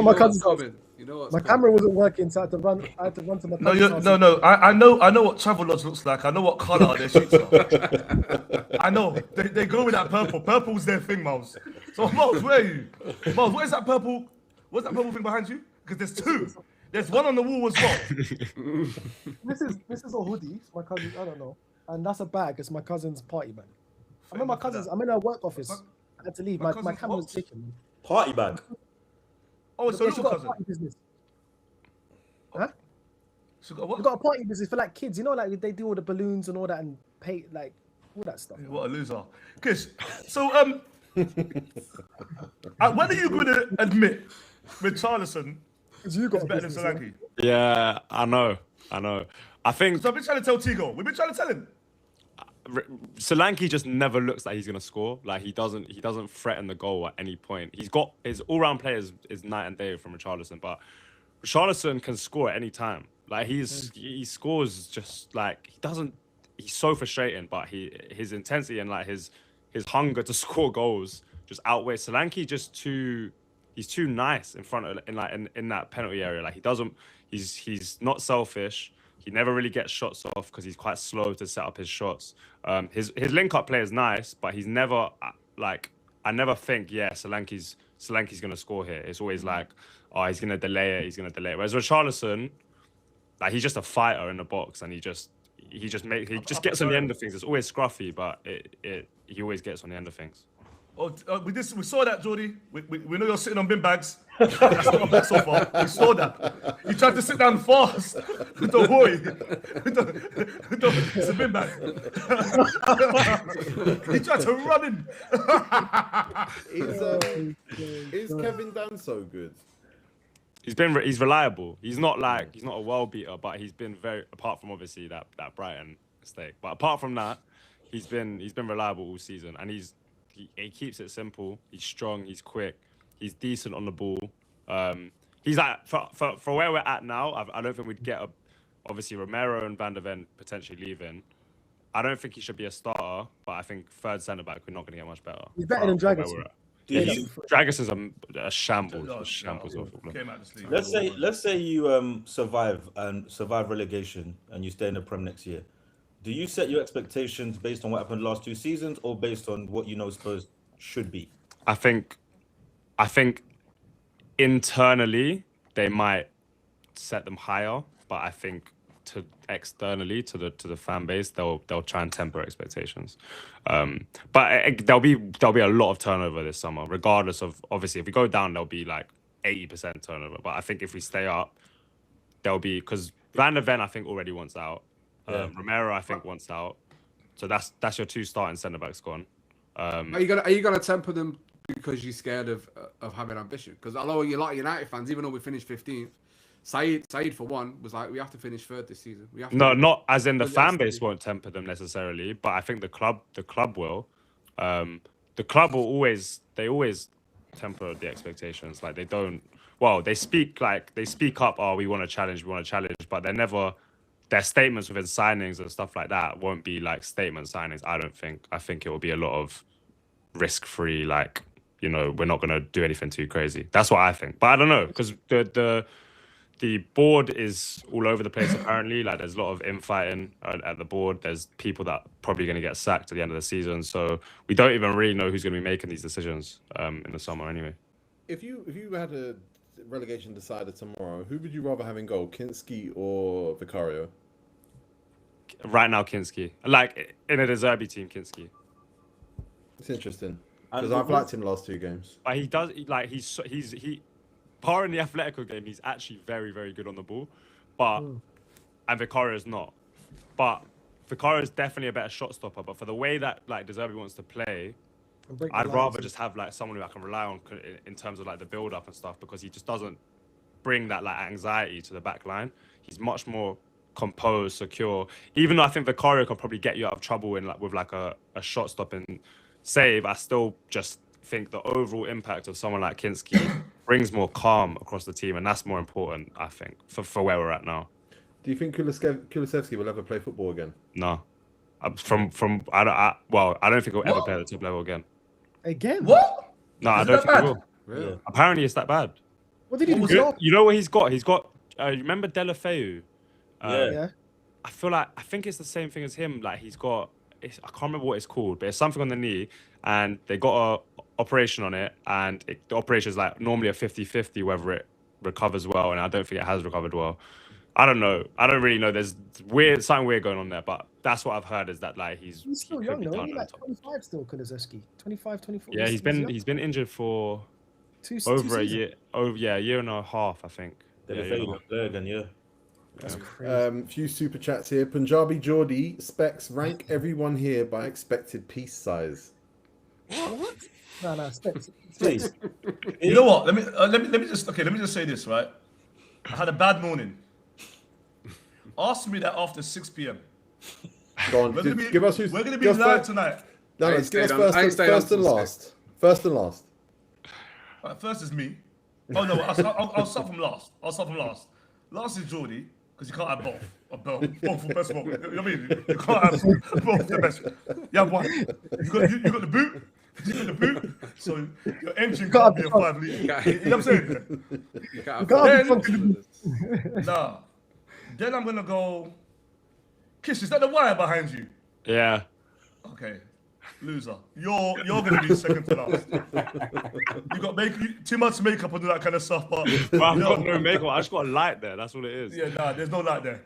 my cousin's house. You know what's My camera wasn't working, so I had to run to my cousin's house. No. I know what Travelodge looks like. I know what colour their sheets are. I know. They go with that purple. Purple's their thing, Miles. So Miles, where are you? Miles, what is that purple? What's that purple thing behind you? Because there's 2. There's one on the wall as well. This is a hoodie. My cousin, I don't know, and that's a bag. It's my cousin's party bag. I'm in my cousin's. I'm in her work office. I had to leave. My camera was taken. Party bag. Oh, so She's got a party business. Huh? She got what? She's got a party business for like kids. You know, like they do all the balloons and all that and pay like all that stuff. What a loser. Kiss. So when are you going to admit Richarlison You got is better than Solanke? Yeah, I know. I think. So I've been trying to tell Tigo. We've been trying to tell him. Solanke just never looks like he's gonna score. Like he doesn't threaten the goal at any point. He's got his all-round players is night and day from Richarlison, but Richarlison can score at any time. Like he scores just like he doesn't. He's so frustrating, but his intensity and like his hunger to score goals just outweighs Solanke. He's too nice in front of in that penalty area. Like he's not selfish. He never really gets shots off because he's quite slow to set up his shots. His link up play is nice, but he's never like I never think Solanke's gonna score here. It's always like he's gonna delay it. Whereas Richarlison, like he's just a fighter in the box, and he just gets on the end of things. It's always scruffy, but he always gets on the end of things. We saw that, Jordy. We know you're sitting on bin bags. That's not bad so far. We saw that. You tried to sit down fast with the boy. It's a bin bag. He tried to run in. Is Kevin Dunn so good? He's reliable. He's not a world beater, but he's been very, apart from obviously that Brighton mistake. But apart from that, he's been reliable all season, and he keeps it simple. He's strong. He's quick. He's decent on the ball. He's like for where we're at now. I don't think we'd get obviously Romero and Van der Ven potentially leaving. I don't think he should be a starter, but I think third centre back we're not going to get much better. He's better than Dragus. Dragus is a shambles. Let's say you survive relegation and you stay in the Prem next year. Do you set your expectations based on what happened last 2 seasons, or based on what you know Spurs should be? I think internally they might set them higher, but I think externally to the fan base they'll try and temper expectations. But there'll be a lot of turnover this summer, regardless of obviously if we go down there'll be like 80% turnover. But I think if we stay up, there'll be because Van der Ven I think already wants out. Romero I think wants out. So that's your 2 starting centre backs gone. Are you gonna temper them because you're scared of having ambition? Because although you're like United fans, even though we finished 15th, Said for one was like we have to finish 3rd this season. Not as in the fan base won't temper them necessarily, but I think the club will. The club will always temper the expectations. Like they don't. Well, they speak up. Oh, we want to challenge, but they're never. Their statements within signings and stuff like that won't be like statement signings. I don't think. I think it will be a lot of risk-free. Like we're not going to do anything too crazy. That's what I think. But I don't know because the board is all over the place apparently. Like there's a lot of infighting at the board. There's people that are probably going to get sacked at the end of the season. So we don't even really know who's going to be making these decisions in the summer anyway. If you had a relegation decided tomorrow, who would you rather have in goal, Kinski or Vicario? Right now, Kinski. Like in a De Zerbi team, Kinski. It's interesting because I've liked him last 2 games. But he does like he's par in the Atletico game. He's actually very very good on the ball, but and Vicario is not. But Vicario is definitely a better shot stopper. But for the way that like De Zerbi wants to play, I'd rather just have like someone who I can rely on in terms of like the build up and stuff, because he just doesn't bring that like anxiety to the back line. He's much more composed, secure. Even though I think Vicario can probably get you out of trouble in like with like a shot stopping save, I still just think the overall impact of someone like Kinski brings more calm across the team, and that's more important, I think, for where we're at now. Do you think Kulusevski will ever play football again? No. I don't think he'll ever play at the top level again. Again? What? No, I don't think he will. Really? Yeah. Apparently, it's that bad. What did he do? You know what he's got? He's got. Remember Delafeu? Yeah. I think it's the same thing as him. Like he's got. I can't remember what it's called, but it's something on the knee, and they got a operation on it, and the operation is like normally a 50-50 whether it recovers well, and I don't think it has recovered well. I don't know. I don't really know. There's something weird going on there, but that's what I've heard is that like he's still young though. He's like 25 still, Kulusevski. 25, 24. Yeah, he's been injured for over a year. A year and a half, I think. That's crazy. Few super chats here. Punjabi Geordie specs rank everyone here by expected piece size. What? No, specs. Please. You know what? Let me just say this, right? I had a bad morning. Ask me that after 6 p.m. Go on. We're gonna be, Give us who's. we're gonna be give us live first- tonight. No, I no, ain't give us staying on- I ain't staying first on and till last. First and last. Right, first is me. Oh no, I'll start from last. Last is Geordie, because you can't have both. Both for best of all. You know what I mean? You can't have both the best. You have one. You got the boot. You got the boot. So your engine can't be a 5 litre. You know what I'm saying? You can't Then, nah. Then I'm gonna go. Kish, is that the wire behind you? Yeah. Okay. Loser. You're gonna be second to last. You got too much makeup and all that kind of stuff, but Well, I've got no makeup. I just got a light there. That's all it is. yeah, nah, there's no light there.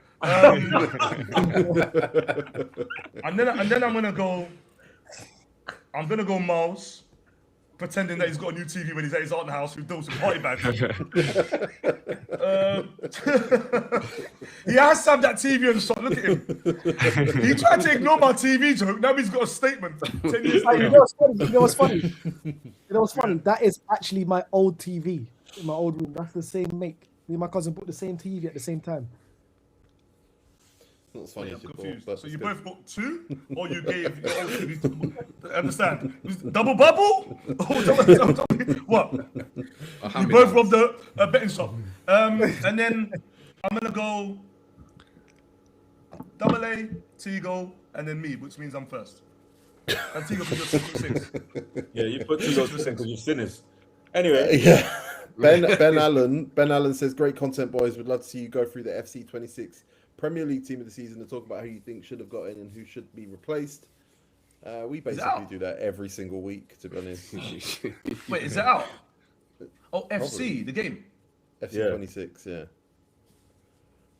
And then I'm gonna go Miles, pretending that he's got a new TV when he's at his aunt's house with those party bags. He has to have that TV on shot. Look at him. He tried to ignore my TV joke. Now he's got a statement. 10 years Like, later. you know what's funny? You know what's funny? That is actually my old TV in my old room. That's the same make. Me and my cousin bought the same TV at the same time. Not as funny I'm as you confused. thought, but So you it's both got two, or you gave your old TV to understand? Double bubble? What? You both robbed a betting shop. And then I'm gonna go double A, Tigo, and then me, which means I'm first. And Tigo for your 6'6". Yeah, you put 2 because you're sinners. Anyway, Yeah. Ben Allen says, great content, boys. Would love to see you go through the FC 26 Premier League team of the season and talk about who you think should have got in and who should be replaced. We basically do that every single week, to be honest. Wait, is that out? Oh, FC, the game. FC 26, yeah.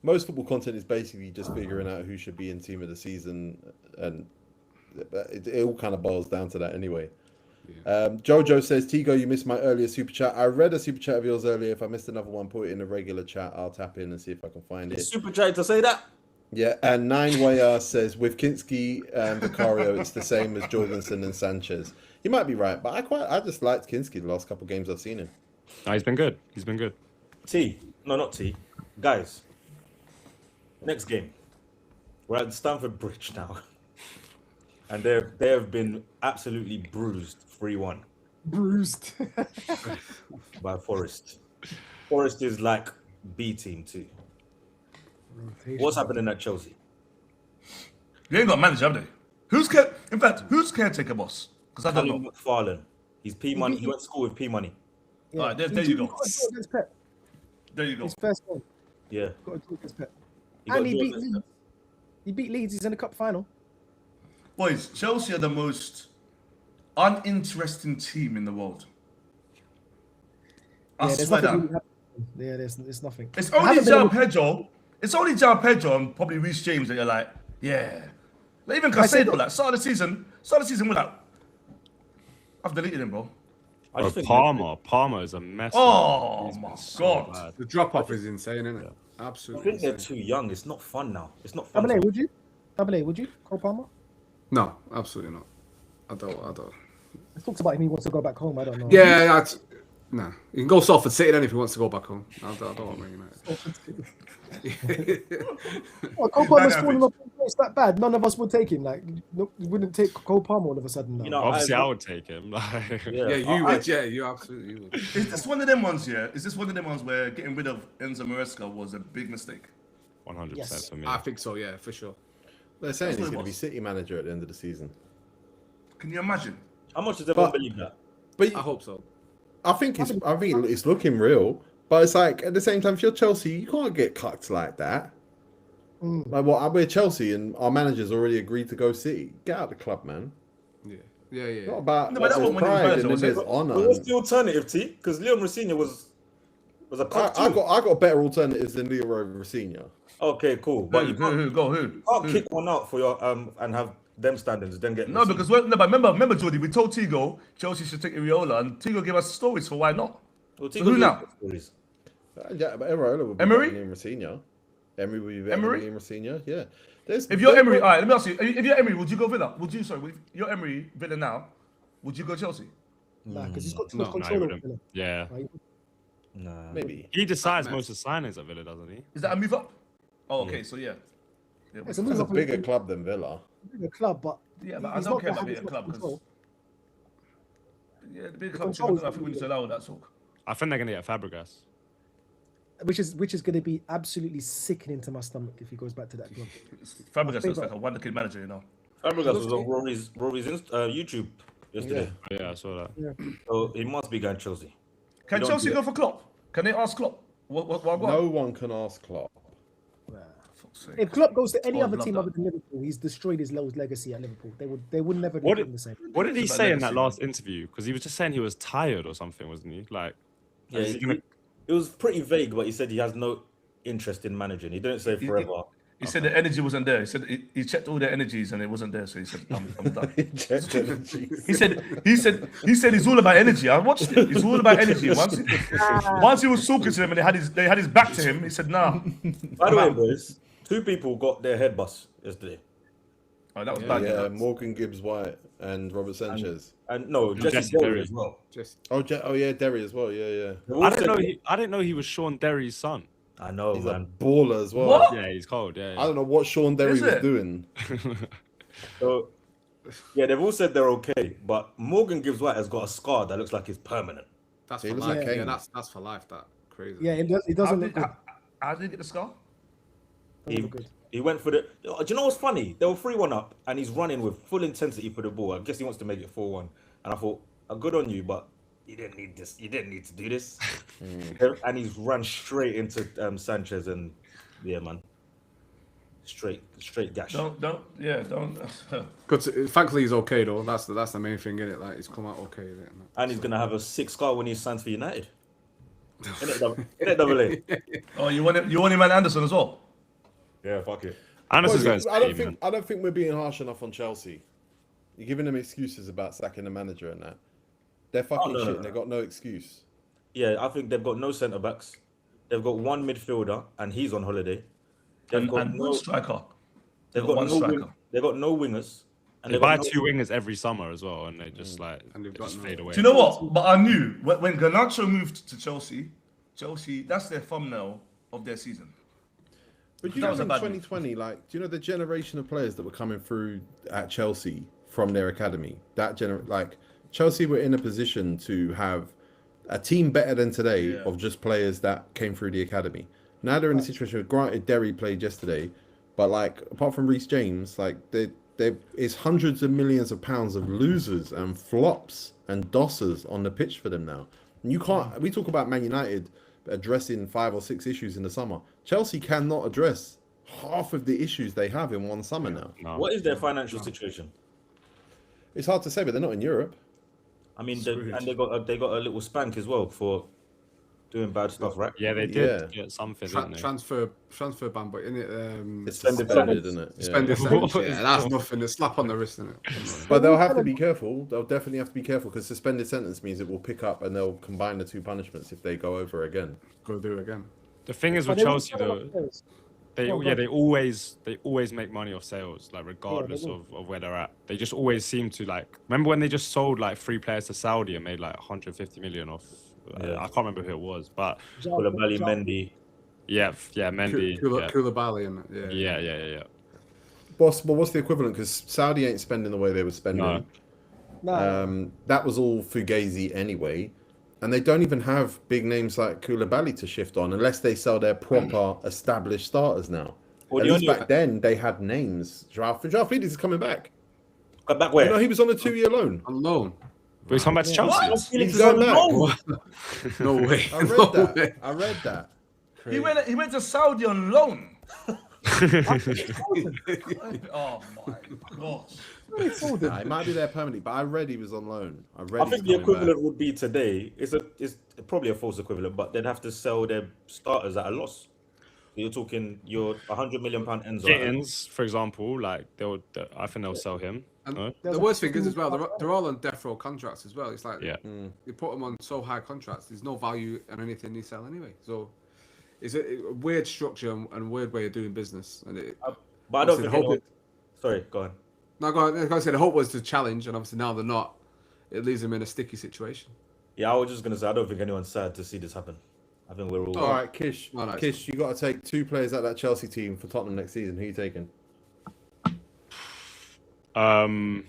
Most football content is basically just figuring out who should be in team of the season, and it all kind of boils down to that anyway. Jojo says, Tigo, you missed my earlier super chat. I read a super chat of yours earlier. If I missed another one, put it in a regular chat. I'll tap in and see if I can find it. super chat to say that. Yeah, and Nine Wayer says, with Kinski and Vicario, it's the same as Jorgensen and Sanchez. You might be right, but I just liked Kinski the last couple of games I've seen him. No, he's been good. He's been good. Not T. Guys, next game. We're at Stamford Bridge now. And they have been absolutely bruised 3-1 Bruised. by Forest. Forest is like B team too. What's happening at Chelsea? They ain't got a manager, have they? Who's caretaker boss? Because I don't Callum know. McFarlane. He's P Money. He went to school with P Money. Yeah. All right, there you go. Against Pep. There you go. His first game. Yeah. Got to do against Pep. got And he to do beat it. Leeds. He beat Leeds. He's in the cup final. Boys, Chelsea are the most uninteresting team in the world. I Yeah, there's swear nothing. that. Really happening. Yeah, there's nothing. It's I only haven't been João able- Pedro. It's only João Pedro and probably Reece James that you're like, yeah. Like even Casado, like start of the season, we're like, I've deleted him, bro. I just think Palmer is a mess. Oh He's my been so God. bad. The drop off is insane, isn't it? I Absolutely. think they're Insane. too young. It's not fun now. It's not fun. Double A, would you? Double A, would you? Cole Palmer? No, absolutely not. I don't. He talks about him. He wants to go back home. I don't know. Yeah, that's. Nah, you can go Salford City then if he wants to go back home. I don't want Man United. Well, Cole Palmer's falling off. It's that bad. None of us would take him. Like, no, you wouldn't take Cole Palmer all of a sudden. Now. You know, Obviously, I would take him. Like, Yeah, you would. Yeah, you absolutely would. Is this one of them ones, yeah? Is this one of them ones where getting rid of Enzo Maresca was a big mistake? 100% Yes. for me. I think so. Yeah, for sure. They're saying That's he's what it going to be was. City manager at the end of the season. Can you imagine? how much does everyone But- believe that? But I hope so. I think it's looking real. But it's like, at the same time, if you're Chelsea, you can't get cucked like that. Like, we're Chelsea and our manager's already agreed to go City. Get out of the club, man. Yeah. Not about No, but that there's wasn't when he was pride manager, and then was it? there's But honour. what's the alternative, T? Because Leo Mourinho was a cock I too. got better alternatives than Leo Rossinha. Okay, cool. But you can't, Who? can't kick one out for your and have them standards, then get No, Messi. because but remember, Jordy, we told Tigo Chelsea should take Iriola, and Tigo gave us stories for why not. Well, So who now? stories. Yeah, but Emery will be Emery? better than Rossinha. Emery will be better Emery? than Rossinha. Yeah. There's, If you're Emery, all right, let me ask you. If you're Emery, would you go Villa? If you're Emery, Villa now, would you go Chelsea? Nah, because he's got too No, much no, No, he control over wouldn't. Villa. Yeah. Like, Nah. maybe. He decides most of the signings at Villa, doesn't he? Is that a move up? Oh, okay, so yeah. Yeah, It's a but- It's a move up bigger club than Villa. bigger club, but yeah, but I he's don't not care gonna about have being as a much club because control. yeah, the big The club. control is I think we need to allow that talk. I think they're gonna get Fabregas. which is going to be absolutely sickening to my stomach if he goes back to that club. Fabregas looks favourite. like a wonderkid manager, you know. Fabregas was on Rory's YouTube yesterday. Yeah, I saw that. So he must be going Chelsea. Can don't Chelsea do go for Klopp? Can they ask Klopp? What? No one can ask Klopp. If Klopp goes to any God, other love team that. other than Liverpool, he's destroyed his legacy at Liverpool. They would never What do did- the same. What did he It's about say in that legacy, last interview? Because he was just saying he was tired or something, wasn't he? Like, Yeah, is he gonna- it was pretty vague, but he said he has no interest in managing. He didn't say forever. He said the energy wasn't there. He said he checked all the energies and it wasn't there. So he said, I'm done. He said he's all about energy. I watched it. He's all about energy. Once he was talking to them and they had his back to him, he said, nah. By the way, boys, 2 people got their head bust yesterday. Oh, that was bad. Yeah, Yeah. Morgan Gibbs-White and Robert Sanchez. And no, Jesse Jesse Derry Derry. as well. Just Oh yeah, Derry as well. Yeah. They've all I didn't said- know. I didn't know he was Sean Derry's son. I know, He's man. a baller as well. What? Yeah, he's cold. Yeah. I don't know what Sean Derry Is was it? doing. So, yeah, they've all said they're okay, but Morgan Gibbs-White has got a scar that looks like it's permanent. that's He for looks life. like Yeah, Kane. that's for life. That crazy. Yeah, it How doesn't look did, good. how did he get the scar? Doesn't look good. He went for the. Do you know what's funny? They were 3-1 up, and he's running with full intensity for the ball. I guess he wants to make it 4-1. And I thought, good on you, but you didn't need this. You didn't need to do this. And he's run straight into Sanchez, and yeah, man, straight gash. Don't. Good. Thankfully, he's okay though. That's the main thing in it. Like he's come out okay. Isn't it? And he's gonna have a 6 scar when he signs for United. Innit, double A? Oh, you want him and Anderson as well? Yeah, fuck it. Anderson's going Boys, to I don't stay, think I don't think we're being harsh enough on Chelsea. You're giving them excuses about sacking the manager and that. They're fucking no, shit. no. And they've got no excuse. Yeah, I think they've got no centre backs. They've got 1 midfielder, and he's on holiday. They've And got one striker. They've got got one no striker. they've got no wingers. And They they've buy got 2 wingers every summer as well, and they just like And they've they got just no- fade away. Do you know what? But I knew when Garnacho moved to Chelsea, that's their thumbnail of their season. But you That know, was a in bad move. 2020, like, do you know the generation of players that were coming through at Chelsea from their academy? Like, Chelsea were in a position to have a team better than today of just players that came through the academy. Now they're in a situation where, granted, Derry played yesterday, but like, apart from Reece James, like, there is hundreds of millions of pounds of losers and flops and dossers on the pitch for them now. And you can't. We talk about Man United addressing 5 or 6 issues in the summer. Chelsea cannot address half of the issues they have in one summer now. No. What is their financial situation? It's hard to say, but they're not in Europe. I mean, they got a little spank as well for doing bad stuff, right? Yeah, they did Yeah. get something, didn't they? transfer ban, but in it It's suspended, isn't it? suspended Yeah. sentence. Yeah, that's nothing. A slap on the wrist, isn't it? But they'll have to be careful. They'll definitely have to be careful because suspended sentence means it will pick up and they'll combine the 2 punishments if they go over again. Go do it again. The thing is with But they Chelsea were though, they Oh, God. they always make money off sales, like regardless of where they're at. They just always seem to like. Remember when they just sold like 3 players to Saudi and made like 150 million off? Yeah. I can't remember who it was, but Koulibaly, Mendy. yeah, Mendy. Koulibaly and Yeah. But what's the equivalent? Because Saudi ain't spending the way they were spending. No. That was all Fugazi anyway. And they don't even have big names like Koulibaly to shift on unless they sell their proper established starters now. Well, At the least only- back then, they had names. Joao Felix is coming back. Back where? You know, he was on a 2-year loan. on loan. But he's come back to Chelsea. What? Felix He's is on going loan. No way. I read No that. way. I read that. He went to Saudi on loan. Oh my gosh. Nah, it might be there permanently, but I read he was on loan. I read. I think the equivalent would be today. It's probably a false equivalent, but they'd have to sell their starters at a loss. You're talking your £100 million Enzo. Gittins, for example, like I think they'll sell him. And No? the worst thing is as well, they're all on death row contracts as well. It's like Yeah. you put them on so high contracts. There's no value in anything they sell anyway. So it's a weird structure and weird way of doing business. And But I don't obviously think the hope anyone... Sorry, go on. No, go on. Like I said, the hope was to challenge, and obviously now they're not. It leaves them in a sticky situation. Yeah, I was just going to say, I don't think anyone's sad to see this happen. I think we're all... All right, Kish. No, no, Kish, you got to take 2 players out of that Chelsea team for Tottenham next season. Who you taking? There's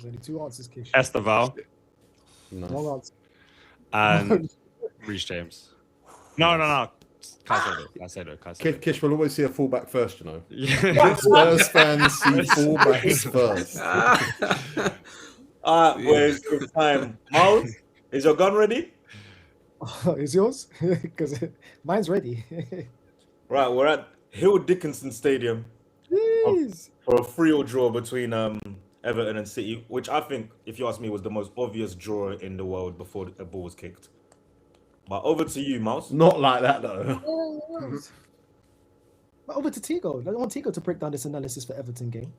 only two answers, Kish. Esteval Nice. Wrong answer. and Reece James. No. Caicedo. Kish will always see a fullback first, you know. Yeah. Spurs fans see fullbacks first. Boys, it's time. Miles, is your gun ready? Is yours? Because mine's ready. Right, we're at Hill Dickinson Stadium Jeez. for a 3-3 draw between Everton and City, which I think, if you ask me, was the most obvious draw in the world before the ball was kicked. But over to you, Miles. Not like that though. But over to Tigo. I want Tigo to break down this analysis for Everton game.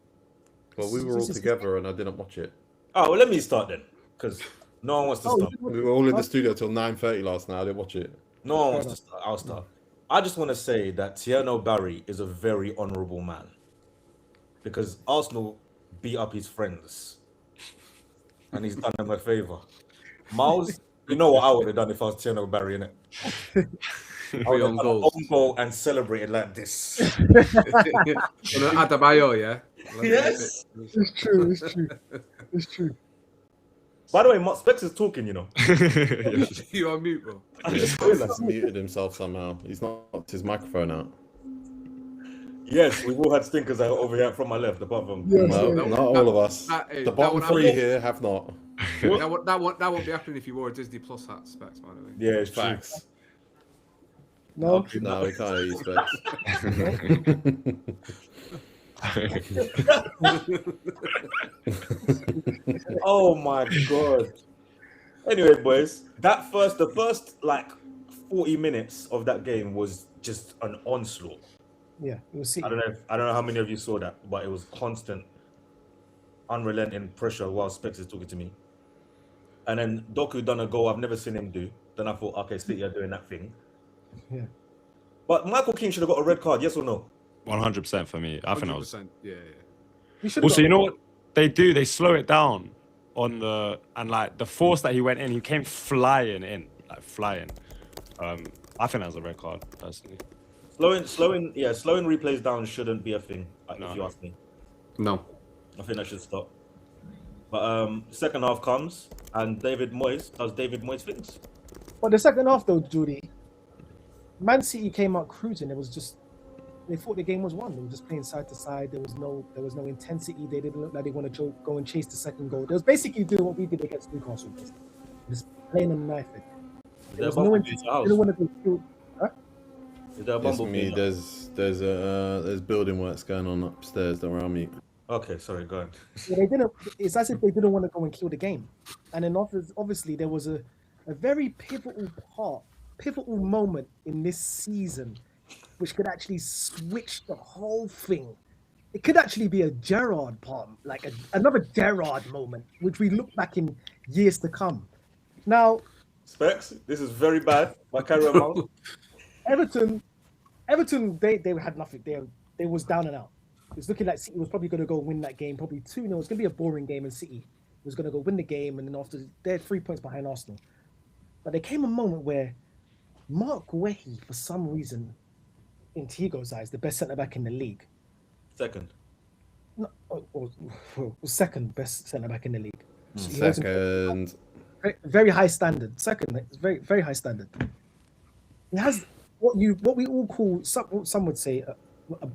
Well, we were all together and I didn't watch it. Oh, well, let me start then, because no one wants to start. We were all in the studio till 9:30 last night. I didn't watch it. No one wants to start. I'll start. I just want to say that Tierno Barry is a very honourable man, because Arsenal beat up his friends, and he's done them a favour. Miles, you know what I would have done if I was Tierno Barry, innit? I would have done an own goal and celebrated like this. Adebayo, yeah. Yes. It's true. It's true. By the way, Mark Specs is talking, you know. You on mute, bro. I just He's realised. muted himself somehow. He's not got his microphone out. Yes, we've all had stinkers out over here from my left, apart from. Yes, No, yeah. not all of us. The bottom that three would- here have not. That won't be happening if you wore a Disney Plus hat, Specs, by the way. Yeah, it's true. Facts. No. No, we can't use Specs. Oh my god. Anyway, boys, the first like 40 minutes of that game was just an onslaught. Yeah, it was City. I don't know how many of you saw that, but it was constant, unrelenting pressure while Specs is talking to me. And then Doku done a goal I've never seen him do. Then I thought, okay, City are doing that thing. Yeah. But Michael Keane should have got a red card, yes or no? 100% for me. I think that was. 100%. Yeah. We should have Also, got- you know what they do? They slow it down on the force that he went in. He came flying in, like flying. I think that was a red card, personally. Slowing replays down shouldn't be a thing, if you ask me. No. I think that should stop. But second half comes, and David Moyes does David Moyes things. But the second half, though, Judy, Man City came out cruising. It was just they thought the game was won. They were just playing side to side. There was no intensity. They didn't look like they want to go and chase the second goal. They was basically doing what we did against Newcastle, just playing on the knife. There was no intensity. They didn't want to go through. Huh? Is there a It's bumblebee? me. There's building works going on upstairs. Don't worry, I'll mute. Okay, sorry, go ahead. Yeah, they didn't. It's as if they didn't want to go and kill the game. And then obviously there was a very pivotal moment in this season, which could actually switch the whole thing. It could actually be a Gerrard part, like another Gerrard moment, which we look back in years to come. Now, Specs, this is very bad. But carry on, Miles. Everton, they had nothing. They was down and out. It was looking like City was probably going to go win that game, probably 2-0. It's going to be a boring game, and City was going to go win the game, and then after they're 3 points behind Arsenal. But there came a moment where Mark Guehi, for some reason, in Tigo's eyes, the best centre back in the league, Second. or second best centre back in the league. He wasn't- Second. very high standard. Second, it's very very high standard. He has what we all call some would say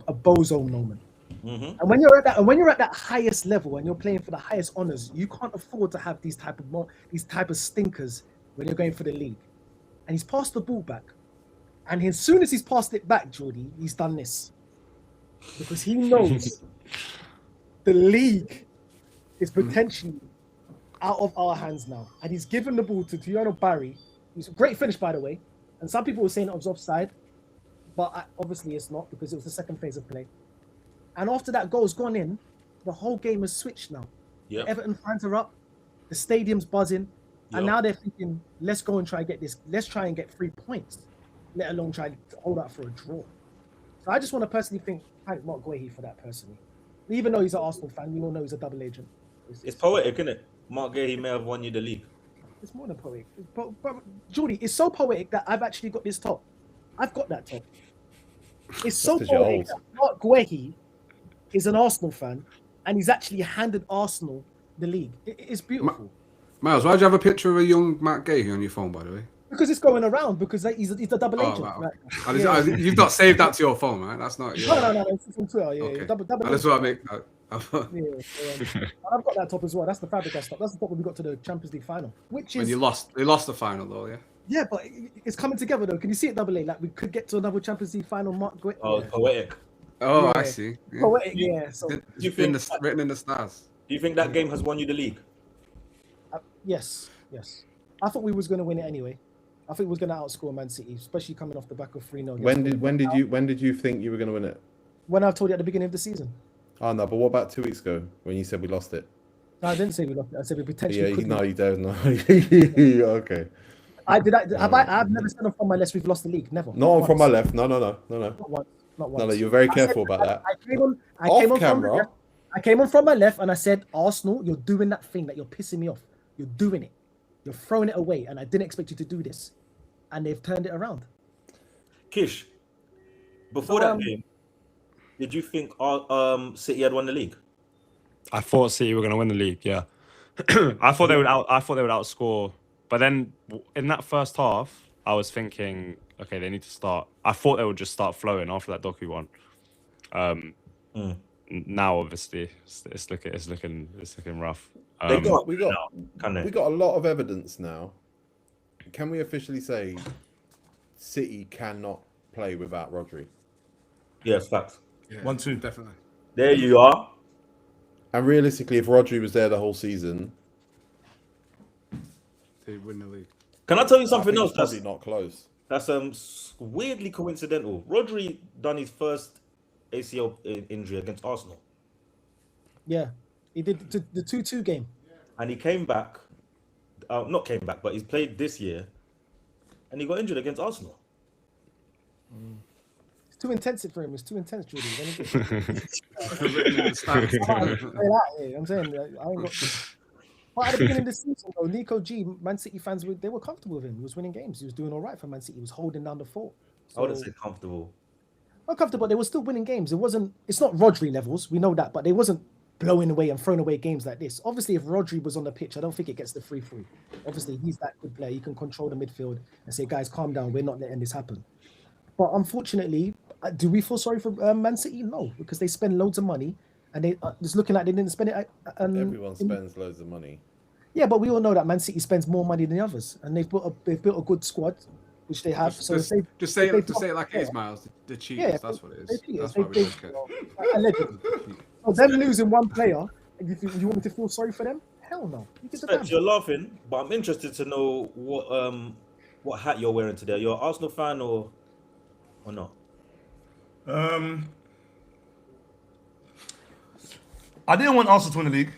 a bozo moment. Mm-hmm. And when you're at that highest level and you're playing for the highest honors, you can't afford to have these type of stinkers when you're going for the league. And he's passed the ball back, and as soon as he's passed it back, Jordy, he's done this because he knows the league is potentially out of our hands now, and he's given the ball to Tierno Barry. It's a great finish, by the way, and some people were saying it was offside, but obviously it's not because it was the second phase of play. And after that goal's gone in, the whole game has switched now. Yeah. Everton fans are up, the stadium's buzzing, and Yeah. now they're thinking, let's go and try and get this. Let's try and get 3 points, let alone try to hold out for a draw. So I just want to personally thank Mark Guehi for that personally. Even though he's an Arsenal fan, we all know he's a double agent. It's poetic, isn't it? Mark Gay, he may have won you the league. It's more than poetic. But Jordy, it's so poetic that I've actually got this top. I've got that top. It's so 'cause you're poetic old. that Mark Guehi is an Arsenal fan, and he's actually handed Arsenal the league. It's beautiful. Miles, why do you have a picture of a young Matt Gay on your phone, by the way? Because it's going around, because he's a double agent. Right, Right? okay. You've not saved that to your phone, right? That's not. No. It's on Twitter. Yeah, Okay. double That's what I make. I've got that top as well. That's the Fabregas top. That's the top when we got to the Champions League final, which When is they lost the final though, yeah. yeah, but it's coming together though. Can you see it, double A? Like we could get to another Champions League final. Oh, poetic. Oh, Yeah. I see. Yeah. Poetic, yeah. So You think written in the stars? Do you think that game has won you the league? yes. I thought we was going to win it anyway. I think we was going to outscore Man City, especially coming off the back of 3-0. When did you think you were going to win it? When I told you at the beginning of the season. Oh no, but what about 2 weeks ago when you said we lost it? No, I didn't say we lost it. I said we potentially could. No, you don't. No. Okay. I've never said on from my left we've lost the league. Never. Not from my left. No. Not once. No, you're very careful about that. I came on from my left and I said, Arsenal, you're doing that thing that you're pissing me off. You're doing it. You're throwing it away, and I didn't expect you to do this. And they've turned it around. Kish, before that game, did you think City had won the league? I thought City were going to win the league. Yeah, I thought they would outscore. But then in that first half, I was thinking, okay, they need to start. I thought they would just start flowing after that Doku one. Now, obviously, it's looking rough. We got a lot of evidence now. Can we officially say City cannot play without Rodri? Yes, facts. Yeah, 1-2. definitely. There you are. And realistically, if Rodri was there the whole season, They win the league. Can I tell you I something think else? it's probably not close. That's weirdly coincidental. Rodri done his first ACL injury against Arsenal, Yeah. He did the 2-2 game. and he came back. Not came back, but he's played this year, and he got injured against Arsenal. It's too intensive for him. It's too intense, Jordan. I'm saying, I ain't got. But at the beginning of the season, though, Nico G, Man City fans, they were comfortable with him. He was winning games. He was doing all right for Man City. He was holding down the fort. I wouldn't say comfortable. Not comfortable, but they were still winning games. It's not Rodri levels, we know that, but they wasn't blowing away and throwing away games like this. Obviously, if Rodri was on the pitch, I don't think it gets the 3-3. Obviously, he's that good player. He can control the midfield and say, guys, calm down. We're not letting this happen. But unfortunately, do we feel sorry for Man City? No, because they spend loads of money and they just looking like they didn't spend it. Everyone spends loads of money. Yeah, but we all know that Man City spends more money than the others, and they've built a good squad, which they have. Just say it like it is, Miles. The cheaters, Yeah, that's what it they is. cheaters. That's why we don't care. Allegedly. So them losing one player, you want me to feel sorry for them? Hell no. You're laughing, but I'm interested to know what hat you're wearing today. You're an Arsenal fan or not? I didn't want Arsenal to win the league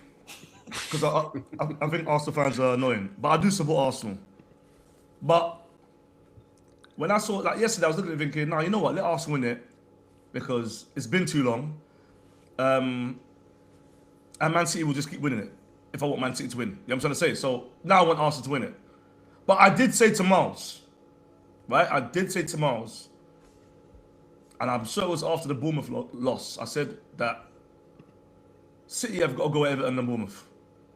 because I think Arsenal fans are annoying, but I do support Arsenal. But when I saw like yesterday, I was looking at it thinking, no, you know what? Let Arsenal win it because it's been too long. And Man City will just keep winning it if I want Man City to win. You know what I'm trying to say? So now I want Arsenal to win it. But I did say to Miles, right? And I'm sure it was after the Bournemouth loss. I said that City have got to go Everton and Bournemouth.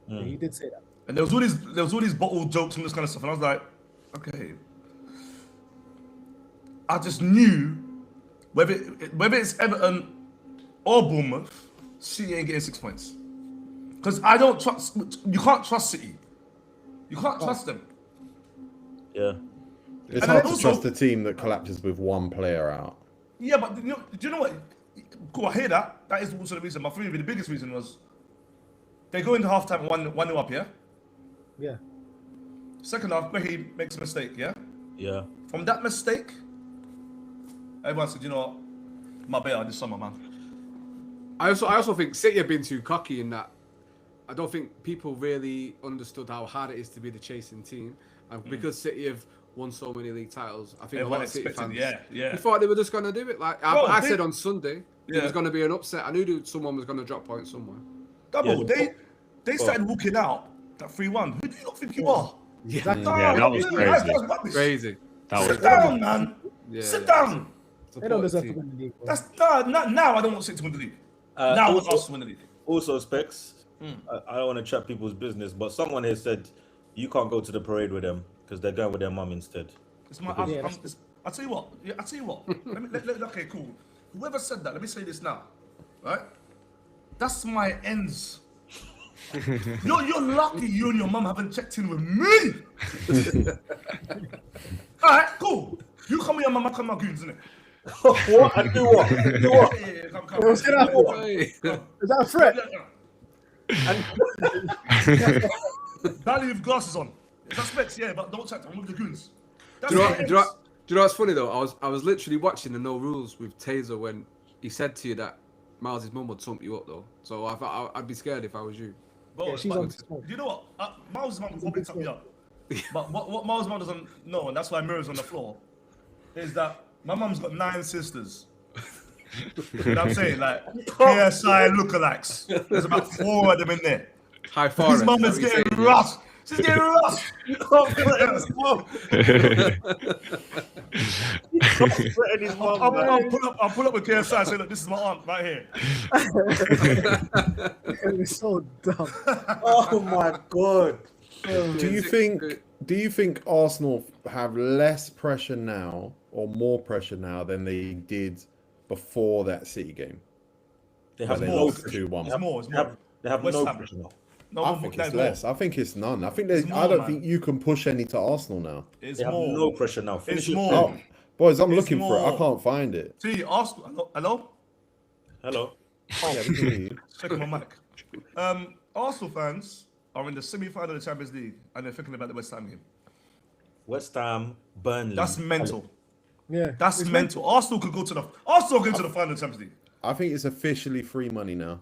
Yeah, you did say that. And there was all these bottled jokes and this kind of stuff, and I was like, okay. I just knew whether it's Everton or Bournemouth, City ain't getting 6 points. Because I don't trust. You can't trust City. You can't trust them. Yeah. It's hard to trust a team that collapses with one player out. Yeah, but do you know what? Cool, I hear that. That is also the reason. But for me, the biggest reason was they go into halftime 1-0 up, yeah? Yeah. Second half, Becky makes a mistake, yeah? Yeah. From that mistake, everyone said, you know what? My better this summer, man. I also think City have been too cocky in that. I don't think people really understood how hard it is to be the chasing team. And because City have won so many league titles, I think Everyone a lot of City expected, fans yeah. they thought they were just going to do it. Like Bro, I said on Sunday, Yeah. it was going to be an upset. I knew someone was going to drop points somewhere. Double, Yeah. they started walking out that 3-1. Who do you not think you are? Exactly. Yeah, that was crazy. rubbish. Crazy. Sit down, man. Yeah, Sit down. They don't deserve to win the league. Bro. That's now I don't want City to win the league. Now it's Arsenal in the league. Also, Specs, I don't want to trap people's business, but someone here said you can't go to the parade with them because they're going with their mum instead. It's my. I'll tell you what. Yeah, I'll tell you what. Okay, cool. Whoever said that, let me say this now, right? That's my ends. You're lucky you and your mum haven't checked in with me. All right, cool. You come with your mum, I come with my goons, innit? What? I do what? Do what? Yeah, come. Is that a threat? Daddy with glasses on. That's Specs, yeah, but don't check. I'm with the goons. Do you know what's funny though? I was literally watching the No Rules with Taser when he said to you that Miles' mum would sump you up though. So I'd be scared if I was you. Bro, Yeah, she's on smoke. you know what? Miles' mum will probably tuck me up. But what Miles' mum doesn't know, and that's why Mirror's on the floor, is that my mum's got 9 sisters. You know what I'm saying? Like KSI lookalikes. There's about 4 of them in there. High five. His mum is getting rushed. She's getting rushed. I'll pull up with KSI and say, look, this is my aunt right here. It's so dumb. Oh my god. Do you think Arsenal have less pressure now or more pressure now than they did before that City game? They have When they no lost pressure. 2-1. It's more. They have West no Ham. pressure now. No, I think it's less. I think it's none. I think there's. It's more, I don't man. think you can push any to Arsenal now. It's They have more. no pressure now. Finish It's it. more. Oh, boys, I'm It's looking for it. I more. can't find it. See, Arsenal. Hello? Hello. Yeah, we can hear you. Checking my mic. Arsenal fans are in the semi-final of the Champions League and they're thinking about the West Ham game. West Ham, Burnley. That's mental. Yeah. That's mental. Arsenal could go to the final of the Champions League. I think it's officially free money now.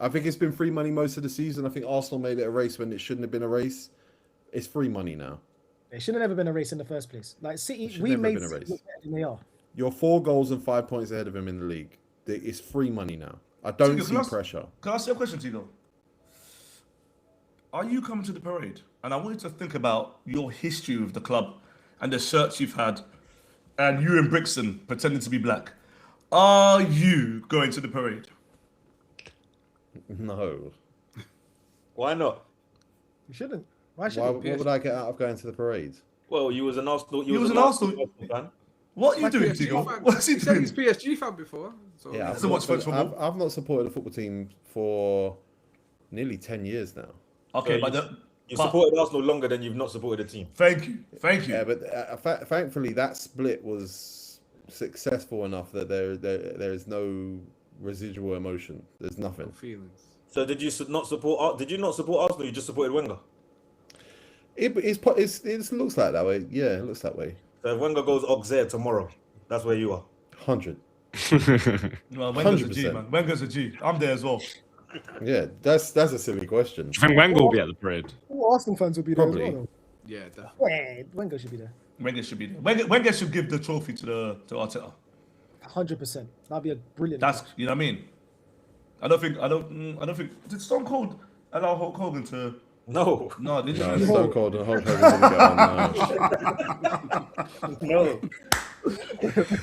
I think it's been free money most of the season. I think Arsenal made it a race when it shouldn't have been a race. It's free money now. It should have never been a race in the first place. Like City, should we never made been a City race. look better than they are. You're 4 goals and 5 points ahead of him in the league. It's free money now. I don't Tigo, see pressure. Can I ask you a question, Tigo? Are you coming to the parade? And I want you to think about your history with the club and the shirts you've had and you and Brixton pretending to be black. Are you going to the parade? No. Why not? You shouldn't. Why should Why, you? what would I get out of going to the parade? Well, you was an Arsenal. You was an Arsenal fan. What are you Like doing, PSG Tigo? fan. What's he He said doing? he's PSG fan before. So Yeah, So watch French football? I've not supported a football team for nearly 10 years now. Okay, So but You supported Arsenal longer than you've not supported a team. thank you. Yeah, but thankfully that split was successful enough that there is no residual emotion. There's nothing. feelings. So did you not support? Did you not support Arsenal? You just supported Wenger. It looks like that way. Yeah, it looks that way. So if Wenger goes Auxerre tomorrow, that's where you are. 100. Well, Wenger's a G, 100%. man. Wenger's a G. I'm there as well. Yeah, that's a silly question. Do you think Wenger will be at the parade? All Arsenal fans will be there Probably. as well. Yeah, Though. Yeah, Wenger should be there. Wenger should be there. Wenger should give the trophy to Arteta. 100%. That'd be a brilliant. That's, you know what I mean. I don't think. Did Stone Cold allow Hulk Hogan to? No, No, did No, you? Stone Cold and Hulk Hogan didn't get on. no.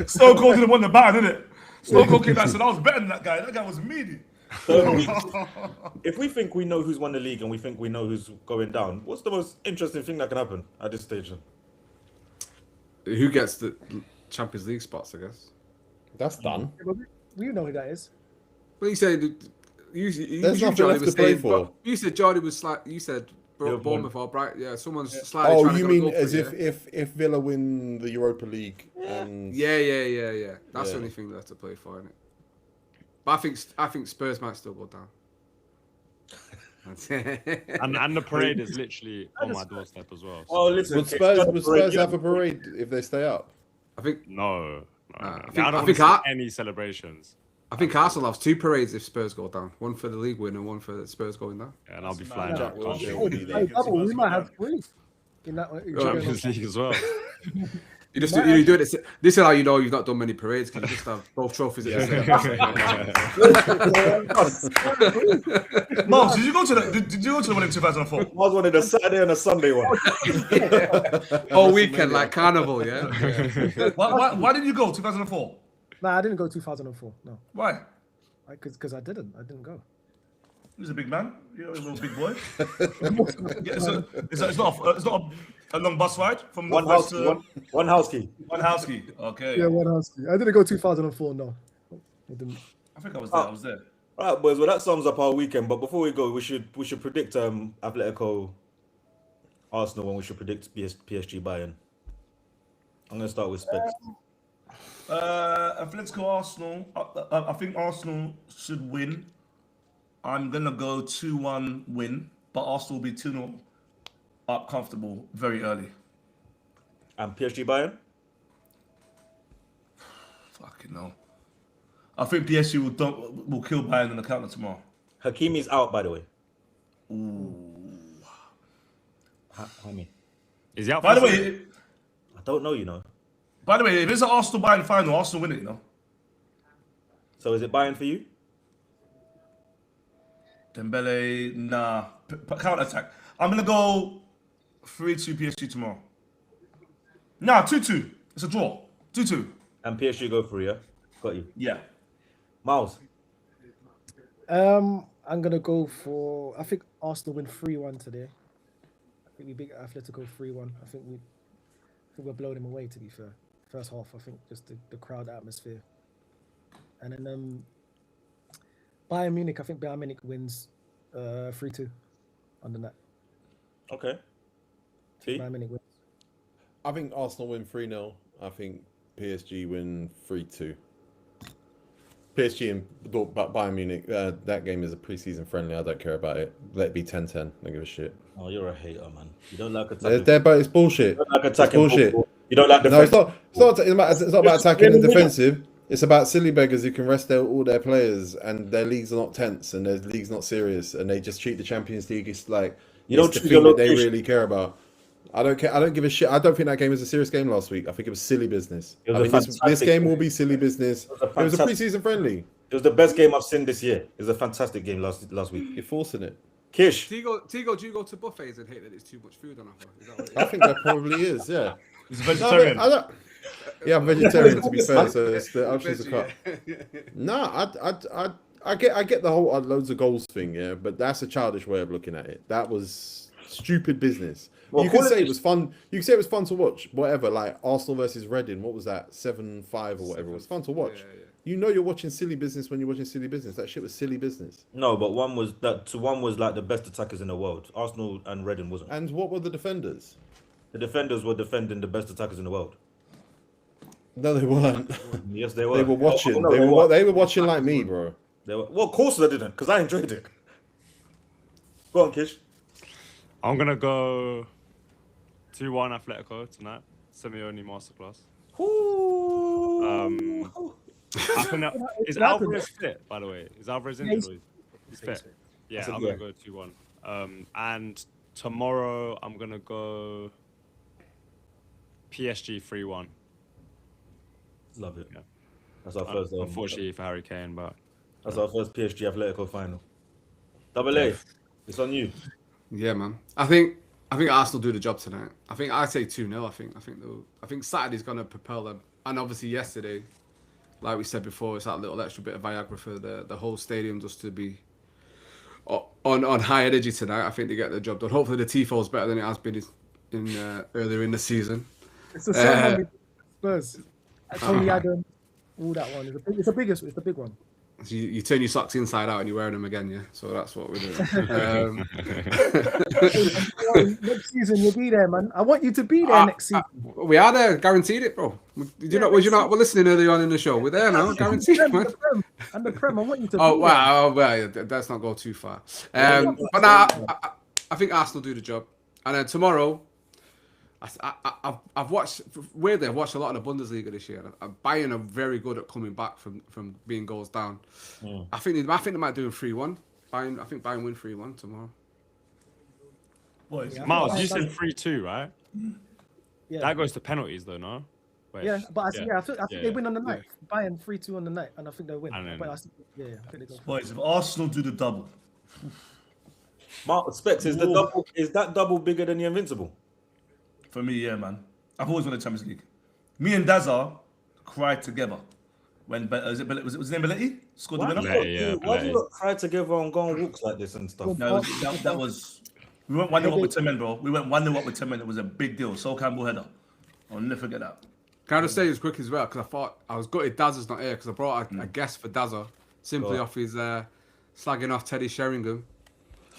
Stone Cold didn't want the bat, did it? Stone Cold came back and said, I was better than that guy. That guy was meaty. So if we think we know who's won the league and we think we know who's going down, what's the most interesting thing that can happen at this stage? Who gets the Champions League spots? I guess. That's done. We know who that is. But you said There's nothing left to play for. You said Jordy was you said Liverpool. Bournemouth or Brighton. Yeah, someone's slightly. Oh, trying to you go mean for it, as yeah? if Villa win the Europa League? And Yeah. That's Yeah. the only thing they have to play for, isn't it? But I think Spurs might still go down. And the parade is literally on my doorstep as well. So. Oh, listen. Would Spurs have a parade if they stay up? I think No. I I think- don't I want think to see I- any celebrations. Arsenal have 2 parades if Spurs go down. One for the league win and one for Spurs going down. Yeah, and I'll be flying Jack out. Wilshere Can't will be be Hey, there. double, we might have 3 in that. Champions League as well. You do it. This is how you know you've not done many parades because you just have both trophies at the same time. Mom, did you go to the one in 2004? I was one of the Saturday and a Sunday one. Whole weekend like carnival, yeah. Why did you go 2004? Nah, I didn't go 2004. No, Why? Because I didn't go. He's a big man. You're a little big boy. Yeah, so it's not a long bus ride from One Northwest house, to one house key. one house key. Okay. Yeah, what else? I didn't go 2004. No, I didn't. I think I was there. I was there. All right, boys. Well, that sums up our weekend. But before we go, we should predict Atletico, Arsenal, and we should predict PSG Bayern. I'm gonna start with Specs. Atletico Arsenal. I think Arsenal should win. I'm gonna go 2-1 win, but Arsenal will be 2-0 up comfortable very early. And PSG Bayern. Fucking no. I think PSG will kill Bayern on the counter tomorrow. Hakimi's out, by the way. Ooh. How many? Is he out? By the for way, I don't know. You know. if it's an Arsenal Bayern final, Arsenal win it. You know. So is it Bayern for you? Dembele, nah. Counter attack. I'm gonna go 3-2 PSG tomorrow. Nah, 2-2. It's a draw. 2-2. And PSG go for you. Yeah? Got you. Yeah. Miles. I'm gonna go for. I think Arsenal win 3-1 today. I think we beat Atletico 3-1. I think we're blowing them away. To be fair, first half. I think just the crowd atmosphere, and then Bayern Munich. I think Bayern Munich wins 3-2 on the net. Okay. T? Bayern Munich wins. I think Arsenal win 3-0. I think PSG win 3-2. PSG and Bayern Munich, that game is a pre-season friendly. I don't care about it. Let it be 10-10. Don't give a shit. Oh, you're a hater, man. You don't like attacking. But it's bullshit. You don't like It's attacking bullshit. football. You don't like No, defense. it's not about attacking and defensive. It's about silly beggars who can rest all their players, and their leagues are not tense, and their league's not serious, and they just treat the Champions League as like You don't it's the treat your thing that they location. really care about. I don't care. I don't give a shit. I don't think that game was a serious game last week. I think it was silly business. It was I a think this fantastic game game. will be silly business. It was It was a fantastic- pre-season friendly. It was the best game I've seen this year. It was a fantastic game last week. You're forcing it. Kish. Tigo, do you go to buffets and hate that there's too much food on offer? Is that what it I is? think there probably is. Yeah. He's a No, vegetarian. I don't. Yeah, I'm vegetarian to be fair, so it's the options are cut. Veggie, No, I get the whole loads of goals thing, yeah, but that's a childish way of looking at it. That was stupid business. Well, you can call say it- it was fun. You can say it was fun to watch. Whatever, like Arsenal versus Reading. What was that? 7-5 or whatever. It was fun to watch. Yeah. You know you're watching silly business when you're watching silly business. That shit was silly business. No, but one was like the best attackers in the world. Arsenal and Reading wasn't. And what were the defenders? The defenders were defending the best attackers in the world. No, they weren't. Yes, they were. They were watching. Oh, no, They were watching like me, bro. They were. Well, of course they didn't, because I enjoyed it. Go on, Kish. I'm gonna go 2-1 Atletico tonight. Simeone masterclass. I think that, is Alvarez fit, by the way? Is Alvarez injured? Or he's fit. Yeah, That's a I'm yeah. gonna go 2-1. And tomorrow I'm gonna go PSG 3-1. Love it. Yeah. That's our first. Unfortunately for Harry Kane, but That's our first PSG Atletico final. Double A. It's on you. Yeah, man. I think Arsenal do the job tonight. I say 2-0. I think Saturday's gonna propel them. And obviously yesterday, like we said before, it's that little extra bit of Viagra for the whole stadium just to be on high energy tonight. I think they get the job done. Hopefully the Tifo's better than it has been in earlier in the season. It's the same one with Spurs. Tony Adam, all that one. It's the big one. So you turn your socks inside out and you're wearing them again, yeah. So that's what we're doing. Next season you'll be there, man. I want you to be there next season. We are there, guaranteed it, bro. Was you not listening earlier on in the show? We're there now, guaranteed, man. And the Prem, I want you to Oh be wow, well, yeah, let's not go too far. But now I think Arsenal do the job, and then tomorrow, I've watched weirdly. I've watched a lot of the Bundesliga this year. Bayern are very good at coming back from being goals down. I think they might do a 3-1. I think Bayern win 3-1 tomorrow. Boys. Yeah. Miles, you said 3-2, right? Yeah. That goes to penalties, though, no? Wait, Yeah, but I think yeah, they win on the night. Bayern 3-2 on the night, and I think they'll win. And then- But I think they go. Boys, if Arsenal do the double, Mark Specs, is that double bigger than the Invincible? for me, yeah, man. I've always won the Champions League. Me and Dazza cried together. when was it his name Belletti scored the Why winner? do Belletti, you yeah, lot- why do you Belletti. lot cry together and go on walks like this and stuff? No, that was. We went 1-0 up with 10 men, bro. We went 1-0 up with 10 men. It was a big deal. Sol Campbell header. I'll never forget that. Can I just say this quick as well? Because I thought I was gutted Dazza's not here because I brought a guest for Dazza simply Go on. off his slagging off Teddy Sheringham.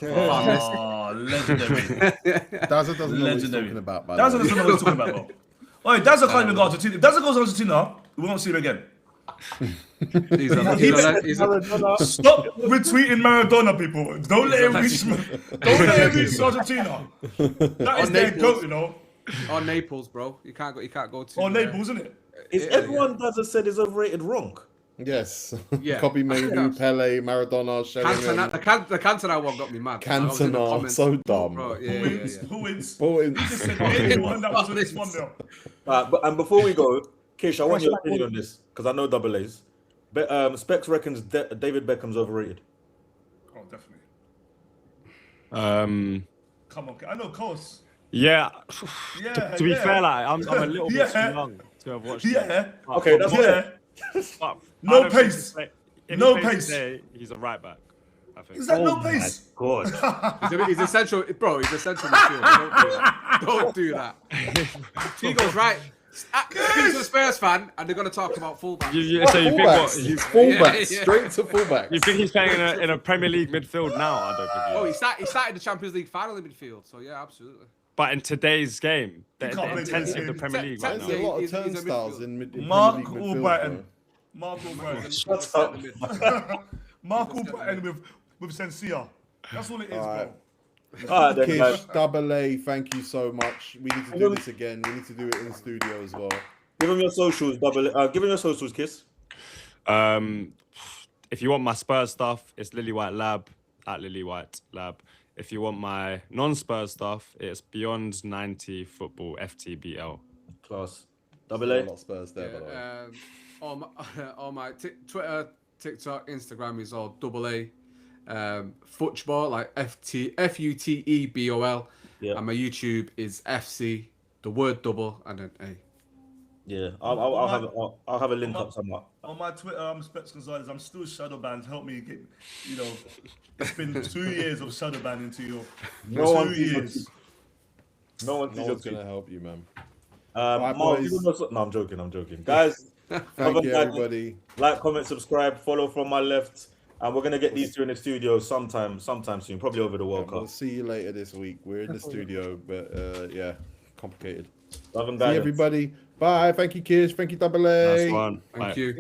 Oh, legendary. Dazza doesn't know what he's Legendary. talking about, by Dazza the way. doesn't know what he's talking about, bro. Oh, Dazza can't even go to Argentina. If Dazza goes to Argentina, we won't see him again. He's a Stop retweeting Maradona, people. Don't let him reach. Don't let him reach Argentina. That is their Naples. goat, you know. or Naples, bro. You can't go to. Or Naples, isn't it? Is Yeah, everyone Dazza said is overrated wrong? Yes. Yeah. Copy Manu, Pele, Maradona, Cantona, Sheringham, the Cantona one got me mad. I was in the Cantona. comments. So dumb. Bro, yeah, Who yeah, wins? yeah. Who wins? Points. He just said anyone that was on this 1-0. And before we go, Kish, I want your opinion on this because I know double A's. Specs reckons David Beckham's overrated. Oh, definitely. Come on, I know, Coast. Yeah. Yeah. To be fair, like I'm a little bit too Yeah. young to have watched. it. Yeah. Okay, that's Yeah. But I No don't think pace. he's play- if No he plays pace. today, he's a right back. I think. Is that no pace? God. He's essential, bro. He's essential midfield. Don't do that. He goes right. Speak to a Spurs fan, and they're gonna talk about fullback. So you think what? Fullbacks. He's, Fullbacks. Yeah. Straight to fullbacks. you think he's playing in a Premier League midfield now? I don't think. Oh, He he is. started the Champions League final in midfield. So yeah, absolutely. But in today's game, the can't play intensity of the that. Premier League right There's now. a lot of He's a turnstiles midfield. in Mark Premier League midfield, Albrighton. bro. Mark Albrighton. Shut up. Mark Albrighton with Sensia. That's all it is, Alright. bro. All right, then, Kish, guys. double A, thank you so much. We need to do this again. We need to do it in studio as well. Give him your socials, give him your socials, Kiss. If you want my Spurs stuff, it's Lily White Lab at Lily White Lab. If you want my non-Spurs stuff, it's Beyond 90 Football FTBL. Class. Double A A. lot of Spurs there, by the way. All my Twitter, TikTok, Instagram is all double A. Futbol, like FUTEBOL. Yeah. And my YouTube is FC, the word double, and then A. Yeah, I'll have a link up somewhere. On my Twitter, I'm Specs Gonzalez. I'm still shadow banned. Help me get, it's been 2 years of shadow banning to you. No one 2 sees your years. tweet. No one sees No your one's tweet. going to help you, man. Mark, boys. give him your no, I'm joking. Guys, Thank you, everybody. like, comment, subscribe, follow from my left. And we're going to get these two in the studio sometime soon, probably over the World We'll Cup. see you later this week. We're in the studio, but yeah, complicated. Love and See guidance. everybody. Bye. Thank you, Kish. Thank you, double A. Nice one. Thank Bye. you.